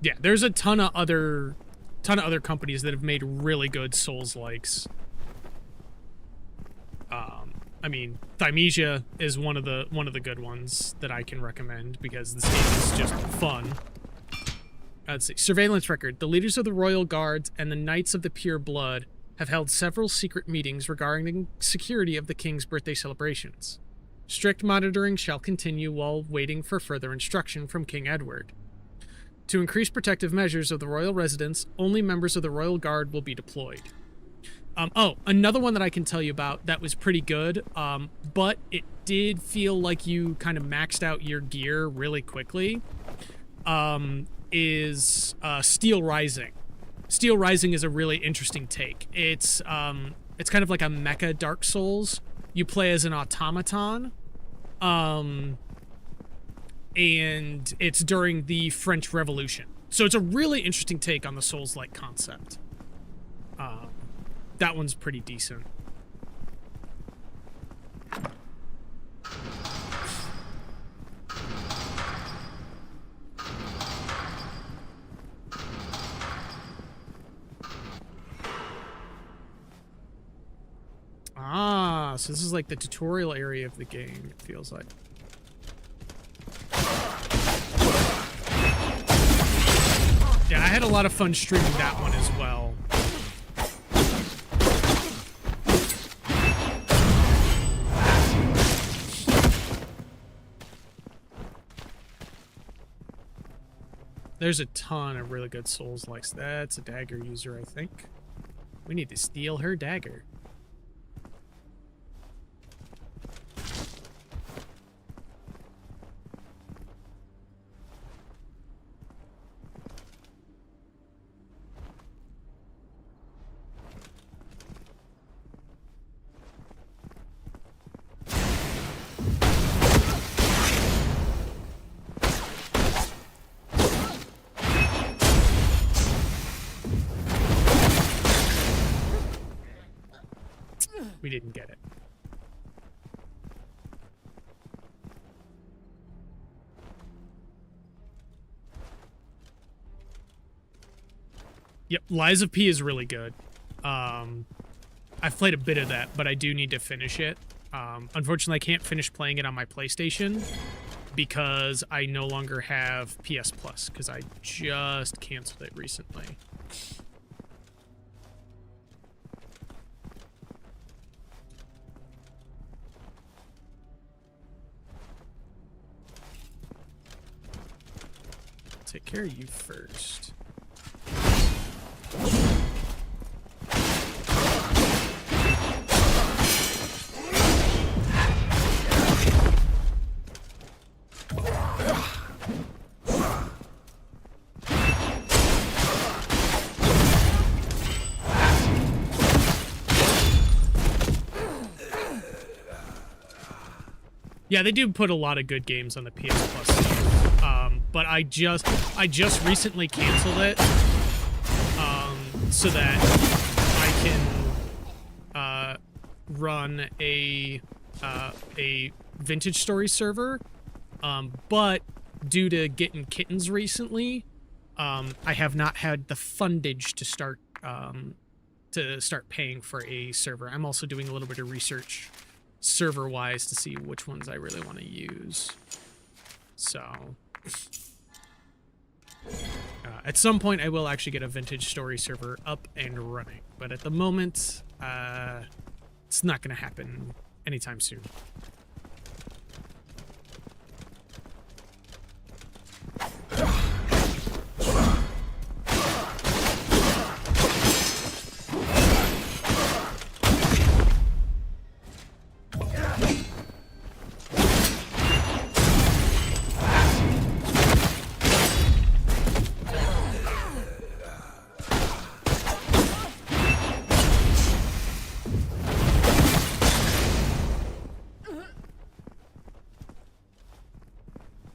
Yeah, there's a ton of other companies that have made really good Souls-likes. I mean, Thymesia is one of the good ones that I can recommend because this game is just fun. Let's see. Surveillance record. The leaders of the Royal Guards and the Knights of the Pure Blood have held several secret meetings regarding the security of the King's birthday celebrations. Strict monitoring shall continue while waiting for further instruction from King Edward. To increase protective measures of the royal residence, only members of the Royal Guard will be deployed. Oh, another one that I can tell you about that was pretty good, but it did feel like you kind of maxed out your gear really quickly, is Steel Rising. Steel Rising is a really interesting take. It's kind of like a mecha Dark Souls. You play as an automaton, and it's during the French Revolution. So it's a really interesting take on the Souls-like concept. That one's pretty decent. Ah, so this is like the tutorial area of the game, it feels like. Yeah, I had a lot of fun streaming that one as well. There's a ton of really good Souls-likes. That's a dagger user, I think. We need to steal her dagger. We didn't get it. Yep, Lies of P is really good. I've played a bit of that, but I do need to finish it. Unfortunately, I can't finish playing it on my PlayStation because I no longer have PS Plus, because I just canceled it recently. Take care of you first. Yeah, they do put a lot of good games on the PS Plus stuff. But I just recently canceled it so that I can run a Vintage Story server. But due to getting kittens recently, I have not had the fundage to start paying for a server. I'm also doing a little bit of research server-wise to see which ones I really want to use. So, at some point, I will actually get a Vintage Story server up and running. But at the moment, it's not going to happen anytime soon.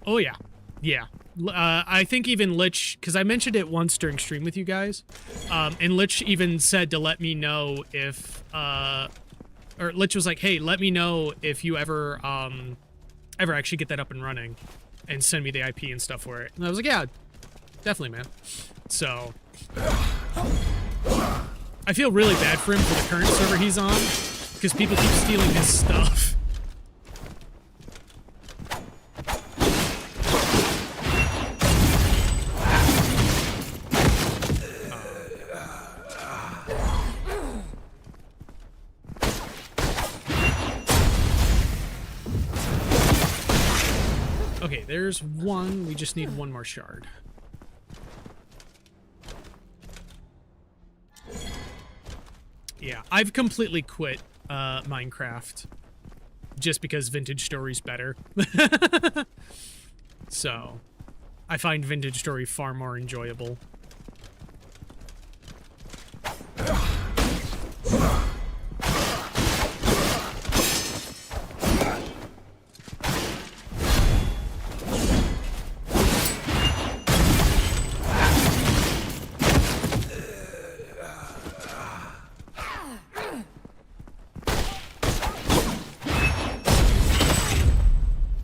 Oh, yeah. Yeah. I think even Lich, because I mentioned it once during stream with you guys, and Lich even said to let me know if, or Lich was like, hey, let me know if you ever actually get that up and running, and send me the IP and stuff for it. And I was like, yeah, definitely, man. So, I feel really bad for him for the current server he's on, because people keep stealing his stuff. Okay, there's one. We just need one more shard. Yeah, I've completely quit Minecraft just because Vintage Story's better. So, I find Vintage Story far more enjoyable.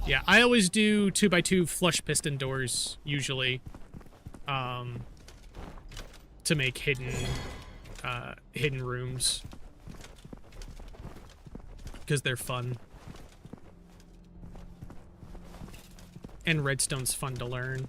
Yeah, I always do 2x2 flush piston doors, usually, to make hidden rooms, because they're fun. And redstone's fun to learn.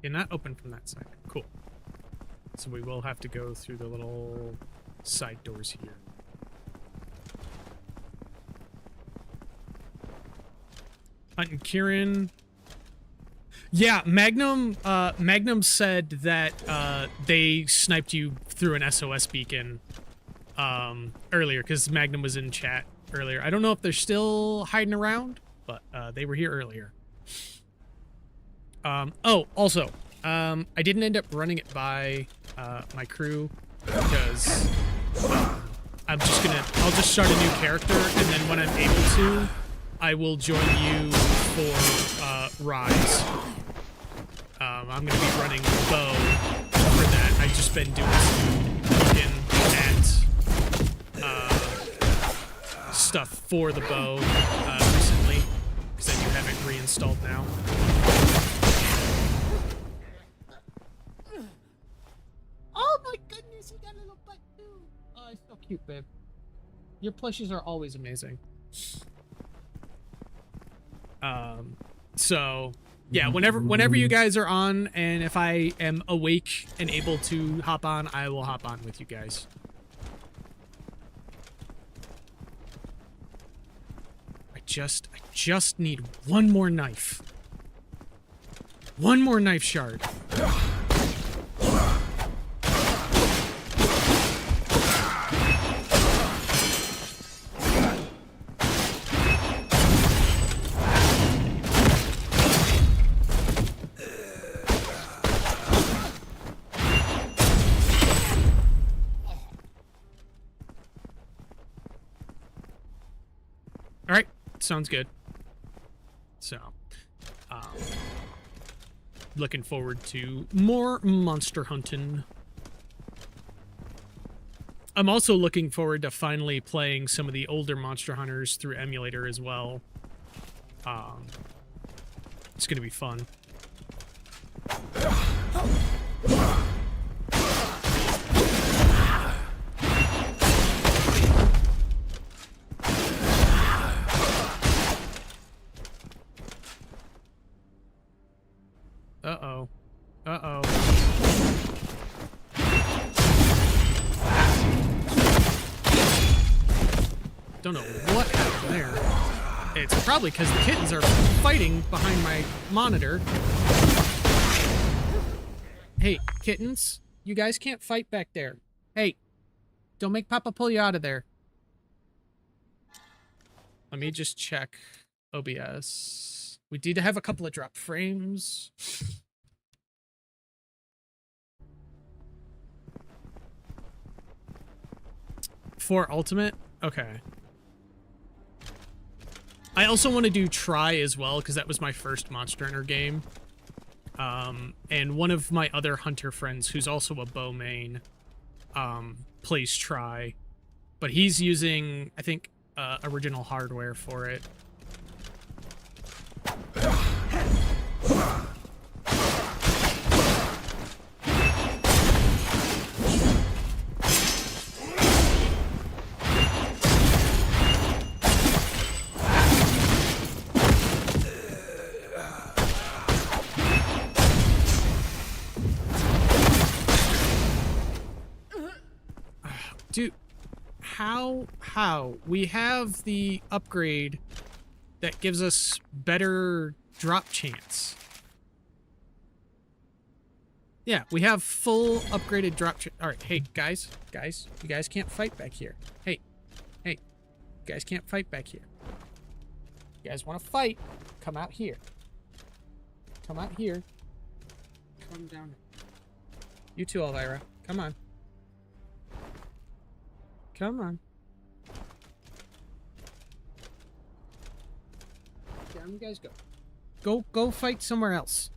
You're not open from that side. Cool. So we will have to go through the little side doors here. Hunt and Kieran. Yeah, Magnum said that they sniped you through an SOS beacon earlier, because Magnum was in chat earlier. I don't know if they're still hiding around, but they were here earlier. Oh, also, I didn't end up running it by my crew because I'll just start a new character, and then when I'm able to, I will join you for Rise. I'm gonna be running bow for that. I've just been doing some looking at stuff for the bow recently, because I do have it reinstalled now. Oh my goodness, he got a little butt too. Oh, it's so cute, babe. Your plushies are always amazing. So yeah, whenever you guys are on, and if I am awake and able to hop on, I will hop on with you guys. I just need one more knife. One more knife shard. All right, sounds good. So, looking forward to more monster hunting. I'm also looking forward to finally playing some of the older Monster Hunters through emulator as well. It's gonna be fun. Uh-oh. Uh-oh. Don't know what happened there. It's probably because the kittens are fighting behind my monitor. Hey, kittens, you guys can't fight back there. Hey, don't make Papa pull you out of there. Let me just check OBS. We did have a couple of drop frames. For Ultimate? Okay. I also want to do Try as well, because that was my first Monster Hunter game. And one of my other hunter friends, who's also a bow main, plays Try. But he's using, I think, original hardware for it. Dude, how? We have the upgrade that gives us better drop chance. Yeah, we have full upgraded drop chance. Alright, hey, guys, you guys can't fight back here. Hey, you guys can't fight back here. You guys want to fight? Come out here. Come out here. Come down. You too, Elvira. Come on. Come on. Down you guys go. Go fight somewhere else.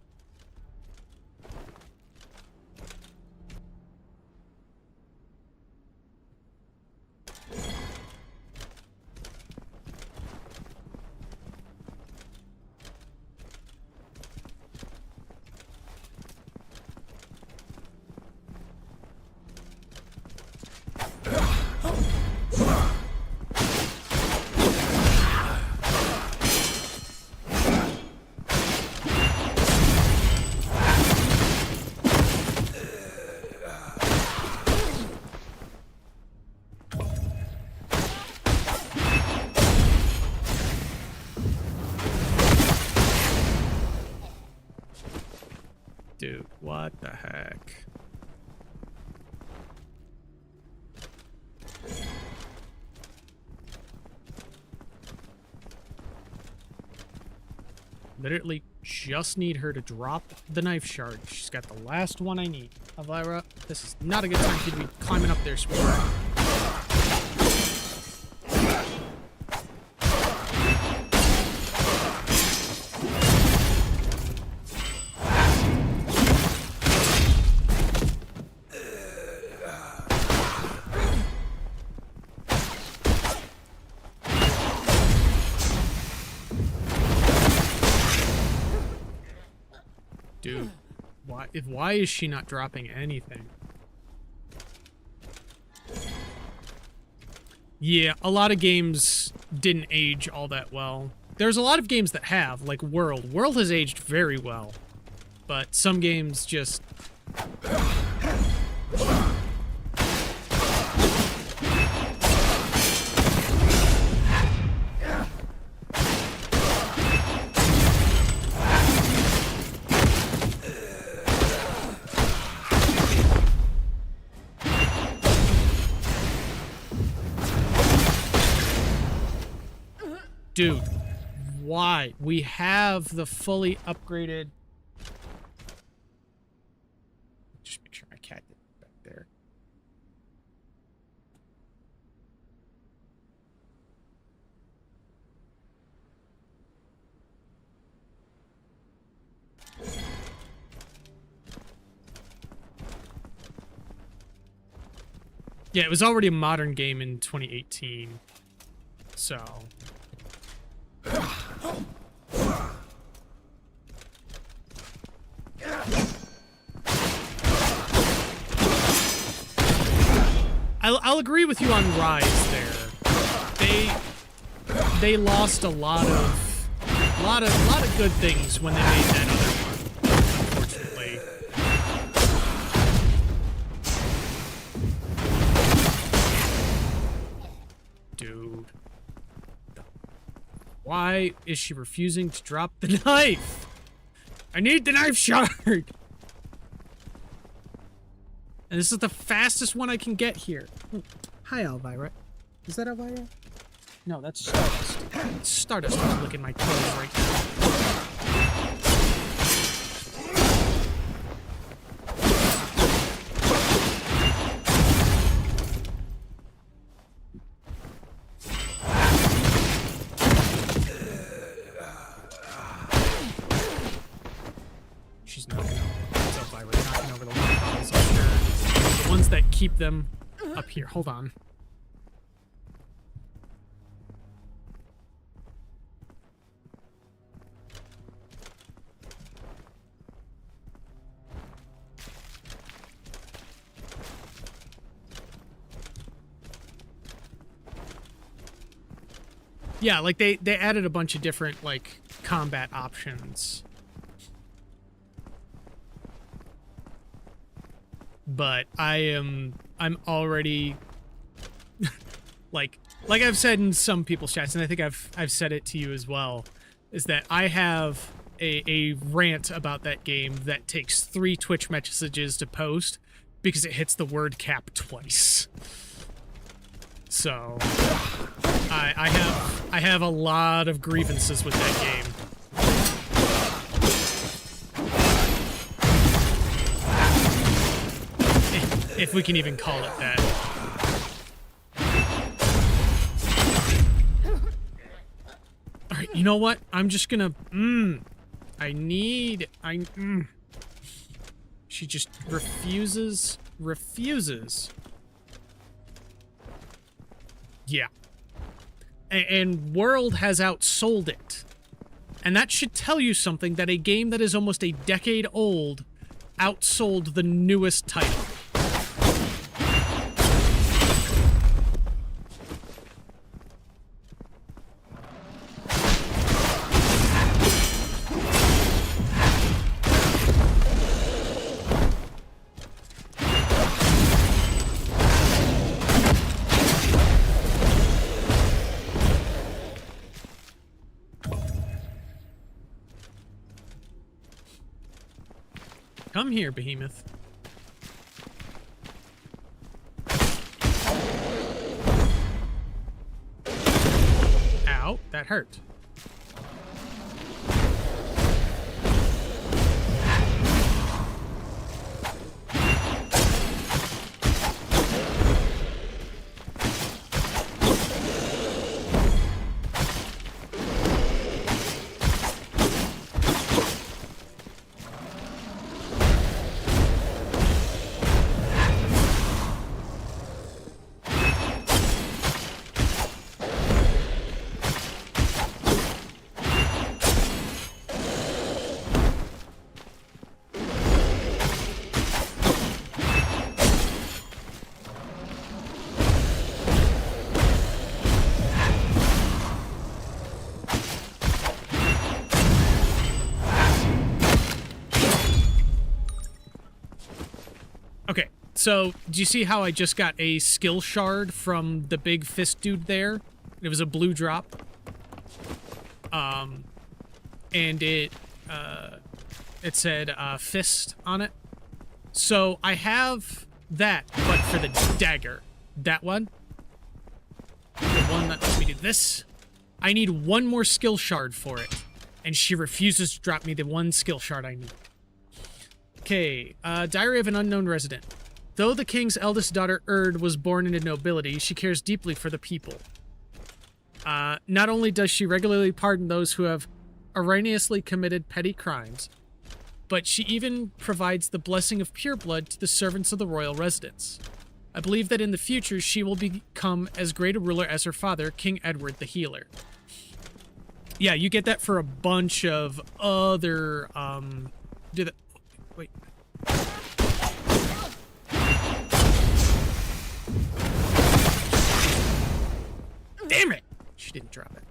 Dude, what the heck? Literally just need her to drop the knife shard. She's got the last one I need. Elvira, this is not a good time for you to be climbing up there, sweetheart. why is she not dropping anything? Yeah, a lot of games didn't age all that well. There's a lot of games that have, like World. World has aged very well, but some games just... Dude, why? We have the fully upgraded... Just make sure my cat didn't get back there. Yeah, it was already a modern game in 2018, so... I'll agree with you on Rise there. They lost a lot of good things when they made that other one, unfortunately. Dude. Why is she refusing to drop the knife? I need the knife shard! And this is the fastest one I can get here. Hi, Elvira. Is that Elvira? No, that's Stardust. Stardust is licking my toes right now. She's knocking over. What's up, Elvira? Knocking over the water bottles up here. The ones that keep them up here. Hold on. Yeah, like they added a bunch of different like combat options. But I'm already like I've said in some people's chats, and I think I've said it to you as well, is that I have a rant about that game that takes 3 Twitch messages to post because it hits the word cap twice. So I have a lot of grievances with that game. If we can even call it that. Alright, you know what? I'm just gonna... She just refuses. Yeah. And World has outsold it. And that should tell you something, that a game that is almost a decade old outsold the newest title. Come here, Behemoth. Ow, that hurt. So, do you see how I just got a skill shard from the big fist dude there? It was a blue drop. And it said, fist on it. So, I have that, but for the dagger. That one. The one that lets me do this. I need one more skill shard for it. And she refuses to drop me the one skill shard I need. Okay, Diary of an Unknown Resident. Though the king's eldest daughter, Erd, was born into nobility, she cares deeply for the people. Not only does she regularly pardon those who have erroneously committed petty crimes, but she even provides the blessing of pure blood to the servants of the royal residence. I believe that in the future she will become as great a ruler as her father, King Edward the Healer. Yeah, you get that for a bunch of other, wait. Damn it! She didn't drop it.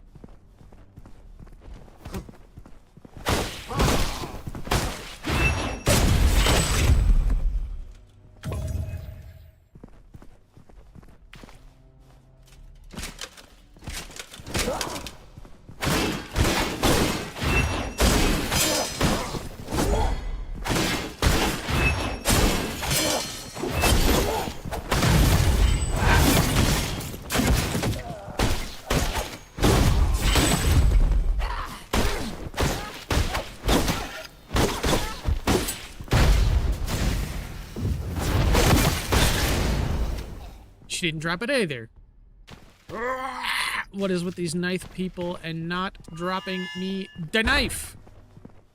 She didn't drop it either. What is with these knife people and not dropping me the knife?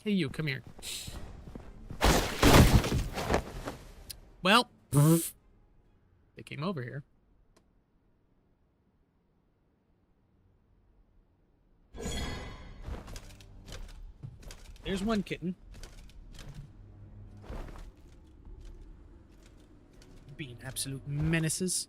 Hey, you, come here. Well, they came over here. There's one kitten. Being absolute menaces.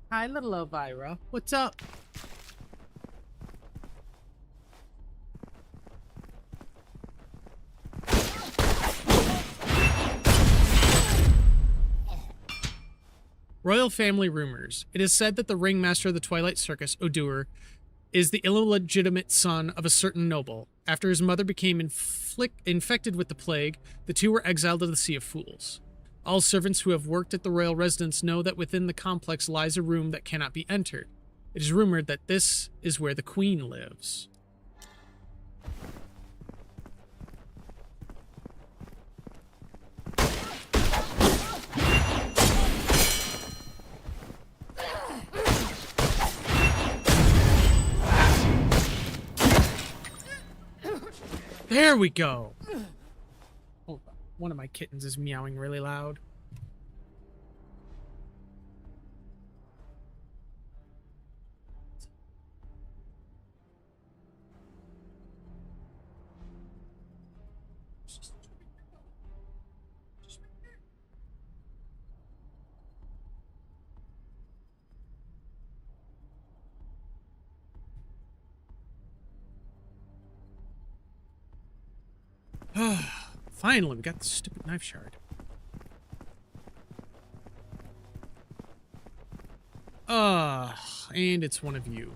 Hi, little Elvira. What's up? Royal family rumors. It is said that the ringmaster of the Twilight Circus, Odur, is the illegitimate son of a certain noble. After his mother became infected with the plague, the two were exiled to the Sea of Fools. All servants who have worked at the royal residence know that within the complex lies a room that cannot be entered. It is rumored that this is where the queen lives. There we go. Hold on. One of my kittens is meowing really loud. Finally, we got the stupid knife shard. And it's one of you.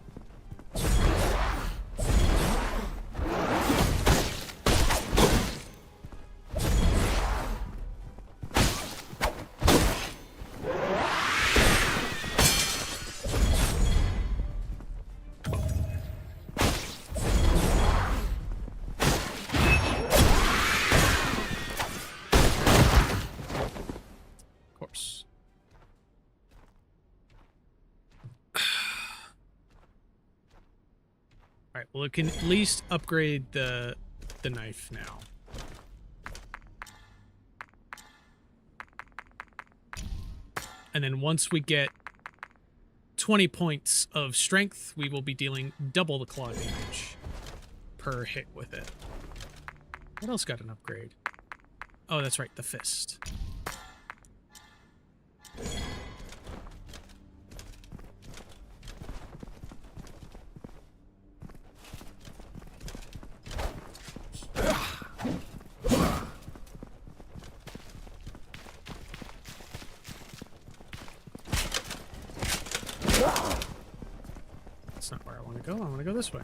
well, it can at least upgrade the knife now. And then once we get 20 points of strength, we will be dealing double the claw damage per hit with it. What else got an upgrade? Oh, that's right, the fist. That's not where I want to go. I want to go this way.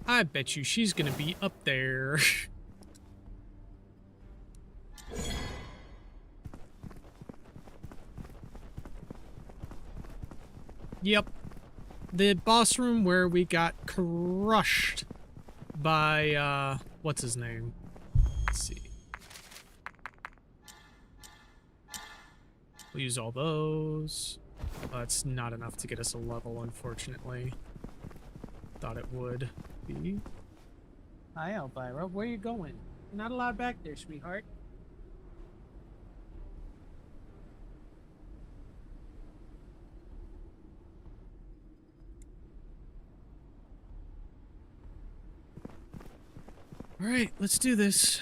I bet you she's gonna be up there. Yep. The boss room where we got crushed by, what's his name? Let's see. We'll use all those. That's not enough to get us a level, unfortunately. Thought it would be. Hi, Elvira. Where are you going? You're not allowed back there, sweetheart. All right, let's do this.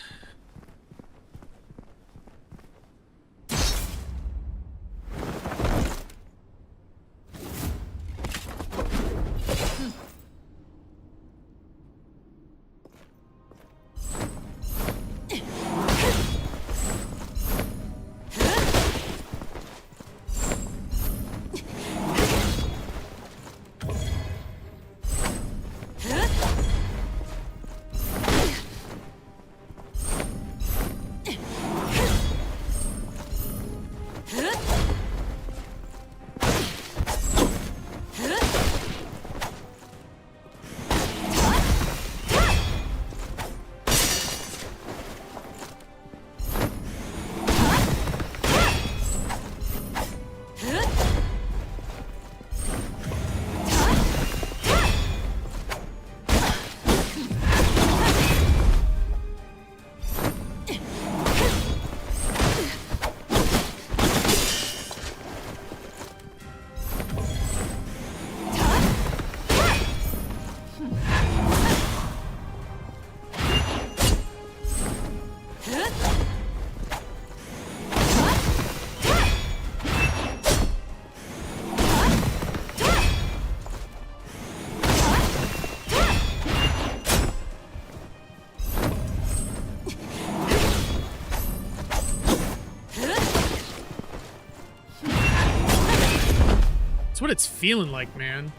what it's feeling like, man.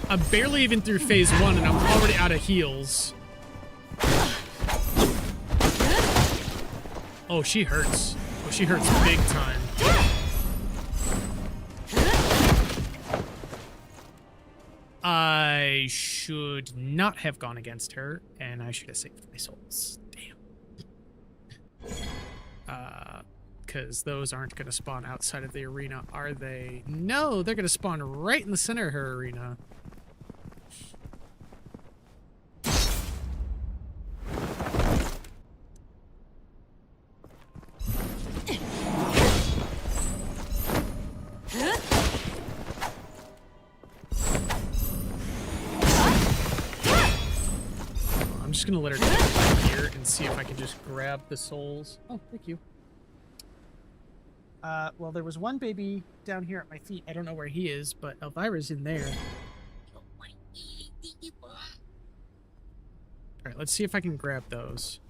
I'm barely even through phase 1 and I'm already out of heals. Oh, she hurts. Oh, she hurts big time. I should not have gone against her, and I should have saved my souls. Damn. Because those aren't going to spawn outside of the arena, are they? No, they're going to spawn right in the center of her arena. I'm just gonna let her get here and see if I can just grab the souls. Oh, thank you. Well, there was one baby down here at my feet. I don't know where he is, but Elvira's in there. Alright, let's see if I can grab those.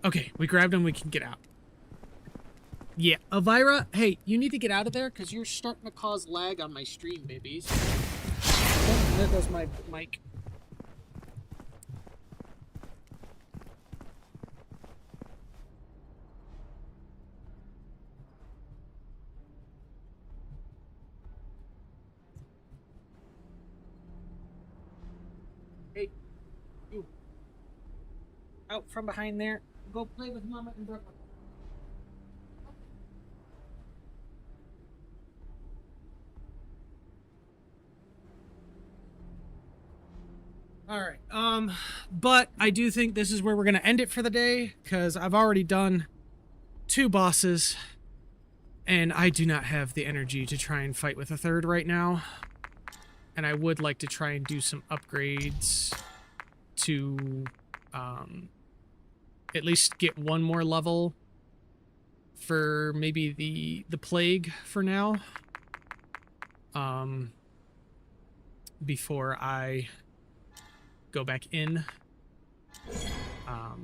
Okay, we grabbed him, we can get out. Yeah, Elvira, hey, you need to get out of there because you're starting to cause lag on my stream, babies. Oh, there goes my mic. Hey, you. Out from behind there. Go play with Mama and Brooklyn. All right. But I do think this is where we're going to end it for the day because I've already done 2 bosses and I do not have the energy to try and fight with a third right now. And I would like to try and do some upgrades to at least get 1 more level for maybe the plague for now. Before I go back in.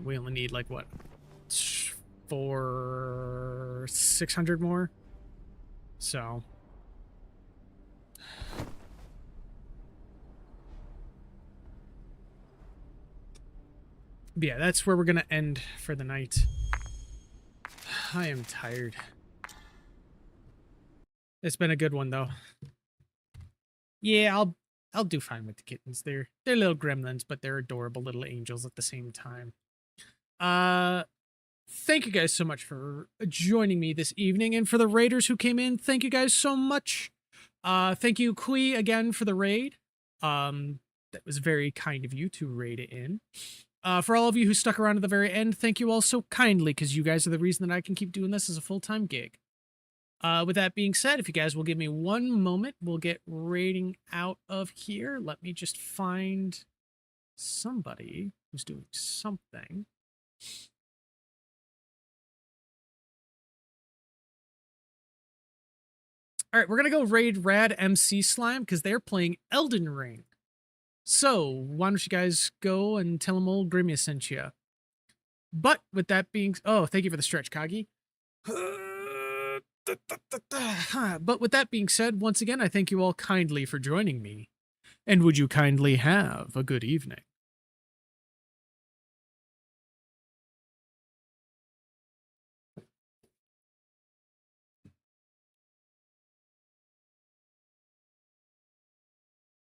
We only need like what, 600 more. So but yeah, that's where we're gonna end for the night. I am tired. It's been a good one though. Yeah, I'll do fine with the kittens. They're little gremlins, but they're adorable little angels at the same time. Thank you guys so much for joining me this evening, and for the raiders who came in, thank you guys so much. Thank you, Kui, again for the raid. That was very kind of you to raid it in. For all of you who stuck around to the very end, thank you all so kindly, because you guys are the reason that I can keep doing this as a full-time gig. With that being said, if you guys will give me 1 moment, we'll get raiding out of here. Let me just find somebody who's doing something. All right, we're going to go raid Rad MC Slime because they're playing Elden Ring. So, why don't you guys go and tell them old Grimia sent you. But with that being... Oh, thank you for the stretch, Kagi. But with that being said, once again, I thank you all kindly for joining me. And would you kindly have a good evening?